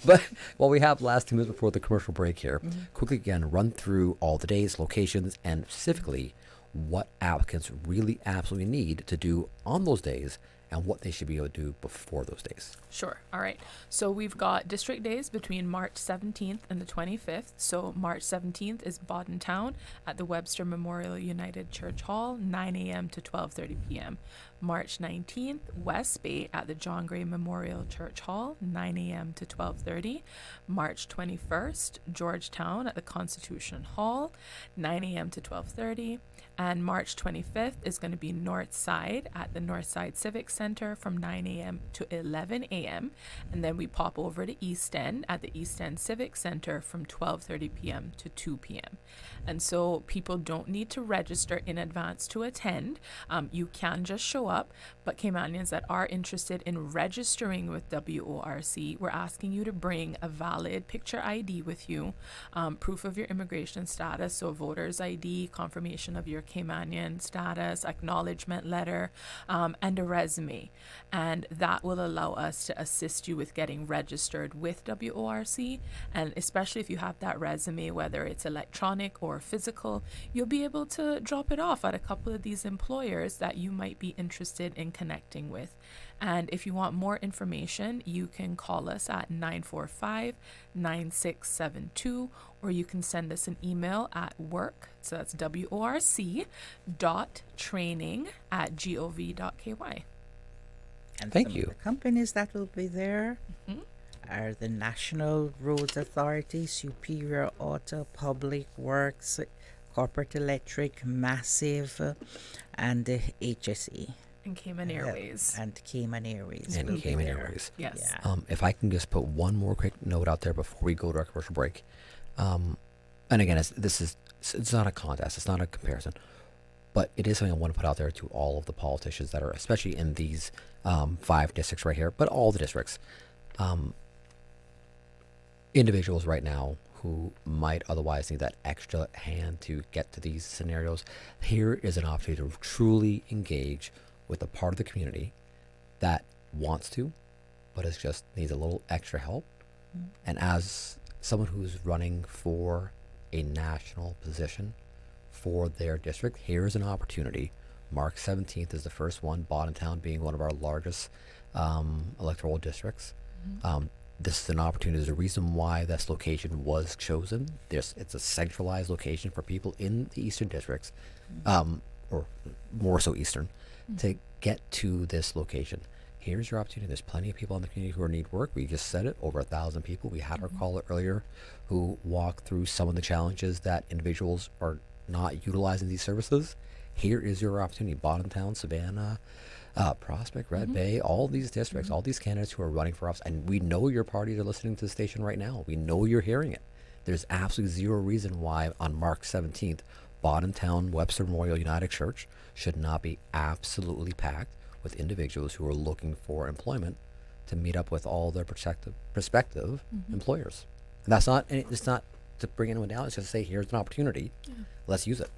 But while we have last 2 minutes before the commercial break here, quickly again, run through all the days, locations, and specifically what applicants really absolutely need to do on those days and what they should be able to do before those days. Sure. All right. So we've got district days between March 17th and the 25th. So March 17th is Bodentown at the Webster Memorial United Church Hall, 9 a.m. to 12:30 p.m. March 19th, West Bay at the John Gray Memorial Church Hall, 9 a.m. to 12:30. March 21st, Georgetown at the Constitution Hall, 9 a.m. to 12:30. And March 25th is going to be Northside at the Northside Civic Center. Center from 9 a.m. to 11 a.m. And then we pop over to East End at the East End Civic Center from 12:30 p.m. to 2 p.m. And so people don't need to register in advance to attend. You can just show up. But Caymanians that are interested in registering with WORC, we're asking you to bring a valid picture ID with you, proof of your immigration status, so voter's ID, confirmation of your Caymanian status, acknowledgement letter, and a resume. And that will allow us to assist you with getting registered with WORC. And especially if you have that resume, whether it's electronic or physical, you'll be able to drop it off at a couple of these employers that you might be interested in connecting with. And if you want more information, you can call us at 945-9672, or you can send us an email at WORC, so that's WORC.training@gov.ky. And Thank some you. of the companies that will be there are the National Roads Authority, Superior Auto, Public Works, Corporate Electric, Massive, and the HSE. And Cayman Airways. And Cayman Airways. And Cayman Airways. Yes. Yeah. If I can just put one more quick note out there before we go to our commercial break. And again, it's not a contest. It's not a comparison. But it is something I want to put out there to all of the politicians that are, especially in these 5 districts right here, but all the districts. Individuals right now who might otherwise need that extra hand to get to these scenarios, here is an opportunity to truly engage with a part of the community that wants to, but is just needs a little extra help. And as someone who's running for a national position for their district, here's an opportunity. March 17th is the first one, Bodentown being one of our largest electoral districts. This is an opportunity. There's a reason why this location was chosen. It's a centralized location for people in the eastern districts, or more so eastern, to get to this location. Here's your opportunity. There's plenty of people in the community who need work. We just said it, over 1,000 people. We had our caller earlier who walked through some of the challenges that individuals are not utilizing these services. Here is your opportunity. Bodentown, Savannah, Prospect, Red Bay, all these districts, all these candidates who are running for office, and we know your parties are listening to the station right now. We know you're hearing it. There's absolutely zero reason why on March 17th, Bodentown Webster Memorial United Church should not be absolutely packed with individuals who are looking for employment to meet up with all their prospective employers. And that's not, it's not to bring anyone down, it's just to say, here's an opportunity. Let's use it.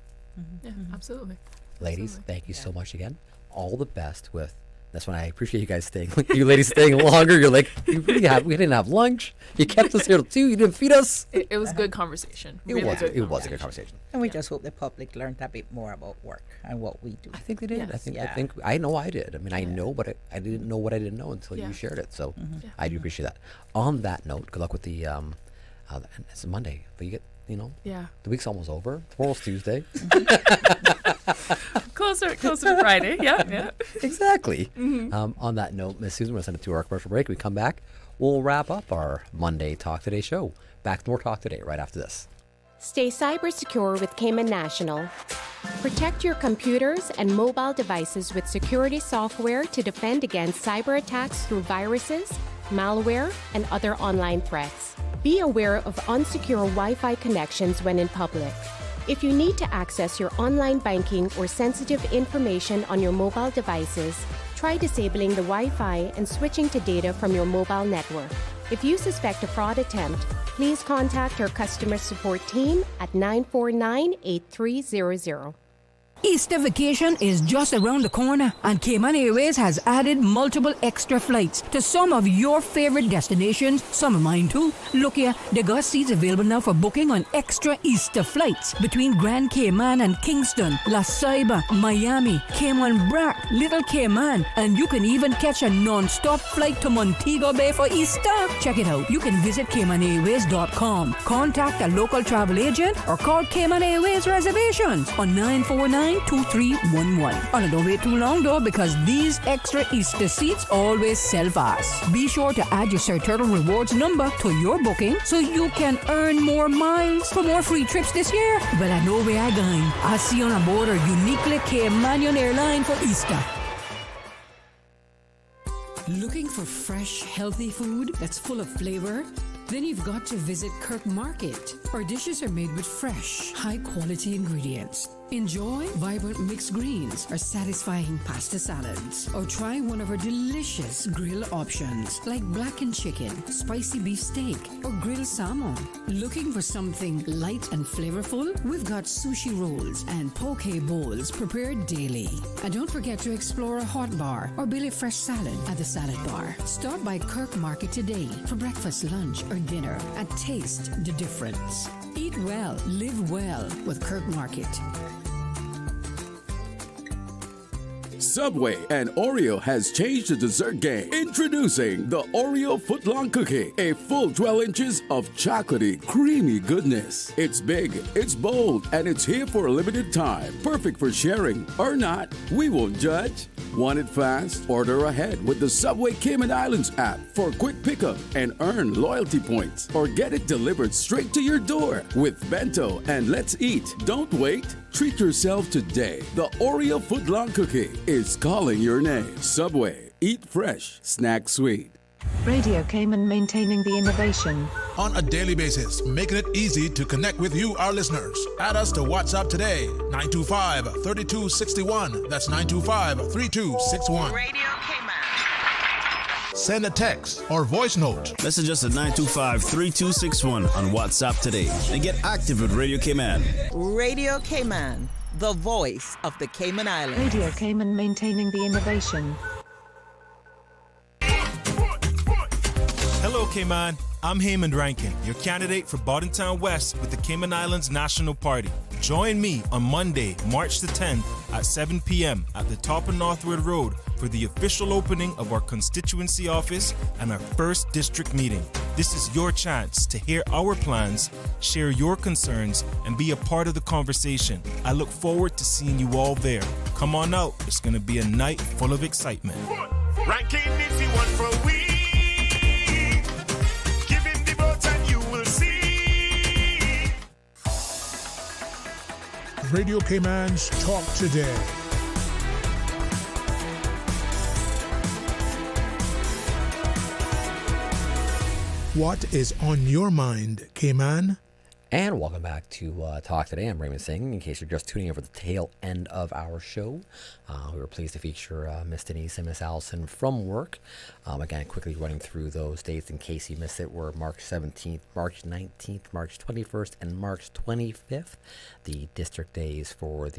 Yeah, absolutely. Ladies, thank you so much again. All the best with, that's when I appreciate you guys staying, you ladies staying longer. You're like, we didn't have lunch. You kept us here till 2. You didn't feed us. It was good conversation. It was a good conversation. And we just hope the public learned a bit more about work and what we do. I think they did. Yes. I know I did. I mean, I know, but I didn't know what I didn't know until you shared it. So I do appreciate that. On that note, good luck with the, it's a Monday, but you get, the week's almost over. Tomorrow's Tuesday. Closer to Friday. Yeah. Exactly. On that note, Miss Susan, we're going to send it to our commercial break. We come back, we'll wrap up our Monday Talk Today show. Back to more Talk Today right after this. Stay cyber secure with Cayman National. Protect your computers and mobile devices with security software to defend against cyber attacks through viruses, malware, and other online threats. Be aware of unsecure Wi-Fi connections when in public. If you need to access your online banking or sensitive information on your mobile devices, try disabling the Wi-Fi and switching to data from your mobile network. If you suspect a fraud attempt, please contact our customer support team at 949-8300. Easter vacation is just around the corner, and Cayman Airways has added multiple extra flights to some of your favorite destinations, some of mine too. Look here, they got seats available now for booking on extra Easter flights between Grand Cayman and Kingston, La Ceiba, Miami, Cayman Brac, Little Cayman, and you can even catch a non-stop flight to Montego Bay for Easter. Check it out. You can visit CaymanAirways.com, contact a local travel agent, or call Cayman Airways Reservations on 949-2311. And don't wait too long though, because these extra Easter seats always sell fast. Be sure to add your Sir Turtle Rewards number to your booking so you can earn more miles for more free trips this year. Well, I know where I'm going. I'll see you on board our uniquely Caymanian airline for Easter. Looking for fresh, healthy food that's full of flavor? Then you've got to visit Kirk Market. Our dishes are made with fresh, high-quality ingredients. Enjoy vibrant mixed greens or satisfying pasta salads. Or try one of our delicious grill options like blackened chicken, spicy beef steak, or grilled salmon. Looking for something light and flavorful? We've got sushi rolls and poke bowls prepared daily. And don't forget to explore a hot bar or Billy Fresh salad at the salad bar. Stop by Kirk Market today for breakfast, lunch, or dinner and taste the difference. Eat well, live well with Kirk Market. Subway and Oreo has changed the dessert game. Introducing the Oreo Footlong Cookie, a full 12 inches of chocolatey, creamy goodness. It's big, it's bold, and it's here for a limited time. Perfect for sharing or not. We won't judge. Want it fast? Order ahead with the Subway Cayman Islands app for quick pickup and earn loyalty points. Or get it delivered straight to your door with Bento and Let's Eat. Don't wait. Treat yourself today. The Oreo Footlong Cookie is calling your name. Subway. Eat fresh. Snack sweet. Radio Cayman, maintaining the innovation. On a daily basis, making it easy to connect with you, our listeners. Add us to WhatsApp today, 925-3261. That's 925-3261. Radio Cayman. Send a text or voice note. Message us at 925-3261 on WhatsApp today and get active with Radio Cayman. Radio Cayman, the voice of the Cayman Islands. Radio Cayman, maintaining the innovation. Hello, Cayman. I'm Raymond Rankin, your candidate for Bodentown West with the Cayman Islands National Party. Join me on Monday, March the 10th at 7 p.m. at the top of Northwood Road for the official opening of our constituency office and our first district meeting. This is your chance to hear our plans, share your concerns, and be a part of the conversation. I look forward to seeing you all there. Come on out. It's going to be a night full of excitement. Ranking if you want for we. Radio Cayman's Talk Today. What is on your mind, Cayman? And welcome back to Talk Today. I'm Raymond Singh. In case you're just tuning in for the tail end of our show, we were pleased to feature Miss Denise and Miss Allison from WORC. Again, quickly running through those dates in case you missed it, were March 17th, March 19th, March 21st, and March 25th, the district days for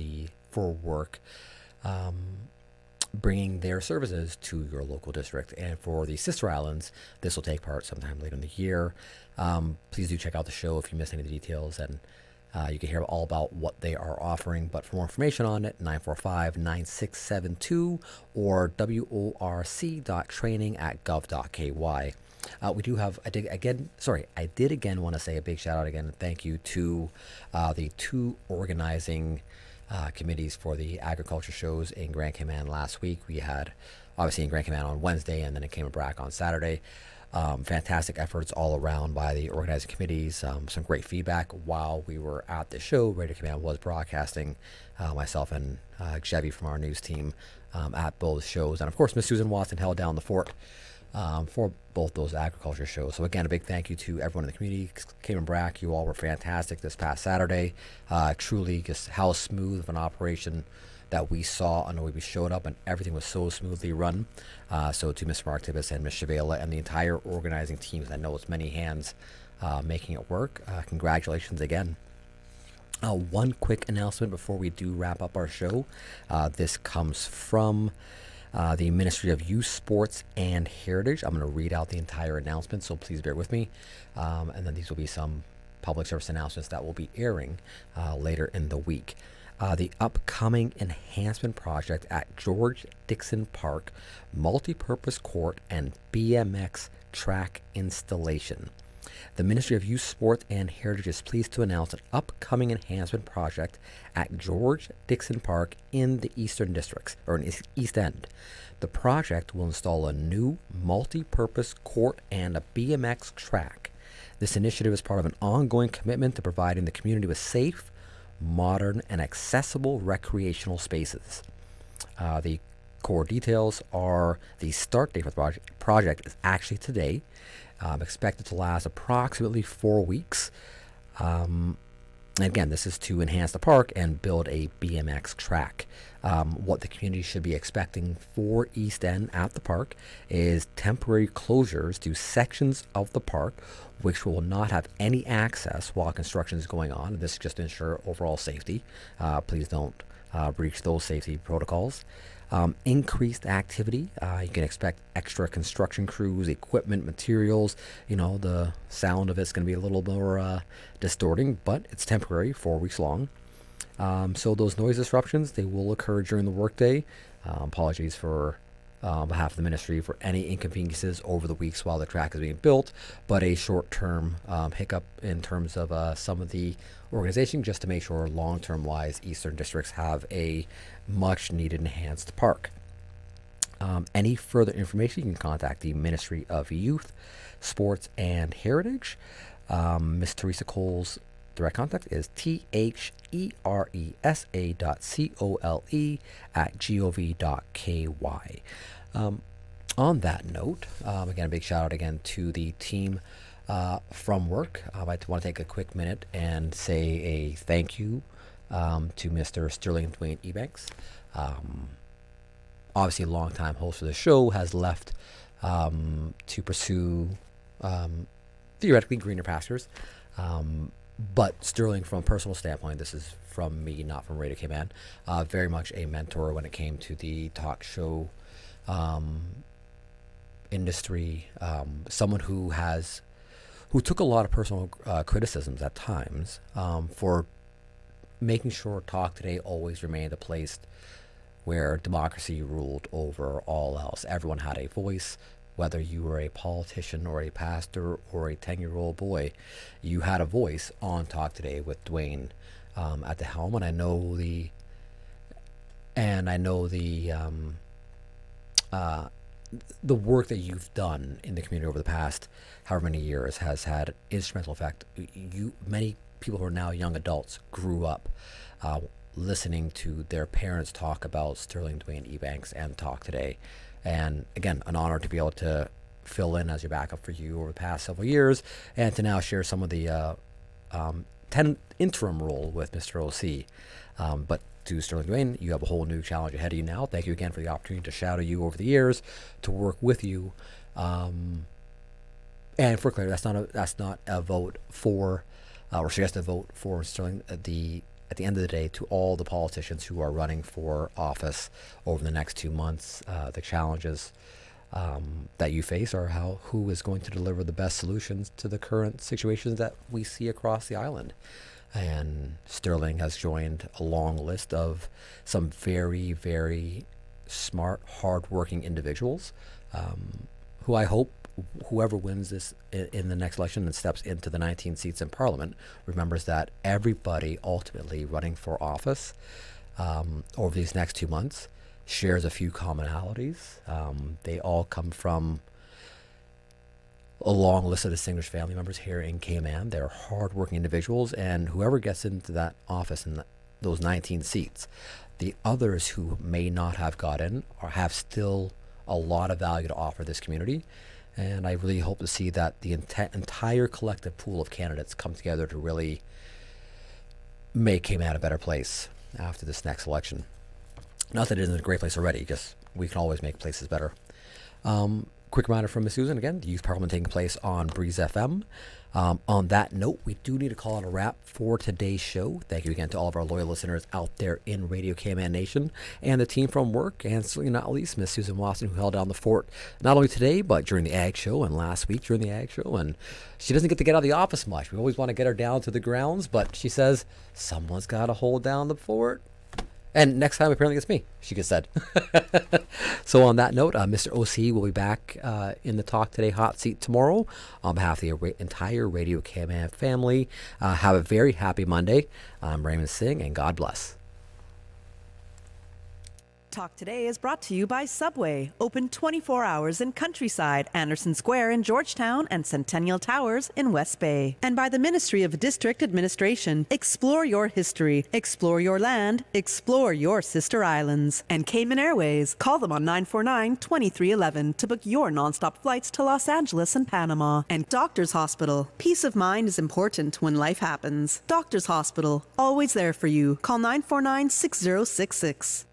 WORC. Bringing their services to your local district. And for the sister islands, this will take part sometime later in the year. Please do check out the show if you missed any of the details, and you can hear all about what they are offering. But for more information on it, 945-9672 or worc.training@gov.ky. We do have, I did again want to say a big shout out again and thank you to the two organizing committees for the agriculture shows in Grand Cayman last week. We had obviously in Grand Cayman on Wednesday and then it came back on Saturday. Fantastic efforts all around by the organizing committees. Some great feedback while we were at the show. Radio Cayman was broadcasting, myself and Chevy from our news team at both shows. And of course, Miss Susan Watson held down the fort for both those agriculture shows. So again, a big thank you to everyone in the community. Cayman Brac, you all were fantastic this past Saturday. Truly just how smooth of an operation that we saw on the way we showed up, and everything was so smoothly run. So to Ms. Marktibus and Ms. Chavela and the entire organizing teams, I know it's many hands making it work. Congratulations again. One quick announcement before we do wrap up our show. This comes from the Ministry of Youth, Sports, and Heritage. I'm going to read out the entire announcement, so please bear with me. And then these will be some public service announcements that will be airing later in the week. The upcoming enhancement project at George Dixon Park, multipurpose court and BMX track installation. The Ministry of Youth, Sport, and Heritage is pleased to announce an upcoming enhancement project at George Dixon Park in the Eastern Districts, or in East End. The project will install a new multi-purpose court and a BMX track. This initiative is part of an ongoing commitment to providing the community with safe, modern, and accessible recreational spaces. The core details are the start date for the project is actually today. Expected to last approximately 4 weeks. And again, this is to enhance the park and build a BMX track. What the community should be expecting for East End at the park is temporary closures to sections of the park which will not have any access while construction is going on. This is just to ensure overall safety. Please don't breach those safety protocols. Increased activity. You can expect extra construction crews, equipment, materials. The sound of it's going to be a little more distorting, but it's temporary, 4 weeks long. So those noise disruptions, they will occur during the workday. Apologies for behalf of the ministry for any inconveniences over the weeks while the track is being built, but a short-term hiccup in terms of some of the organization, just to make sure long-term wise Eastern districts have a much needed enhanced park. Any further information, you can contact the Ministry of Youth, Sports and Heritage. Miss Teresa Cole's direct contact is theresa.cole@gov.ky. On that note, again, a big shout out again to the team from WORC. I want to take a quick minute and say a thank you to Mr. Sterling Dwayne Ebanks. Obviously a longtime host of the show, has left to pursue theoretically greener pastures. But Sterling, from a personal standpoint, this is from me, not from Radio Cayman, very much a mentor when it came to the talk show industry. Someone who took a lot of personal criticisms at times for making sure Talk Today always remained a place where democracy ruled over all else. Everyone had a voice. Whether you were a politician or a pastor or a 10-year-old boy, you had a voice on Talk Today with Dwayne at the helm. And I know the work that you've done in the community over the past however many years has had instrumental effect. Many people who are now young adults grew up listening to their parents talk about Sterling Dwayne Ebanks and Talk Today. And again, an honor to be able to fill in as your backup for you over the past several years, and to now share some of the interim role with Mr. OC. But to Sterling Dwayne, you have a whole new challenge ahead of you now. Thank you again for the opportunity to shadow you over the years, to work with you. And for clarity, that's not a vote for, or suggested vote for Sterling. At the end of the day, to all the politicians who are running for office over the next 2 months, the challenges that you face are who is going to deliver the best solutions to the current situations that we see across the island. And Sterling has joined a long list of some very, very smart, hardworking individuals who I hope whoever wins this in the next election and steps into the 19 seats in Parliament remembers that everybody ultimately running for office over these next 2 months shares a few commonalities. They all come from a long list of distinguished family members here in Cayman. They're hardworking individuals, and whoever gets into that office in those 19 seats, the others who may not have gotten or have still a lot of value to offer this community. And I really hope to see that the entire collective pool of candidates come together to really make Cayman a better place after this next election. Not that it isn't a great place already, just we can always make places better. Quick reminder from Ms. Susan again, the Youth Parliament taking place on Breeze FM. On that note, we do need to call it a wrap for today's show. Thank you again to all of our loyal listeners out there in Radio Cayman Nation, and the team from WORC, and certainly not least Miss Susan Watson, who held down the fort not only today, but during the Ag Show and last week during the Ag Show. And she doesn't get to get out of the office much. We always want to get her down to the grounds, but she says, someone's got to hold down the fort. And next time, apparently, it's me, she just said. So on that note, Mr. OC will be back in the Talk Today hot seat tomorrow. On behalf of the entire Radio Cayman family, have a very happy Monday. I'm Raymond Singh, and God bless. Talk Today is brought to you by Subway, open 24 hours in Countryside, Anderson Square in Georgetown, and Centennial Towers in West Bay. And by the Ministry of District Administration. Explore your history, explore your land, explore your sister islands. And Cayman Airways. Call them on 949-2311 to book your nonstop flights to Los Angeles and Panama. And Doctors Hospital. Peace of mind is important when life happens. Doctors Hospital, always there for you. Call 949-6066.